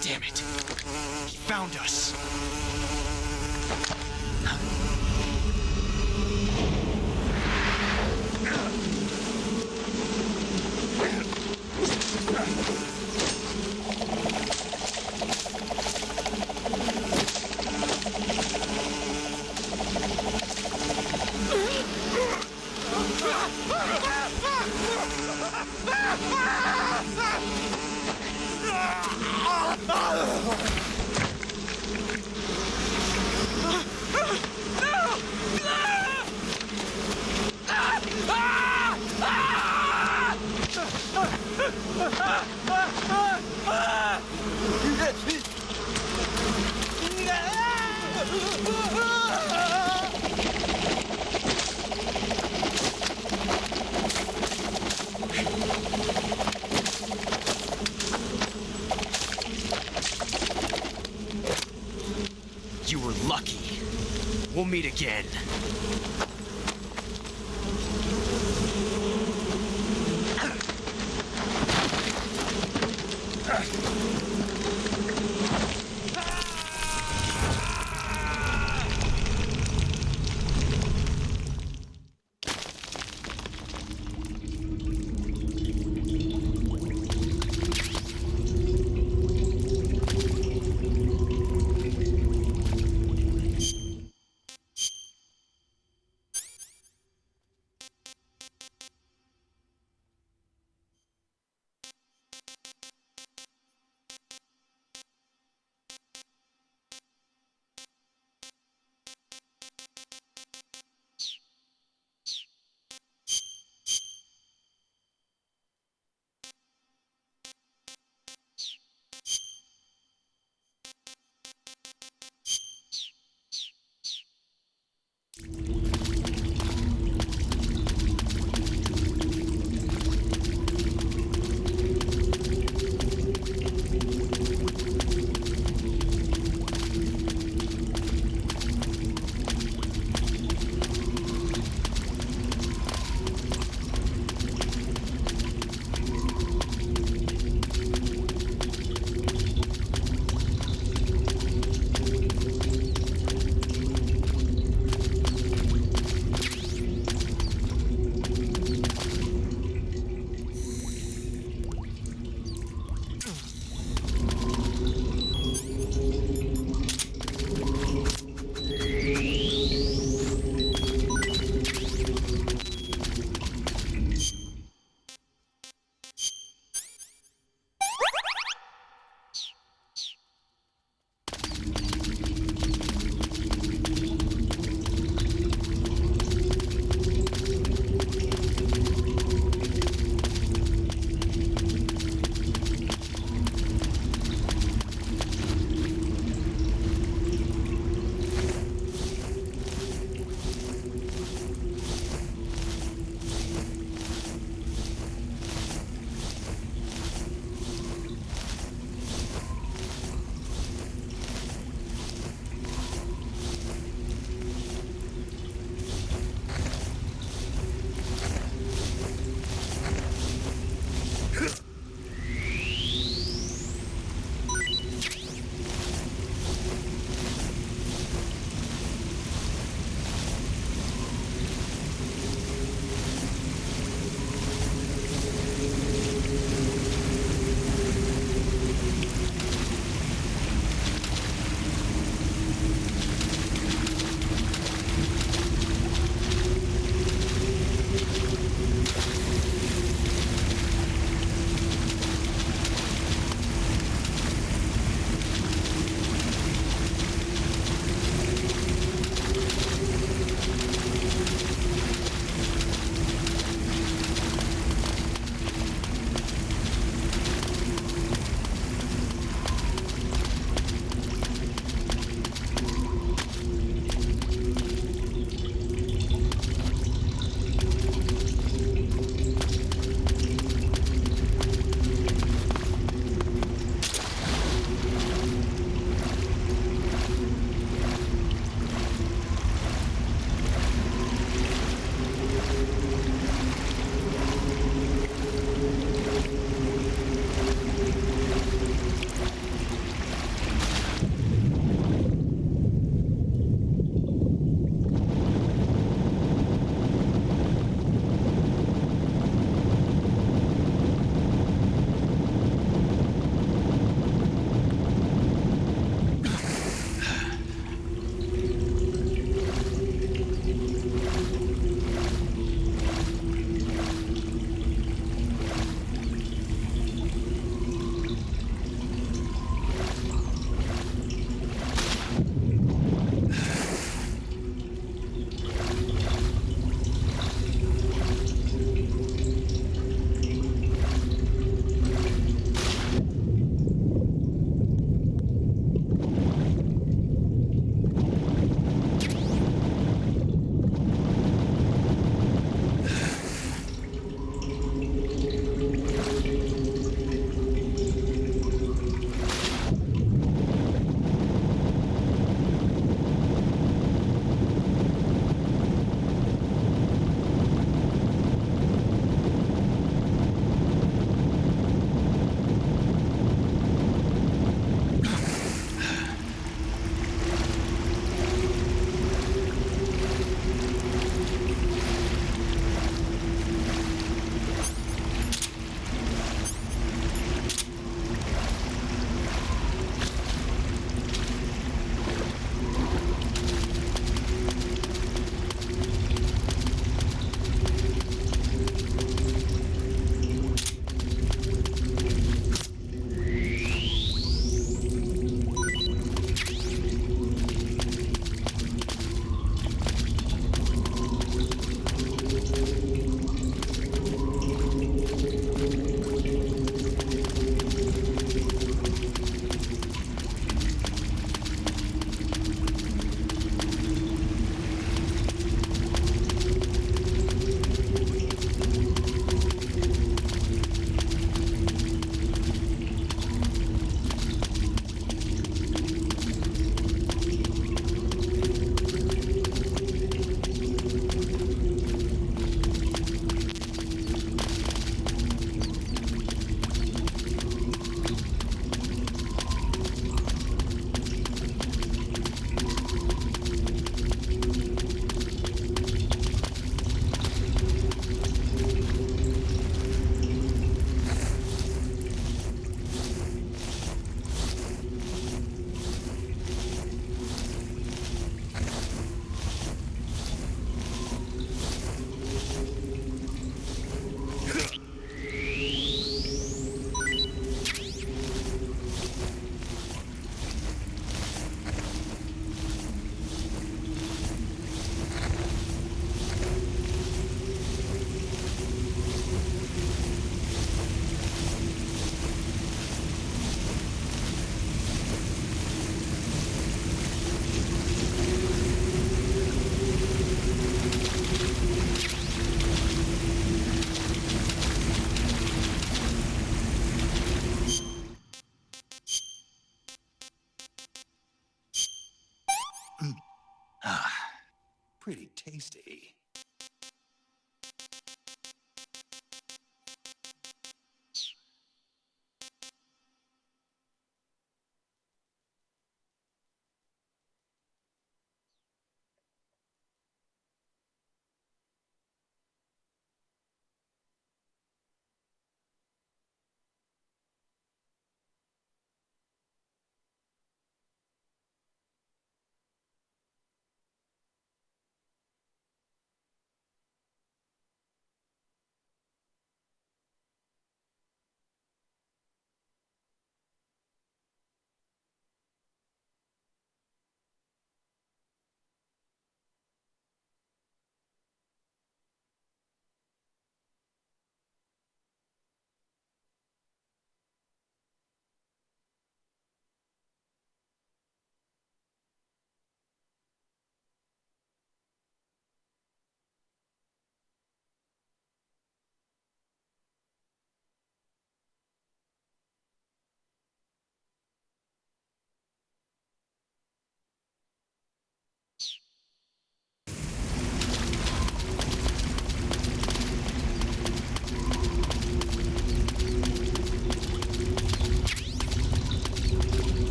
Damn it. He found us. You were lucky. We'll meet again.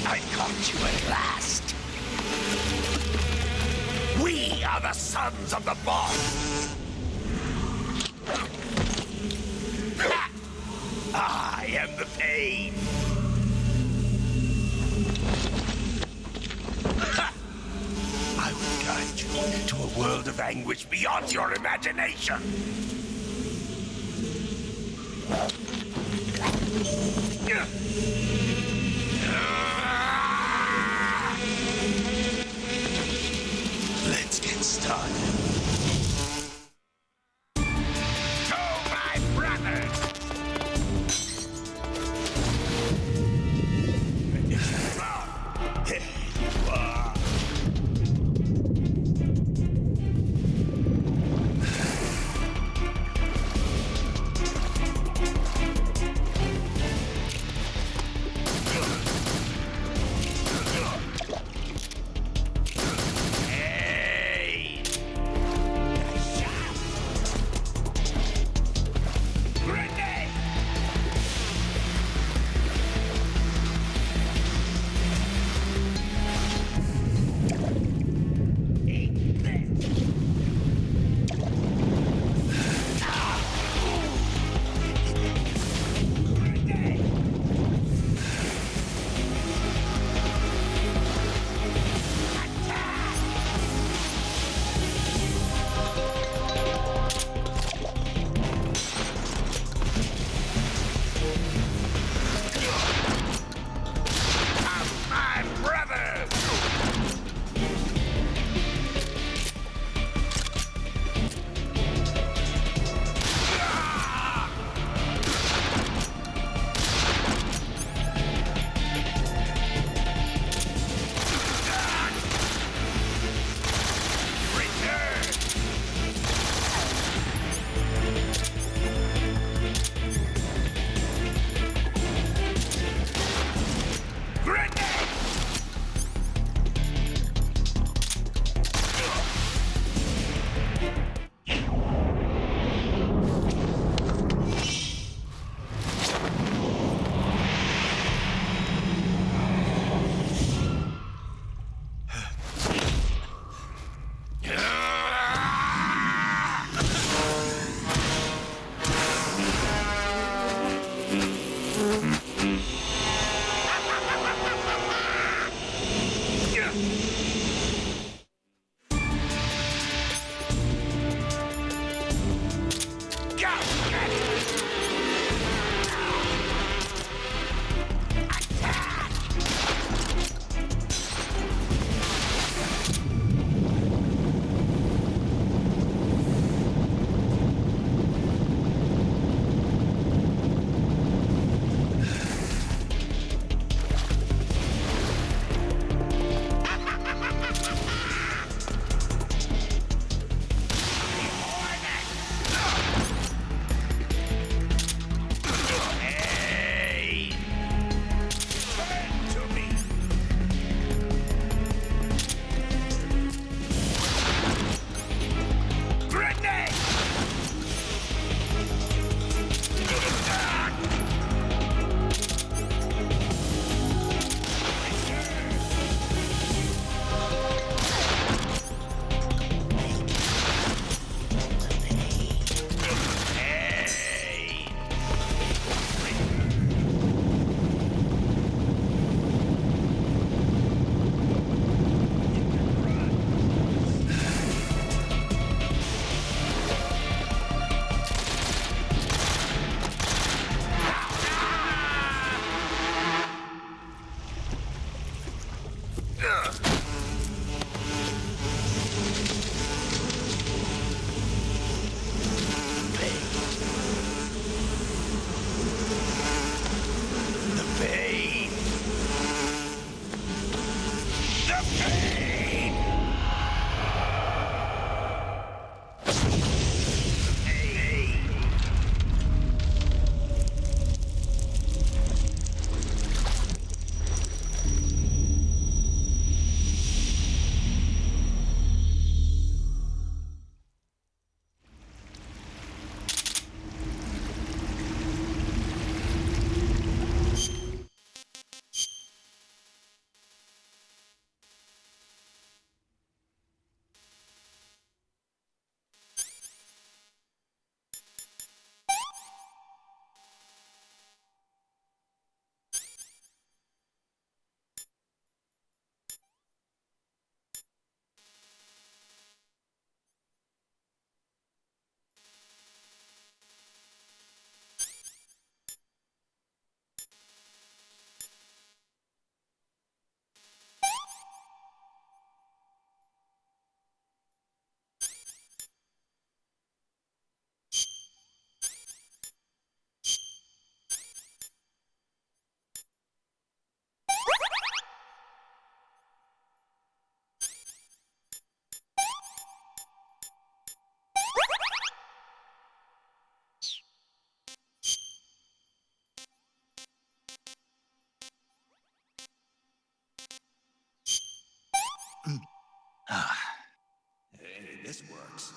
I caught you at last. We are the sons of the boss. I am the pain. I will guide you to a world of anguish beyond your imagination. Let's get started. To my brothers! There you are. Hey! Nice shot! Grenade! Eat this! Grenade! My brothers! Return! Grenade! Hey! Turn to me! Grenade! Hey! The pain! The pain! Hey! Hey, this works.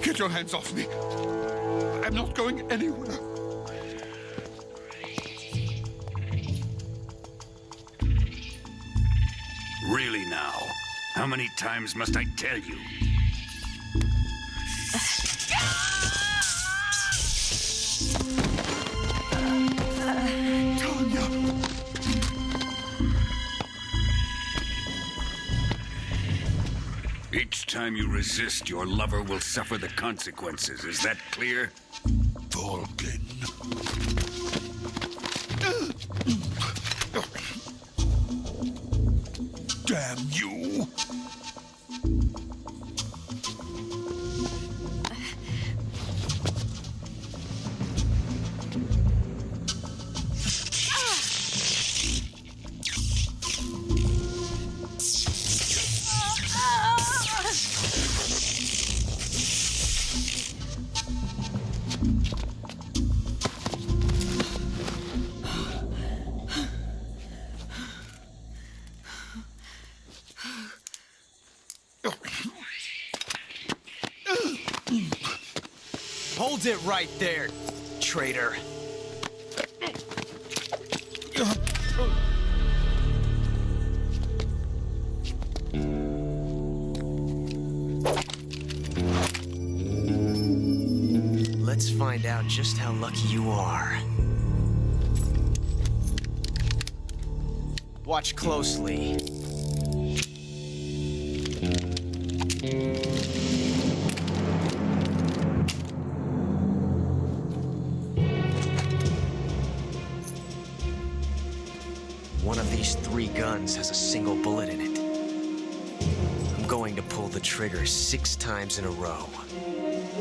Get your hands off me. I'm not going anywhere. Really now? How many times must I tell you? Each time you resist, your lover will suffer the consequences. Is that clear? Vulcan. Damn you! Hold it right there, traitor. Let's find out just how lucky you are. Watch closely. One of these 3 guns has a single bullet in it. I'm going to pull the trigger 6 times in a row.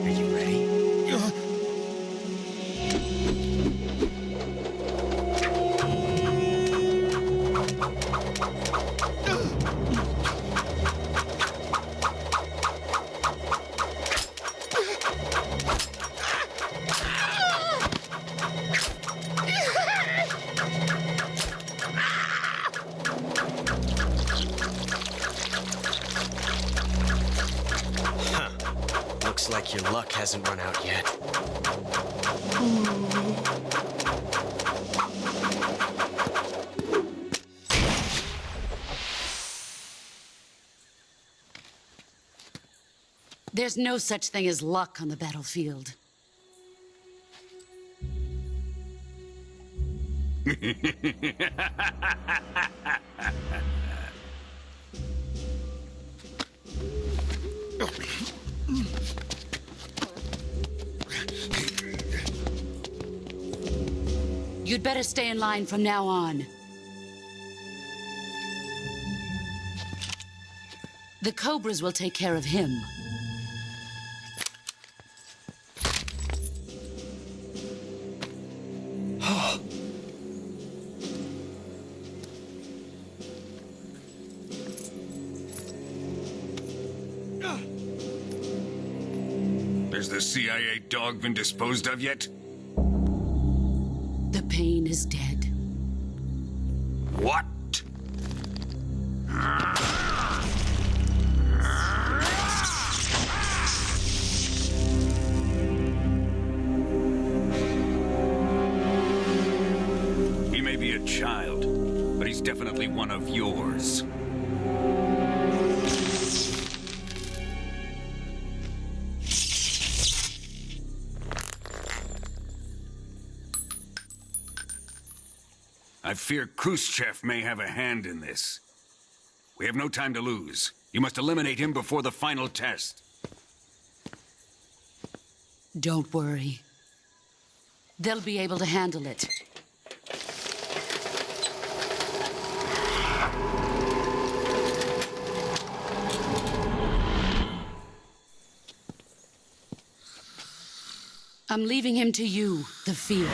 Are you ready? Looks like your luck hasn't run out yet. There's no such thing as luck on the battlefield. You'd better stay in line from now on. The Cobras will take care of him. Has the CIA dog been disposed of yet? The pain is dead. What? He may be a child, but he's definitely one of yours. I fear Khrushchev may have a hand in this. We have no time to lose. You must eliminate him before the final test. Don't worry. They'll be able to handle it. I'm leaving him to you, the field.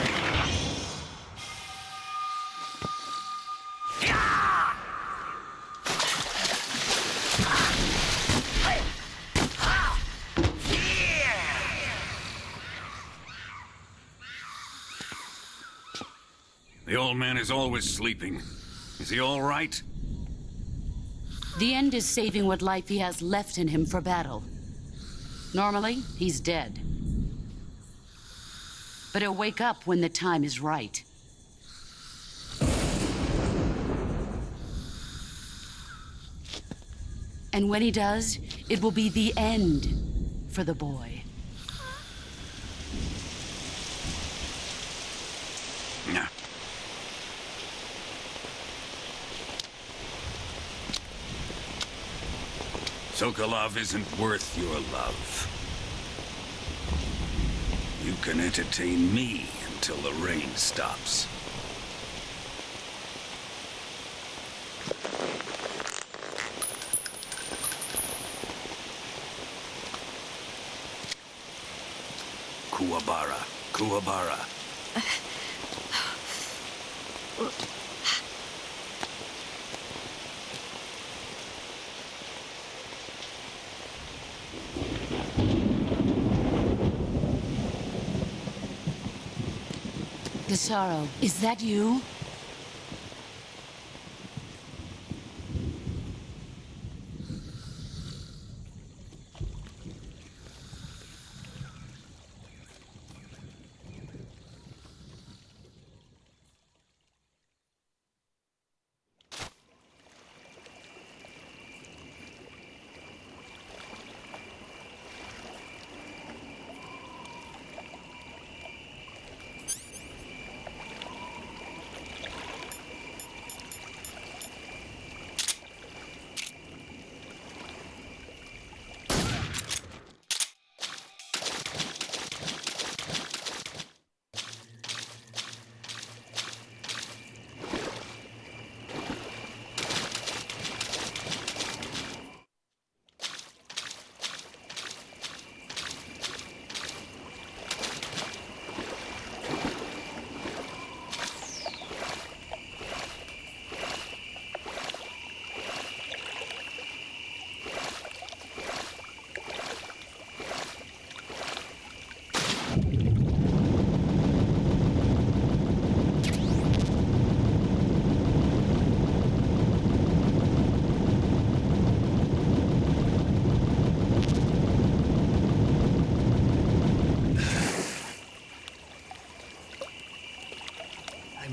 The old man is always sleeping. Is he all right? The end is saving what life he has left in him for battle. Normally, he's dead. But he'll wake up when the time is right. And when he does, it will be the end for the boy. Nah. Sokolov isn't worth your love. You can entertain me until the rain stops. Kuwabara. Kuwabara. Gisaro, is that you?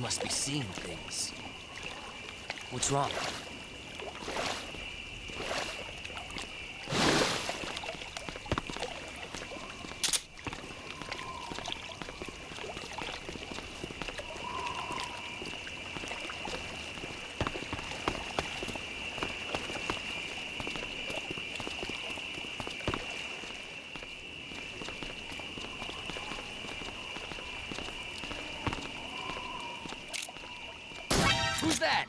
Must be seeing things. What's wrong? Who's that?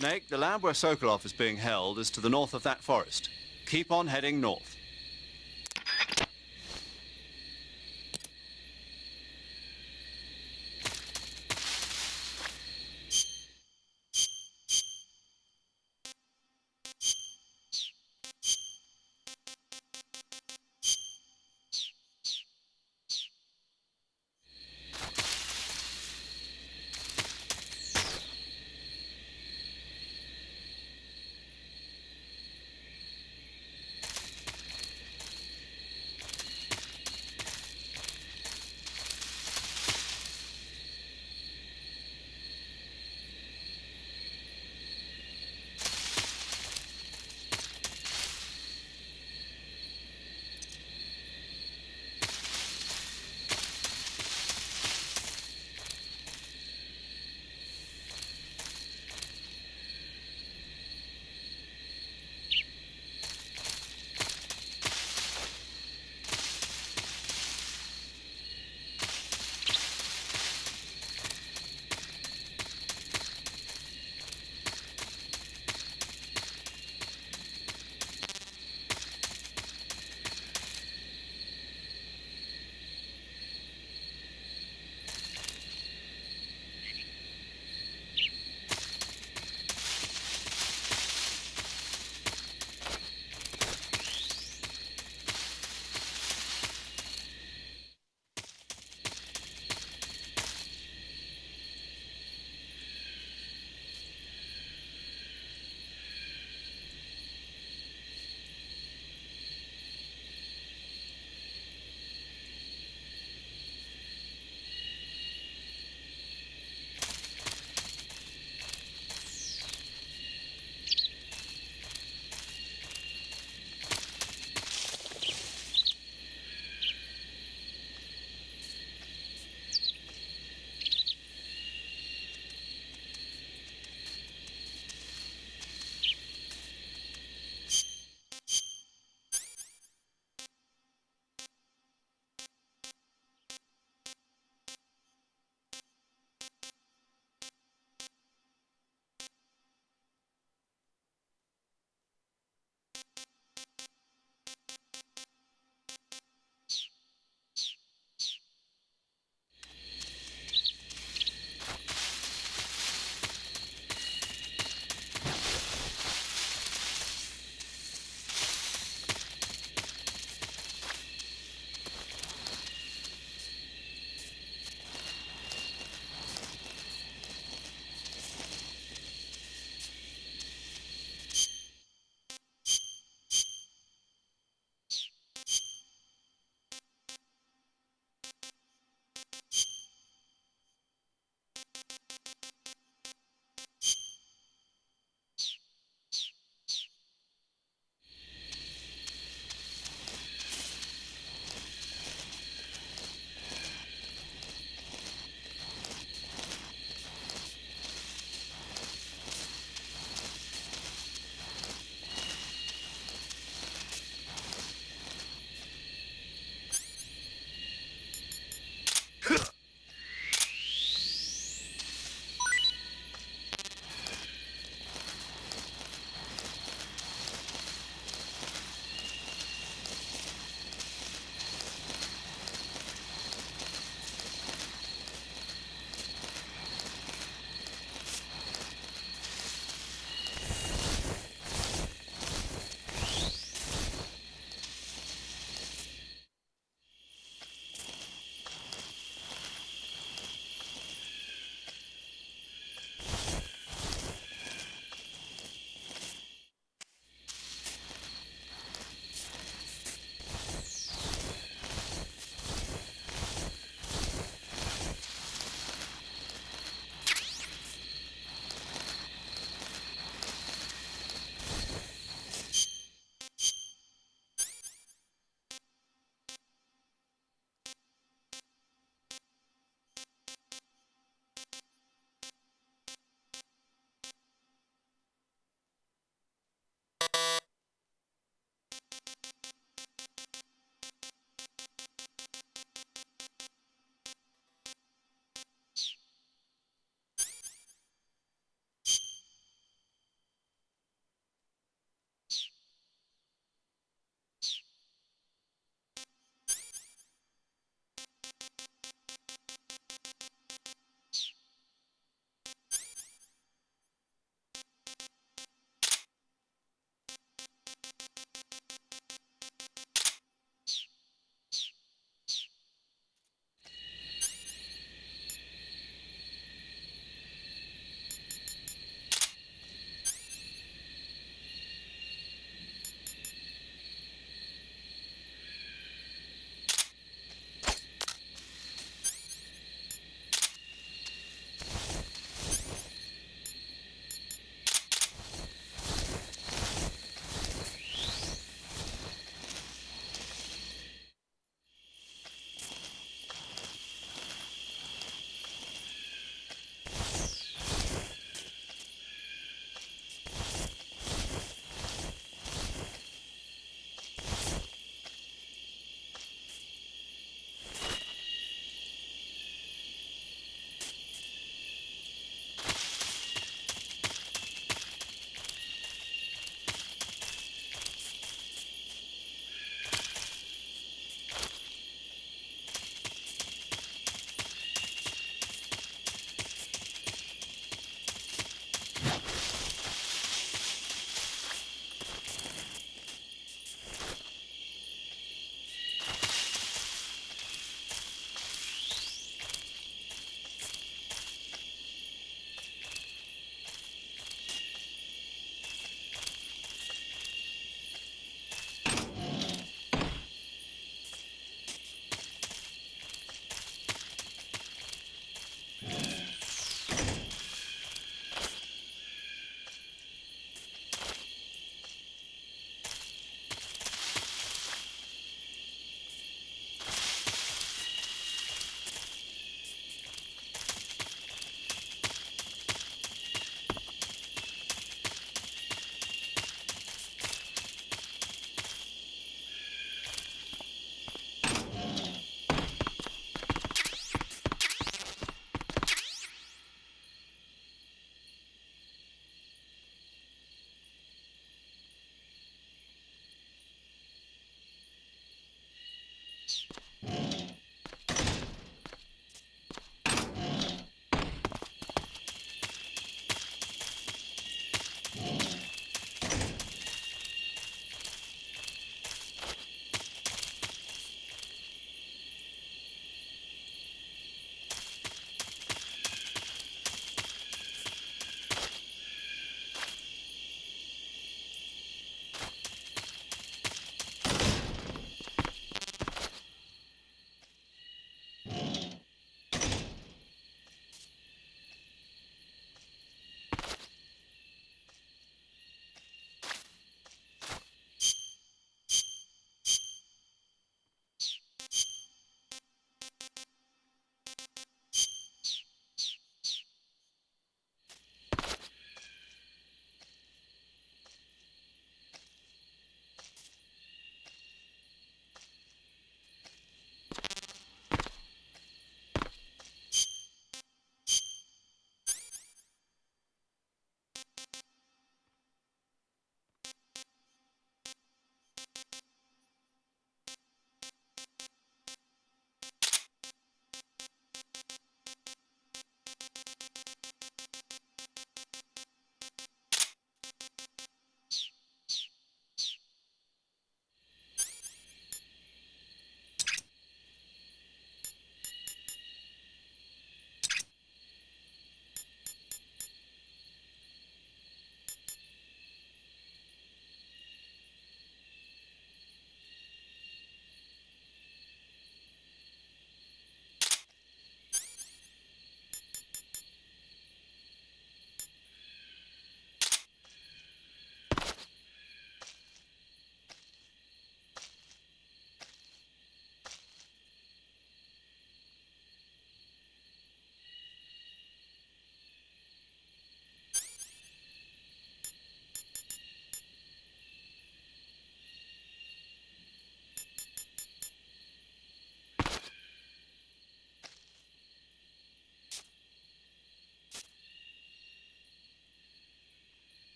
Snake, the lab where Sokolov is being held is to the north of that forest. Keep on heading north.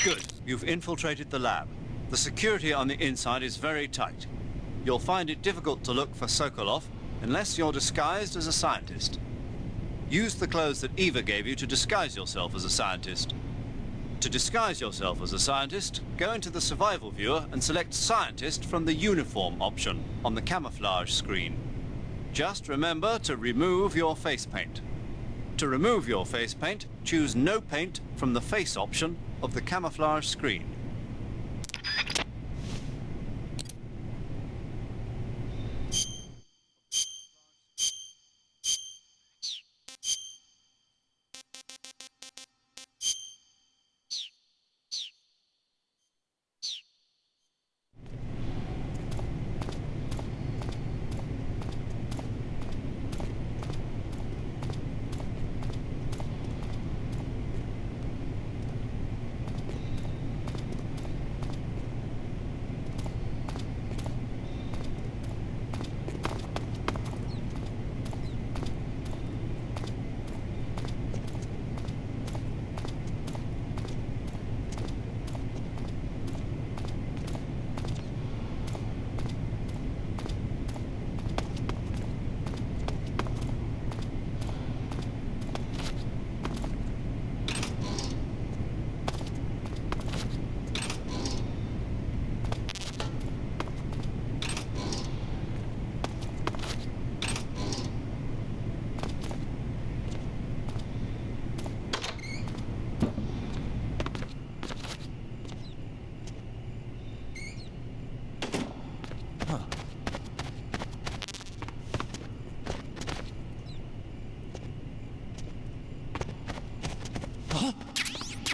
Good. You've infiltrated the lab. The security on the inside is very tight. You'll find it difficult to look for Sokolov unless you're disguised as a scientist. Use the clothes that Eva gave you to disguise yourself as a scientist. To disguise yourself as a scientist, go into the survival viewer and select Scientist from the Uniform option on the camouflage screen. Just remember to remove your face paint. To remove your face paint, choose No Paint from the Face option of the camouflage screen.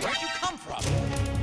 Where'd you come from?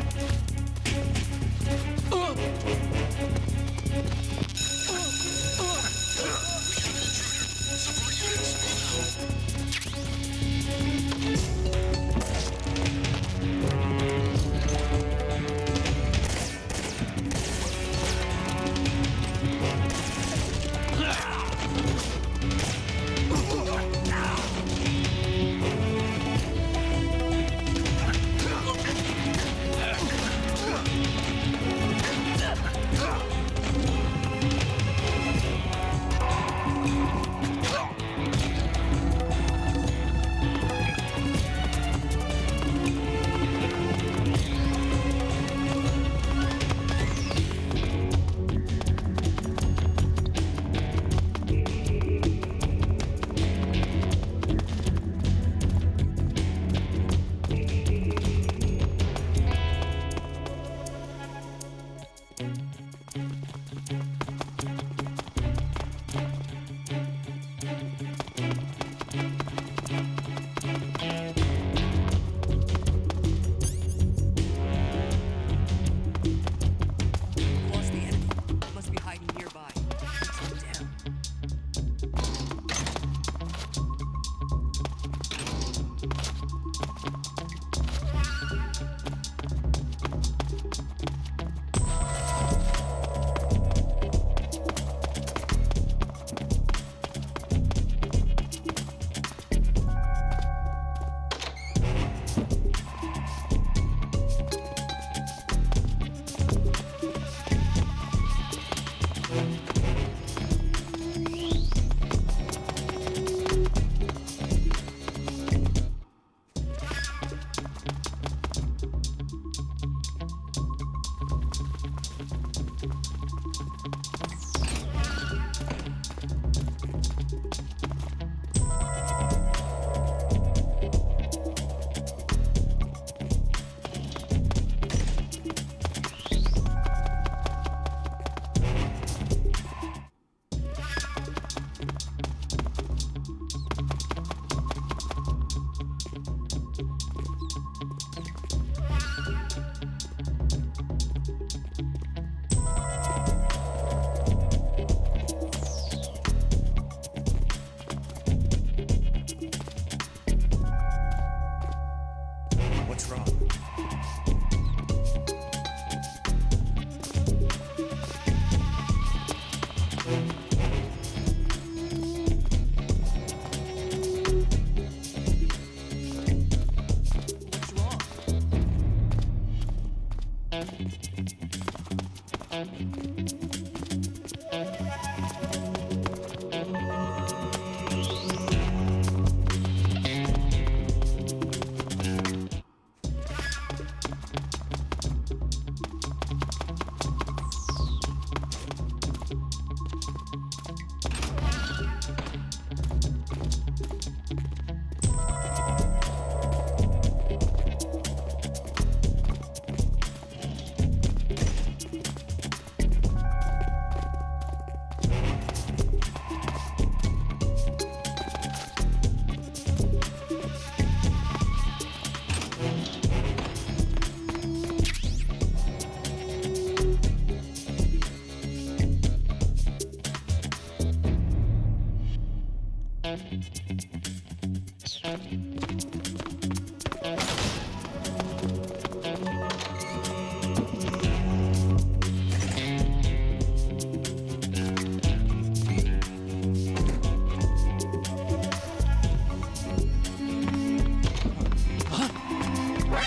Where'd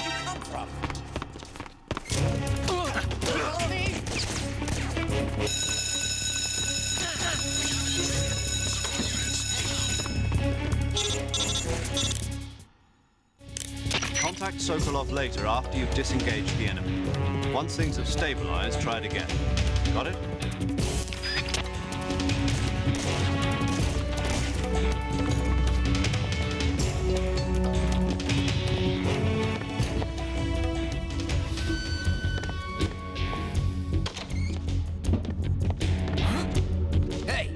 you come from? Contact Sokolov later after you've disengaged the enemy. Once things have stabilized, try it again. Got it? Hey!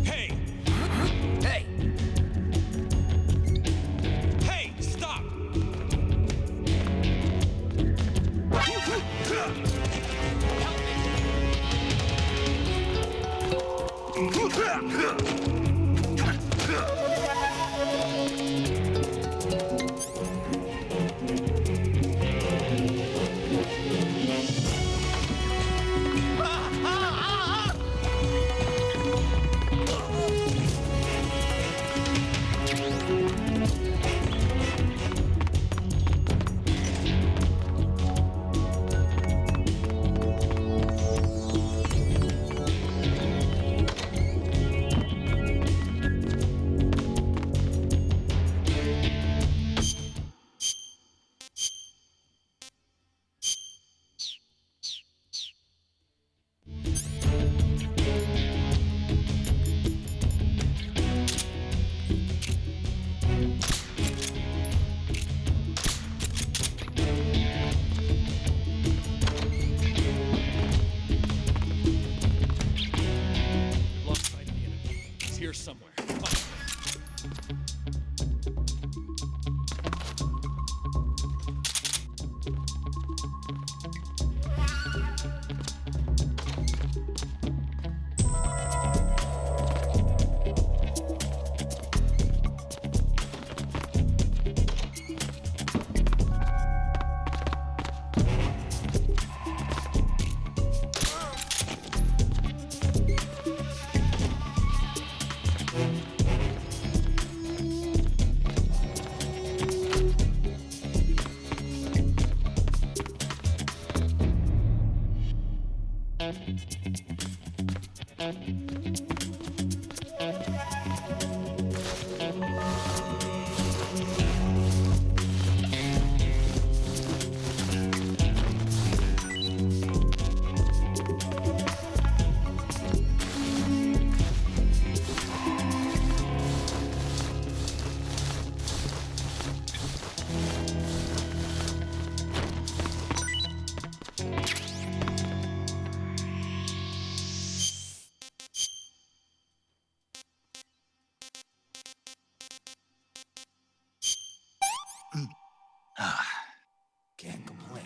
Hey! Hey! Hey, stop! Lost sight of the enemy. He's here somewhere. Can't complain.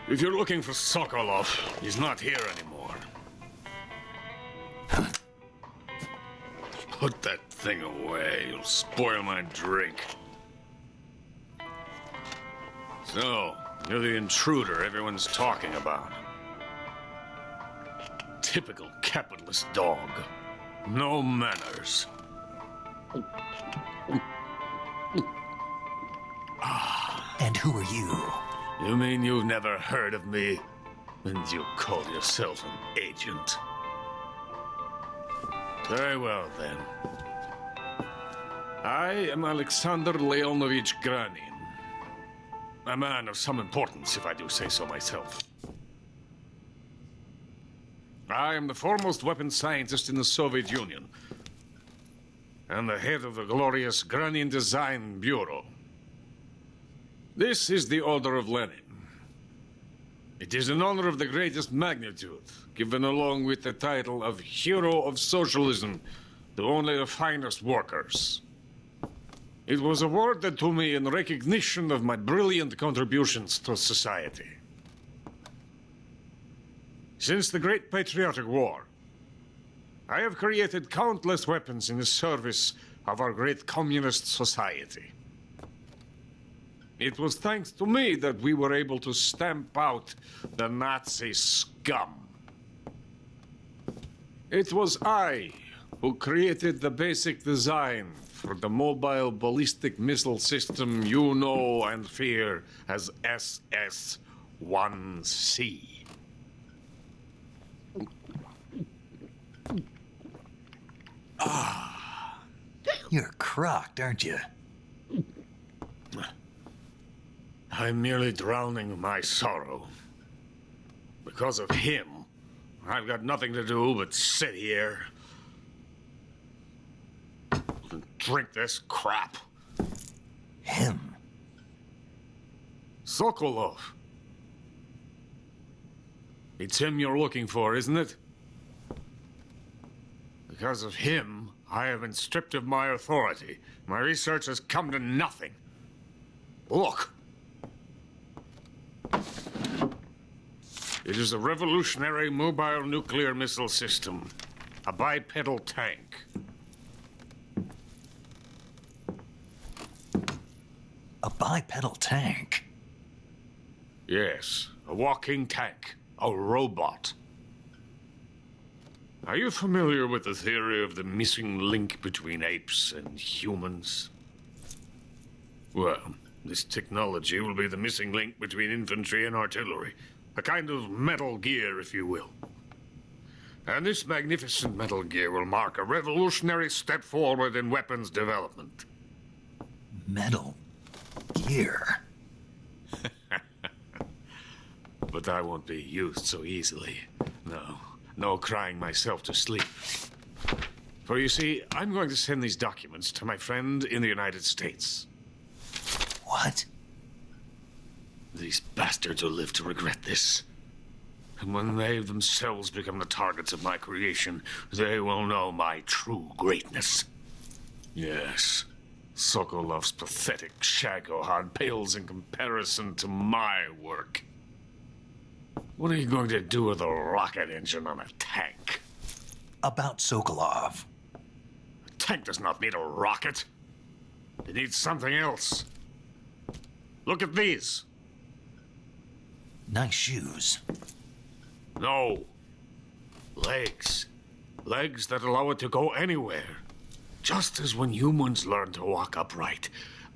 If you're looking for Sokolov, he's not here anymore. Put that thing away. You'll spoil my drink. So, you're the intruder everyone's talking about. Typical capitalist dog. No manners. And who are you? You mean you've never heard of me? And you call yourself an agent? Very well, then. I am Alexander Leonovich Granin. A man of some importance, if I do say so myself. I am the foremost weapons scientist in the Soviet Union, and the head of the glorious Granin Design Bureau. This is the Order of Lenin. It is an honor of the greatest magnitude, given along with the title of Hero of Socialism to only the finest workers. It was awarded to me in recognition of my brilliant contributions to society. Since the Great Patriotic War, I have created countless weapons in the service of our great communist society. It was thanks to me that we were able to stamp out the Nazi scum. It was I who created the basic design for the mobile ballistic missile system you know and fear as SS-1C. Ah, you're crocked, aren't you? I'm merely drowning my sorrow. Because of him, I've got nothing to do but sit here and drink this crap. Him? Sokolov. It's him you're looking for, isn't it? Because of him, I have been stripped of my authority. My research has come to nothing. Look. It is a revolutionary mobile nuclear missile system. A bipedal tank. A bipedal tank? Yes, a walking tank. A robot. Are you familiar with the theory of the missing link between apes and humans? Well, this technology will be the missing link between infantry and artillery. A kind of Metal Gear, if you will. And this magnificent Metal Gear will mark a revolutionary step forward in weapons development. Metal Gear? But I won't be used so easily. No crying myself to sleep. For you see, I'm going to send these documents to my friend in the United States. What? These bastards will live to regret this. And when they themselves become the targets of my creation, they will know my true greatness. Yes, Sokolov's pathetic Shagohod pales in comparison to my work. What are you going to do with a rocket engine on a tank? About Sokolov. A tank does not need a rocket. It needs something else. Look at these. Nice shoes. No. Legs. Legs that allow it to go anywhere. Just as when humans learn to walk upright.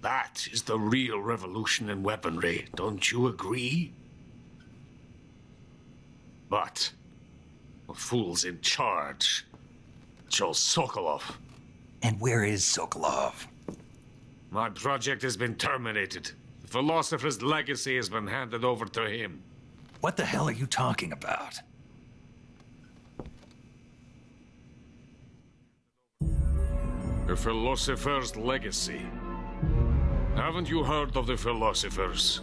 That is the real revolution in weaponry. Don't you agree? But the fool's in charge. Joe Sokolov. And where is Sokolov? My project has been terminated. The philosopher's legacy has been handed over to him. What the hell are you talking about? The philosopher's legacy. Haven't you heard of the philosophers?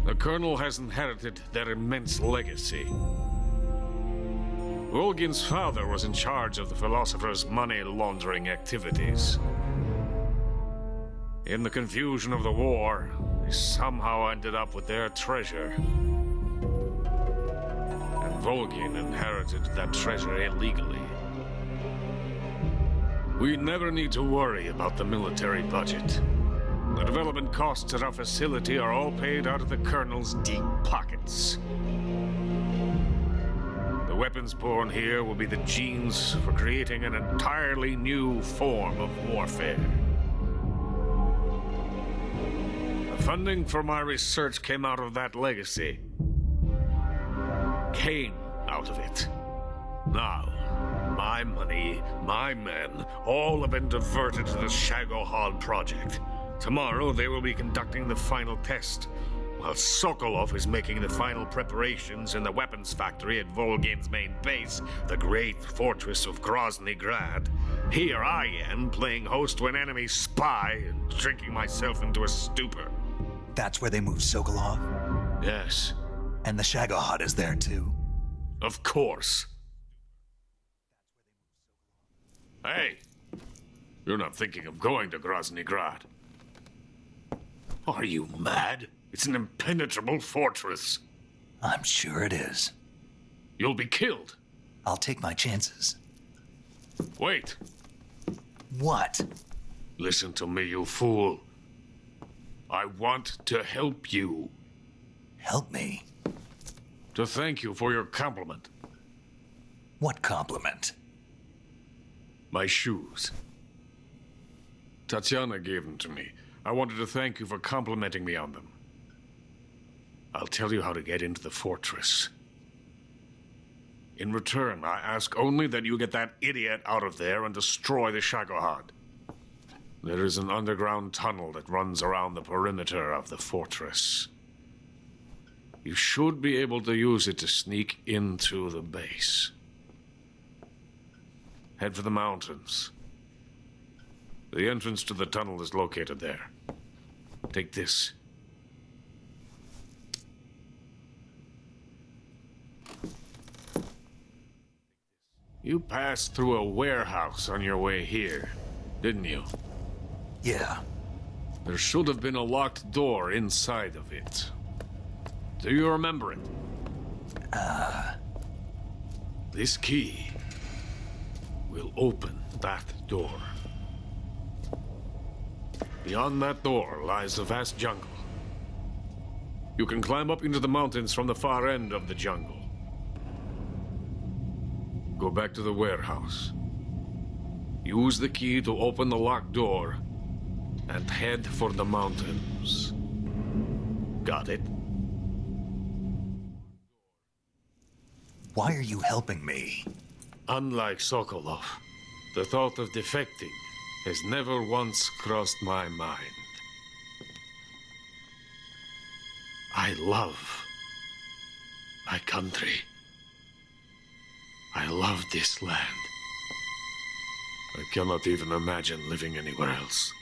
The Colonel has inherited their immense legacy. Volgin's father was in charge of the philosophers' money laundering activities. In the confusion of the war, they somehow ended up with their treasure. And Volgin inherited that treasure illegally. We never need to worry about the military budget. The development costs at our facility are all paid out of the Colonel's deep pockets. The weapons born here will be the genes for creating an entirely new form of warfare. The funding for my research came out of that legacy. came out of it. Now, my money, my men, all have been diverted to the Shagohod project. Tomorrow they will be conducting the final test, while Sokolov is making the final preparations in the weapons factory at Volgin's main base, the great fortress of Grozny Grad. Here I am, playing host to an enemy spy and drinking myself into a stupor. That's where they moved Sokolov? Yes. And the Shagohod is there too? Of course. Hey! You're not thinking of going to Grozny Grad. Are you mad? It's an impenetrable fortress. I'm sure it is. You'll be killed. I'll take my chances. Wait. What? Listen to me, you fool. I want to help you. Help me? To thank you for your compliment. What compliment? My shoes. Tatiana gave them to me. I wanted to thank you for complimenting me on them. I'll tell you how to get into the fortress. In return, I ask only that you get that idiot out of there and destroy the Shagohod. There is an underground tunnel that runs around the perimeter of the fortress. You should be able to use it to sneak into the base. Head for the mountains. The entrance to the tunnel is located there. Take this. You passed through a warehouse on your way here, didn't you? Yeah. There should have been a locked door inside of it. Do you remember it? This key will open that door. Beyond that door lies a vast jungle. You can climb up into the mountains from the far end of the jungle. Go back to the warehouse. Use the key to open the locked door and head for the mountains. Got it? Why are you helping me? Unlike Sokolov, the thought of defecting has never once crossed my mind. I love my country. I love this land. I cannot even imagine living anywhere else.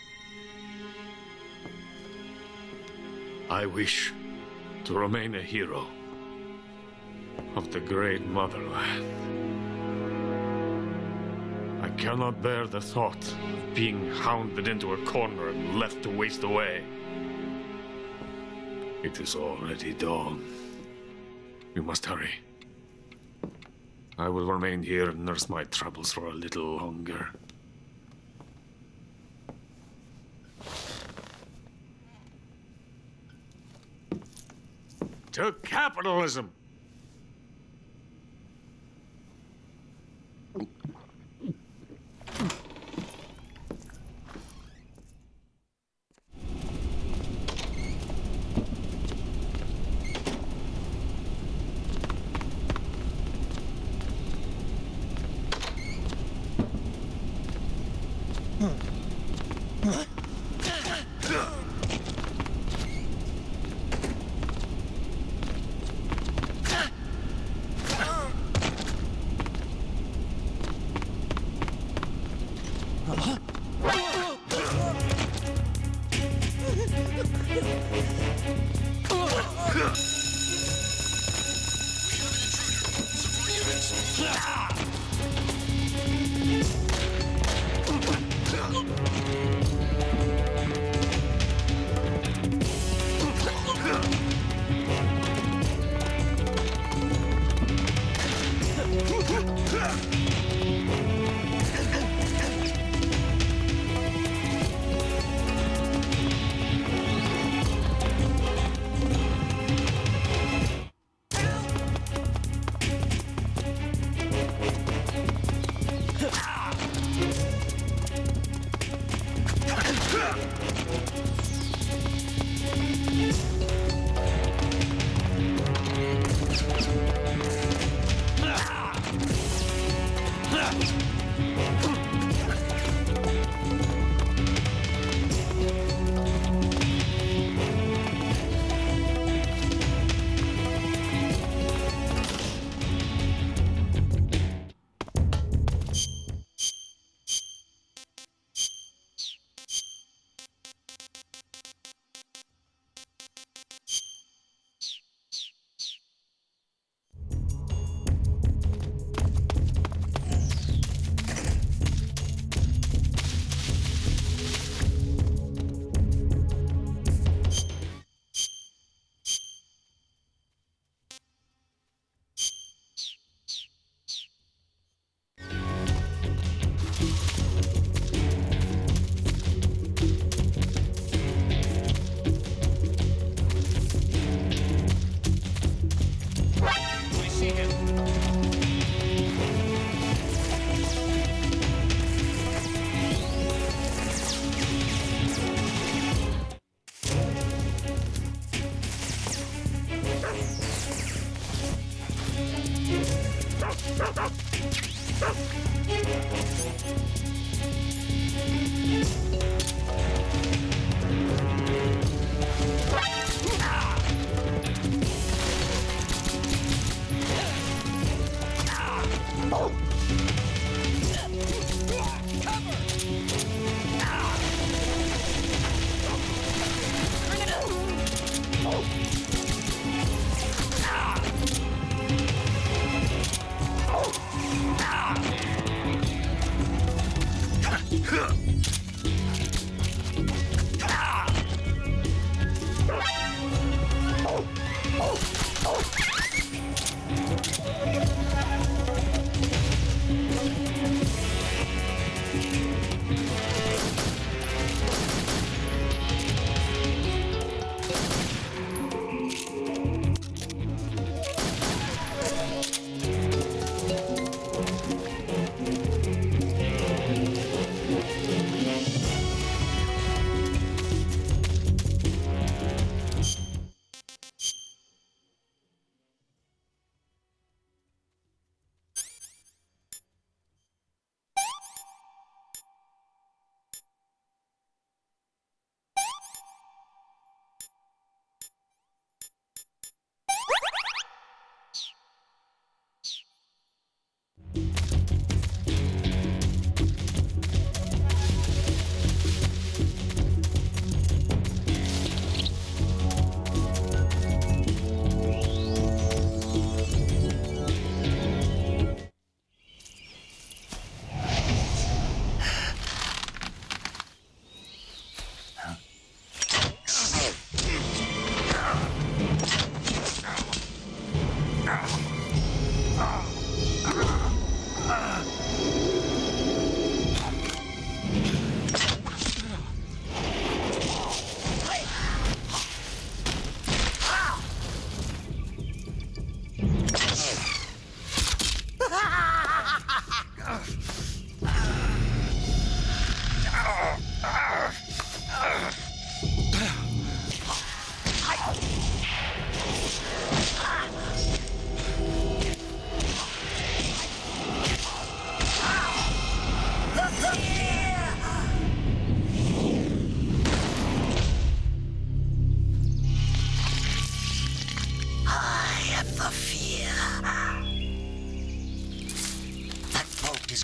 I wish to remain a hero of the great motherland. I cannot bear the thought of being hounded into a corner and left to waste away. It is already dawn. We must hurry. I will remain here and nurse my troubles for a little longer. To capitalism!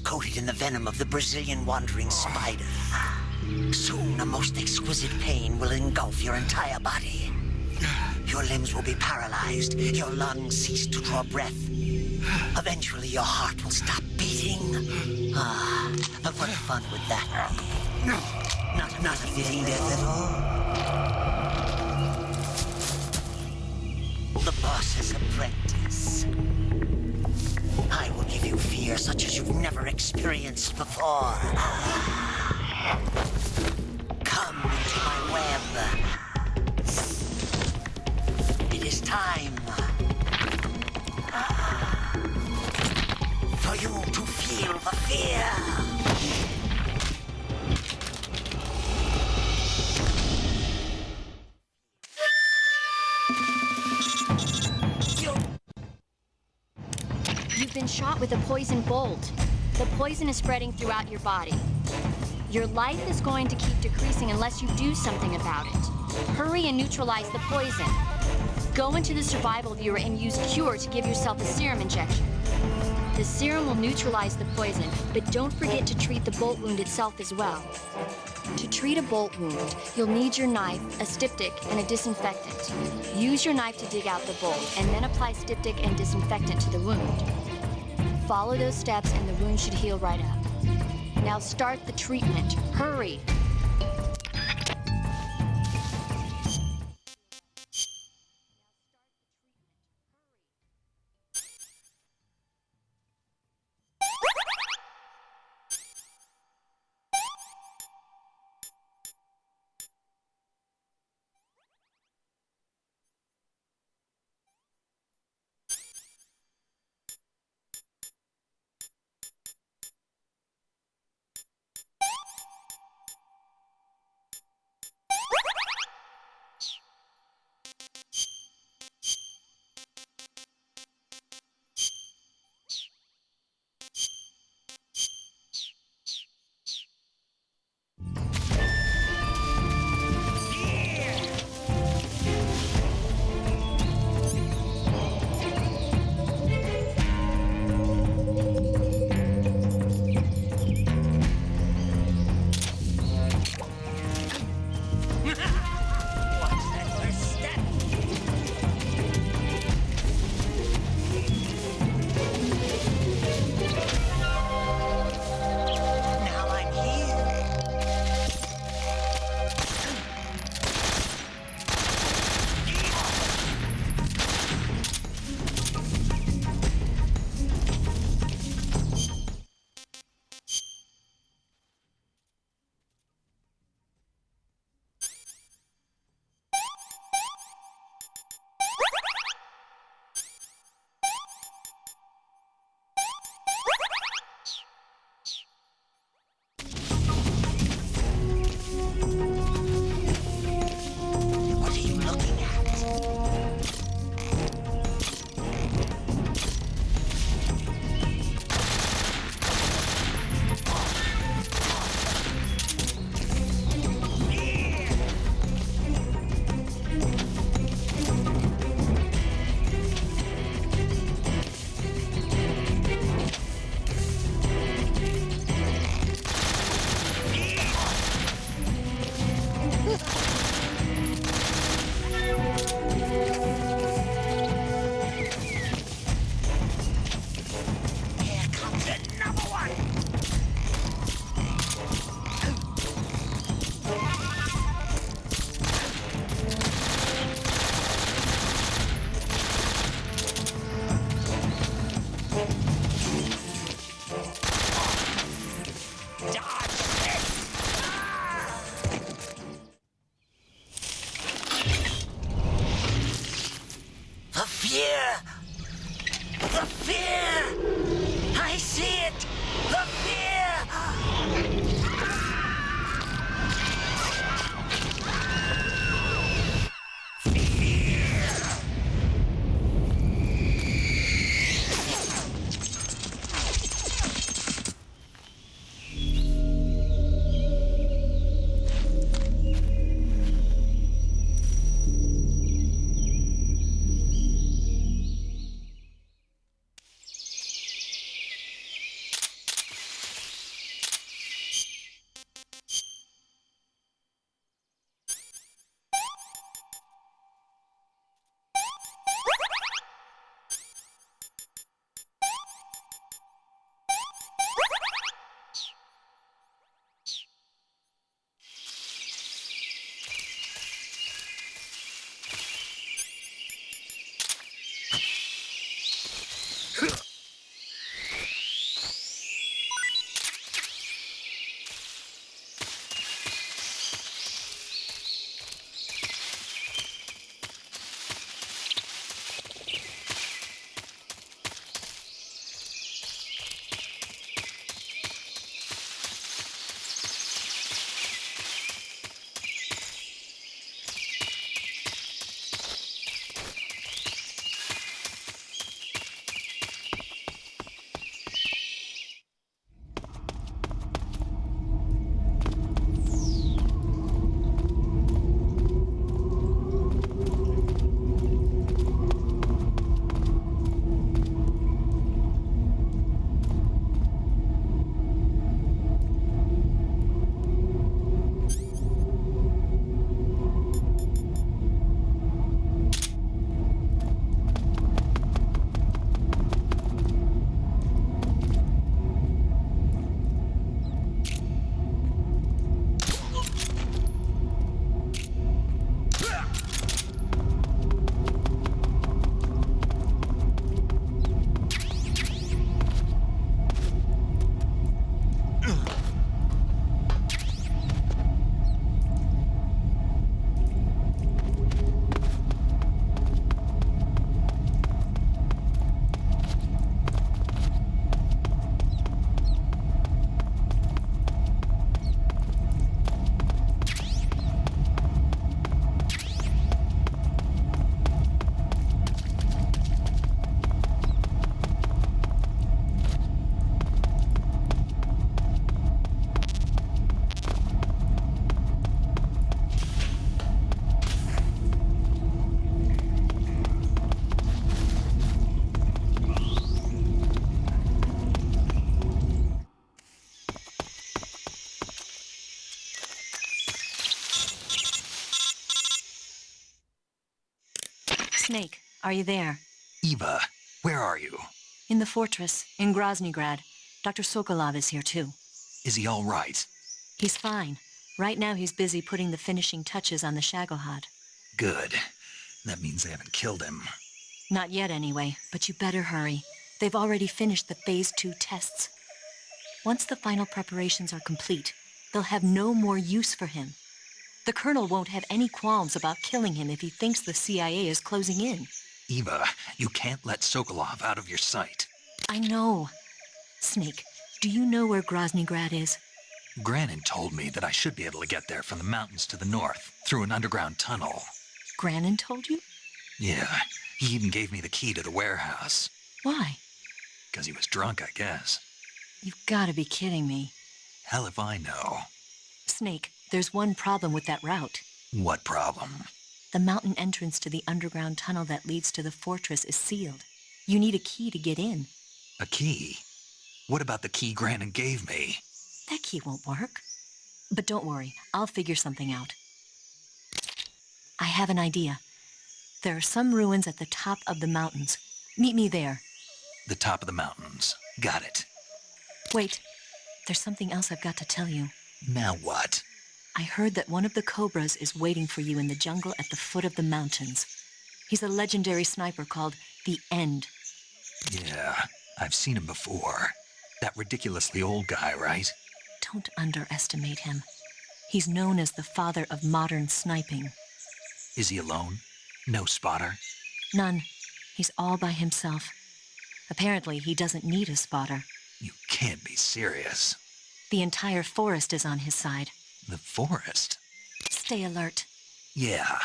Coated in the venom of the Brazilian wandering spider. Soon, a most exquisite pain will engulf your entire body. Your limbs will be paralyzed, your lungs cease to draw breath. Eventually, your heart will stop beating. But what fun would that be? Not a fitting death at all. The boss's apprentice. I will give you fear such as you've never experienced before. Come into my web. It is time for you to feel the fear. You've been shot with a poison bolt. The poison is spreading throughout your body. Your life is going to keep decreasing unless you do something about it. Hurry and neutralize the poison. Go into the survival viewer and use Cure to give yourself a serum injection. The serum will neutralize the poison, but don't forget to treat the bolt wound itself as well. To treat a bolt wound, you'll need your knife, a styptic, and a disinfectant. Use your knife to dig out the bolt, and then apply styptic and disinfectant to the wound. Follow those steps and the wound should heal right up. Now start the treatment. Hurry! fear! The fear! I see it! The fear! Snake, are you there? Eva, where are you? In the fortress, in Groznygrad. Dr. Sokolov is here, too. Is he all right? He's fine. Right now he's busy putting the finishing touches on the Shagohod. Good. That means they haven't killed him. Not yet, anyway, but you better hurry. They've already finished the Phase 2 tests. Once the final preparations are complete, they'll have no more use for him. The Colonel won't have any qualms about killing him if he thinks the CIA is closing in. Eva, you can't let Sokolov out of your sight. I know. Snake, do you know where Groznygrad is? Granin told me that I should be able to get there from the mountains to the north, through an underground tunnel. Granin told you? Yeah, he even gave me the key to the warehouse. Why? Because he was drunk, I guess. You've got to be kidding me. Hell if I know. Snake, there's one problem with that route. What problem? The mountain entrance to the underground tunnel that leads to the fortress is sealed. You need a key to get in. A key? What about the key Granin gave me? That key won't work. But don't worry, I'll figure something out. I have an idea. There are some ruins at the top of the mountains. Meet me there. The top of the mountains. Got it. Wait, there's something else I've got to tell you. Now what? I heard that one of the Cobras is waiting for you in the jungle at the foot of the mountains. He's a legendary sniper called The End. Yeah, I've seen him before. That ridiculously old guy, right? Don't underestimate him. He's known as the father of modern sniping. Is he alone? No spotter? None. He's all by himself. Apparently, he doesn't need a spotter. You can't be serious. The entire forest is on his side. The forest? Stay alert. Yeah,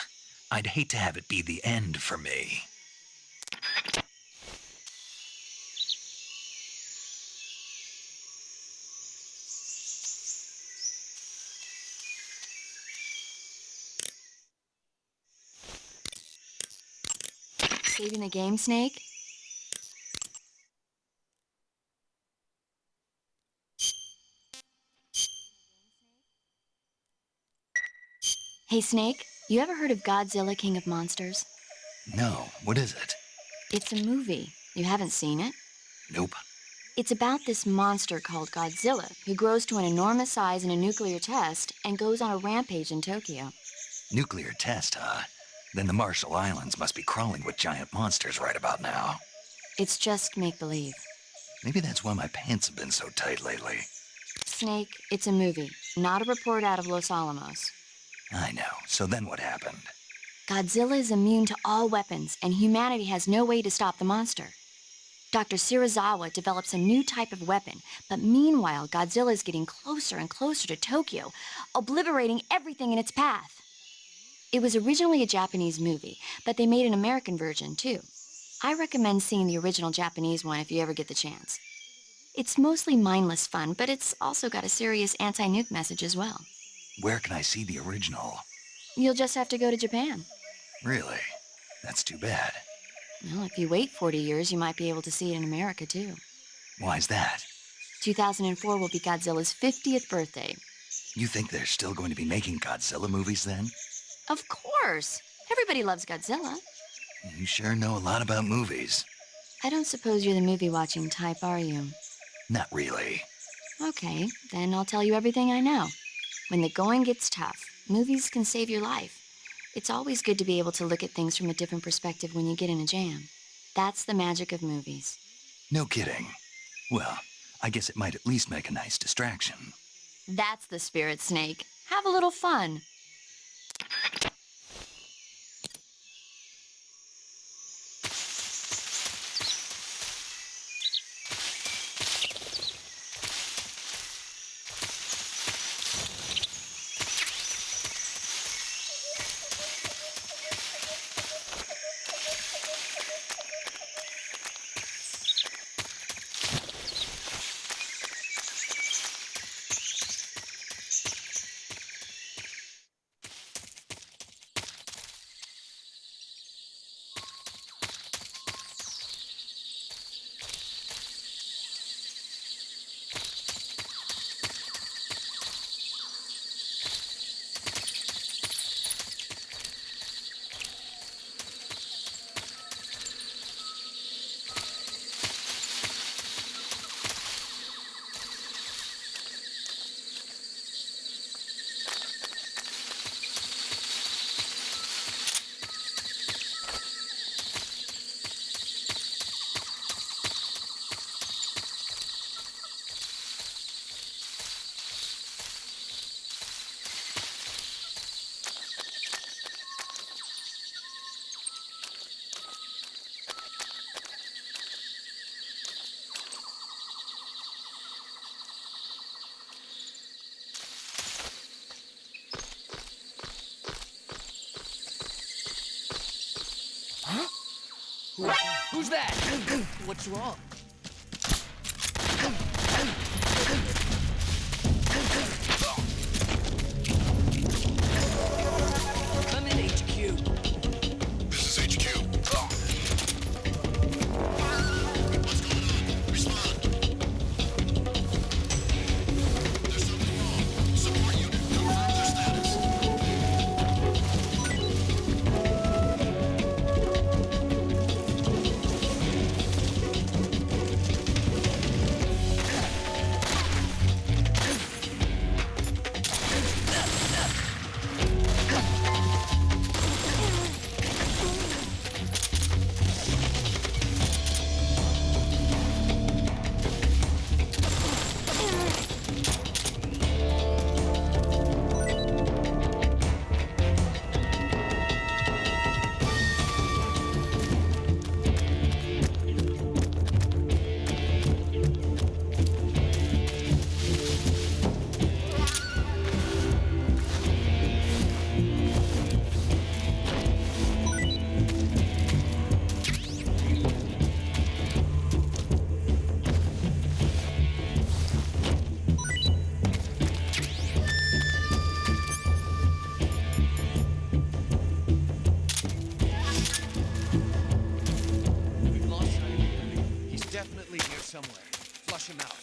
I'd hate to have it be the end for me. Saving the game, Snake? Hey, Snake, you ever heard of Godzilla, King of Monsters? No, what is it? It's a movie. You haven't seen it? Nope. It's about this monster called Godzilla, who grows to an enormous size in a nuclear test and goes on a rampage in Tokyo. Nuclear test, huh? Then the Marshall Islands must be crawling with giant monsters right about now. It's just make-believe. Maybe that's why my pants have been so tight lately. Snake, it's a movie, not a report out of Los Alamos. I know. So then what happened? Godzilla is immune to all weapons, and humanity has no way to stop the monster. Dr. Shirazawa develops a new type of weapon, but meanwhile, Godzilla is getting closer and closer to Tokyo, obliterating everything in its path. It was originally a Japanese movie, but they made an American version, too. I recommend seeing the original Japanese one if you ever get the chance. It's mostly mindless fun, but it's also got a serious anti-nuke message as well. Where can I see the original? You'll just have to go to Japan. Really? That's too bad. Well, if you wait 40 years, you might be able to see it in America, too. Why's that? 2004 will be Godzilla's 50th birthday. You think they're still going to be making Godzilla movies then? Of course! Everybody loves Godzilla. You sure know a lot about movies. I don't suppose you're the movie-watching type, are you? Not really. Okay, then I'll tell you everything I know. When the going gets tough, movies can save your life. It's always good to be able to look at things from a different perspective when you get in a jam. That's the magic of movies. No kidding. Well, I guess it might at least make a nice distraction. That's the spirit, Snake. Have a little fun. Who's that? What's wrong? I'm in HQ. This is HQ. What's going on? Respond. There's something wrong. Support unit, confirm their status. definitely here somewhere. Flush him out.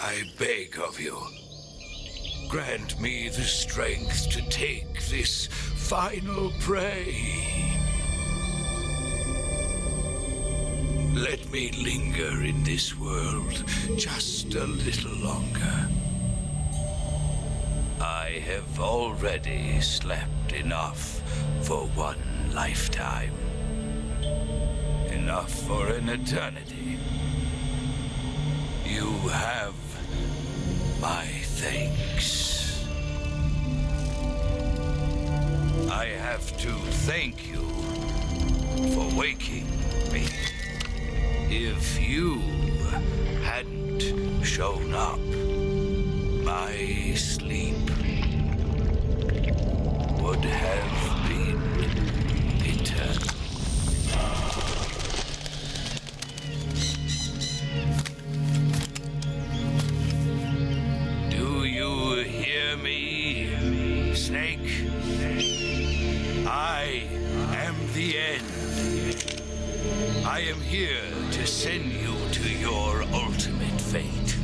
I beg of you, grant me the strength to take this final prey. Let me linger in this world just a little longer. I have already slept enough for one lifetime. Enough for an eternity. You have my thanks. I have to thank you for waking me. If you hadn't shown up, my sleep would have been eternal. Do you hear me, Snake? I am the end. I am here to send you to your ultimate fate.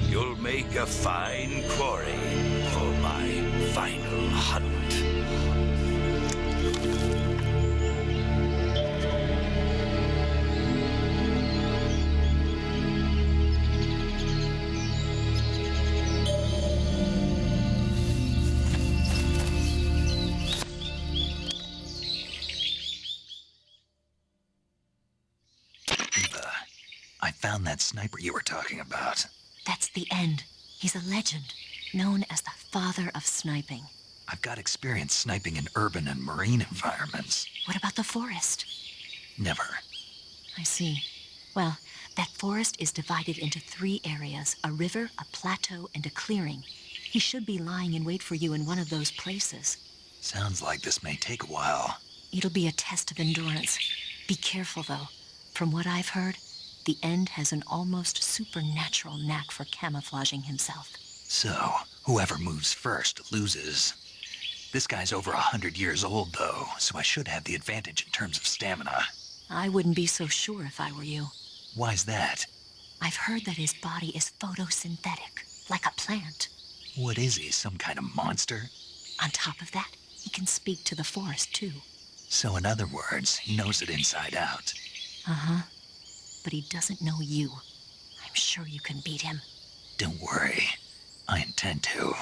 You'll make a fine quarry for my final hunt. I found that sniper you were talking about. That's the end. He's a legend, known as the father of sniping. I've got experience sniping in urban and marine environments. What about the forest? Never. I see. Well, That forest is divided into 3 areas, a river, a plateau, and a clearing. He should be lying in wait for you in one of those places. Sounds like this may take a while. It'll be a test of endurance. Be careful, though. From what I've heard, the End has an almost supernatural knack for camouflaging himself. So, whoever moves first loses. This guy's over 100 years old, though, so I should have the advantage in terms of stamina. I wouldn't be so sure if I were you. Why's that? I've heard that his body is photosynthetic, like a plant. What is he, some kind of monster? On top of that, he can speak to the forest, too. So in other words, he knows it inside out. Uh-huh. But he doesn't know you. I'm sure you can beat him. Don't worry. I intend to.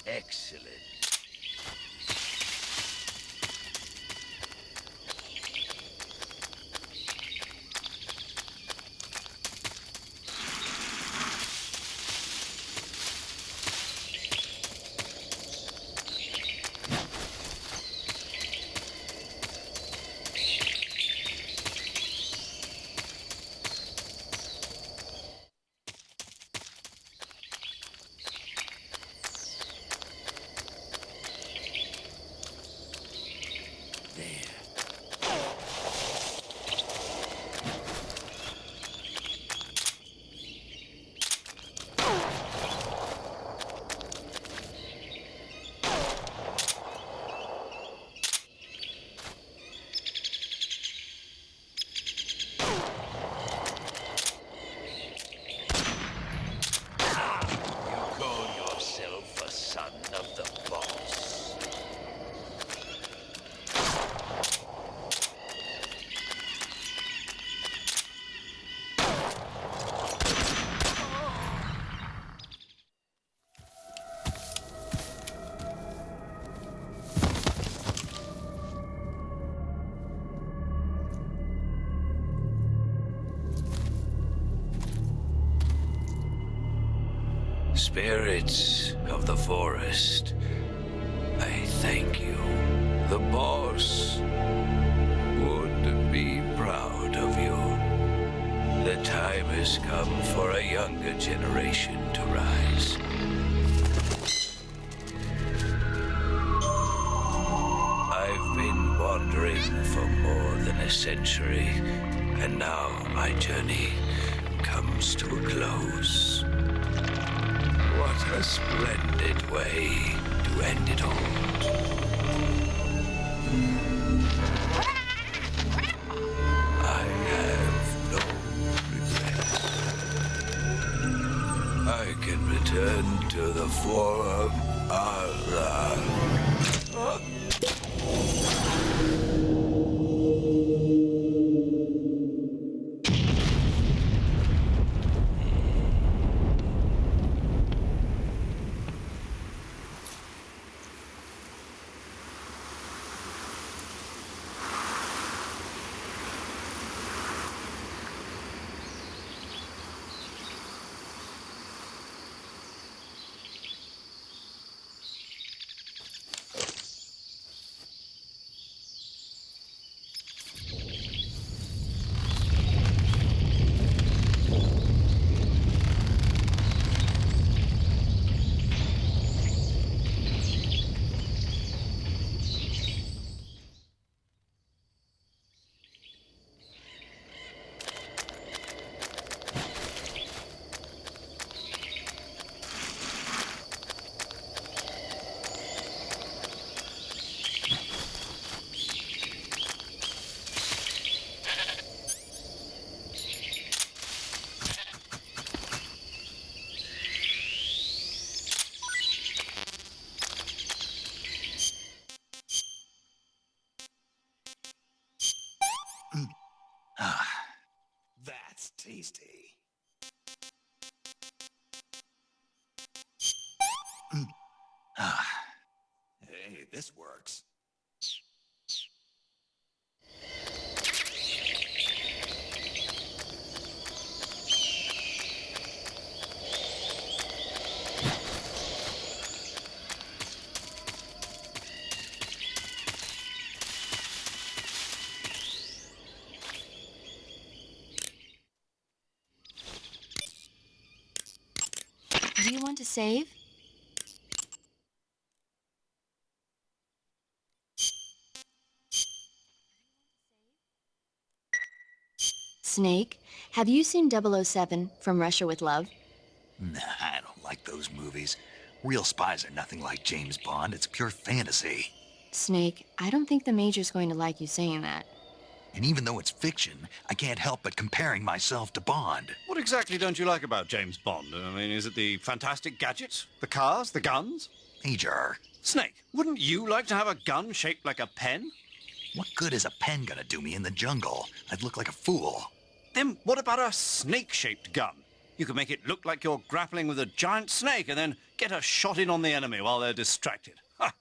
Excellent. Spirits of the forest, I thank you. The boss would be proud has come for a younger generation to rise. I've been wandering for more than a century, and now my journey comes to a close. What a splendid way to end it all. I have no regrets. I can return to the Forum Allah. That's tasty. Hey, this works. Do you want to save? Snake, have you seen 007 From Russia with Love? Nah, I don't like those movies. Real spies are nothing like James Bond. It's pure fantasy. Snake, I don't think the Major's going to like you saying that. And even though it's fiction, I can't help but comparing myself to Bond. What exactly don't you like about James Bond? I mean, is it the fantastic gadgets? The cars? The guns? Major. Snake, wouldn't you like to have a gun shaped like a pen? What good is a pen gonna do me in the jungle? I'd look like a fool. Then what about a snake-shaped gun? You could make it look like you're grappling with a giant snake and then get a shot in on the enemy while they're distracted. Ha!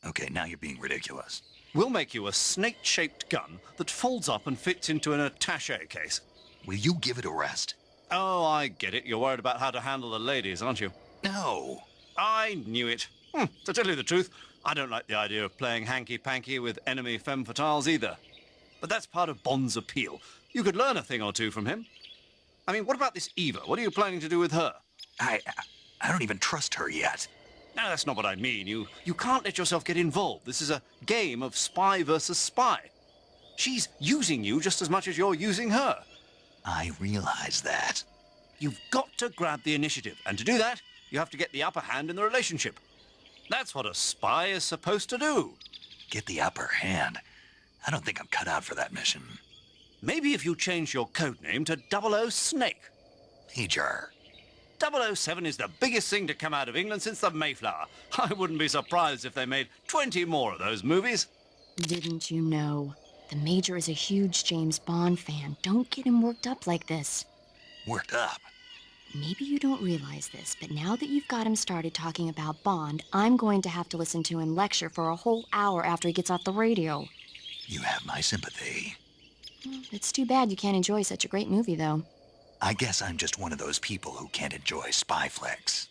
Okay, now you're being ridiculous. We'll make you a snake-shaped gun that folds up and fits into an attaché case. Will you give it a rest? Oh, I get it. You're worried about how to handle the ladies, aren't you? No. I knew it. To tell you the truth, I don't like the idea of playing hanky-panky with enemy femme fatales either. But that's part of Bond's appeal. You could learn a thing or two from him. I mean, what about this Eva? What are you planning to do with her? I don't even trust her yet. No, that's not what I mean. You can't let yourself get involved. This is a game of spy versus spy. She's using you just as much as you're using her. I realize that. You've got to grab the initiative, and to do that, you have to get the upper hand in the relationship. That's what a spy is supposed to do. Get the upper hand? I don't think I'm cut out for that mission. Maybe if you change your code name to 00 Snake. Major. 007 is the biggest thing to come out of England since the Mayflower. I wouldn't be surprised if they made 20 more of those movies. Didn't you know? The Major is a huge James Bond fan. Don't get him worked up like this. Worked up? Maybe you don't realize this, but now that you've got him started talking about Bond, I'm going to have to listen to him lecture for a whole hour after he gets off the radio. You have my sympathy. It's too bad you can't enjoy such a great movie, though. I guess I'm just one of those people who can't enjoy spy flicks.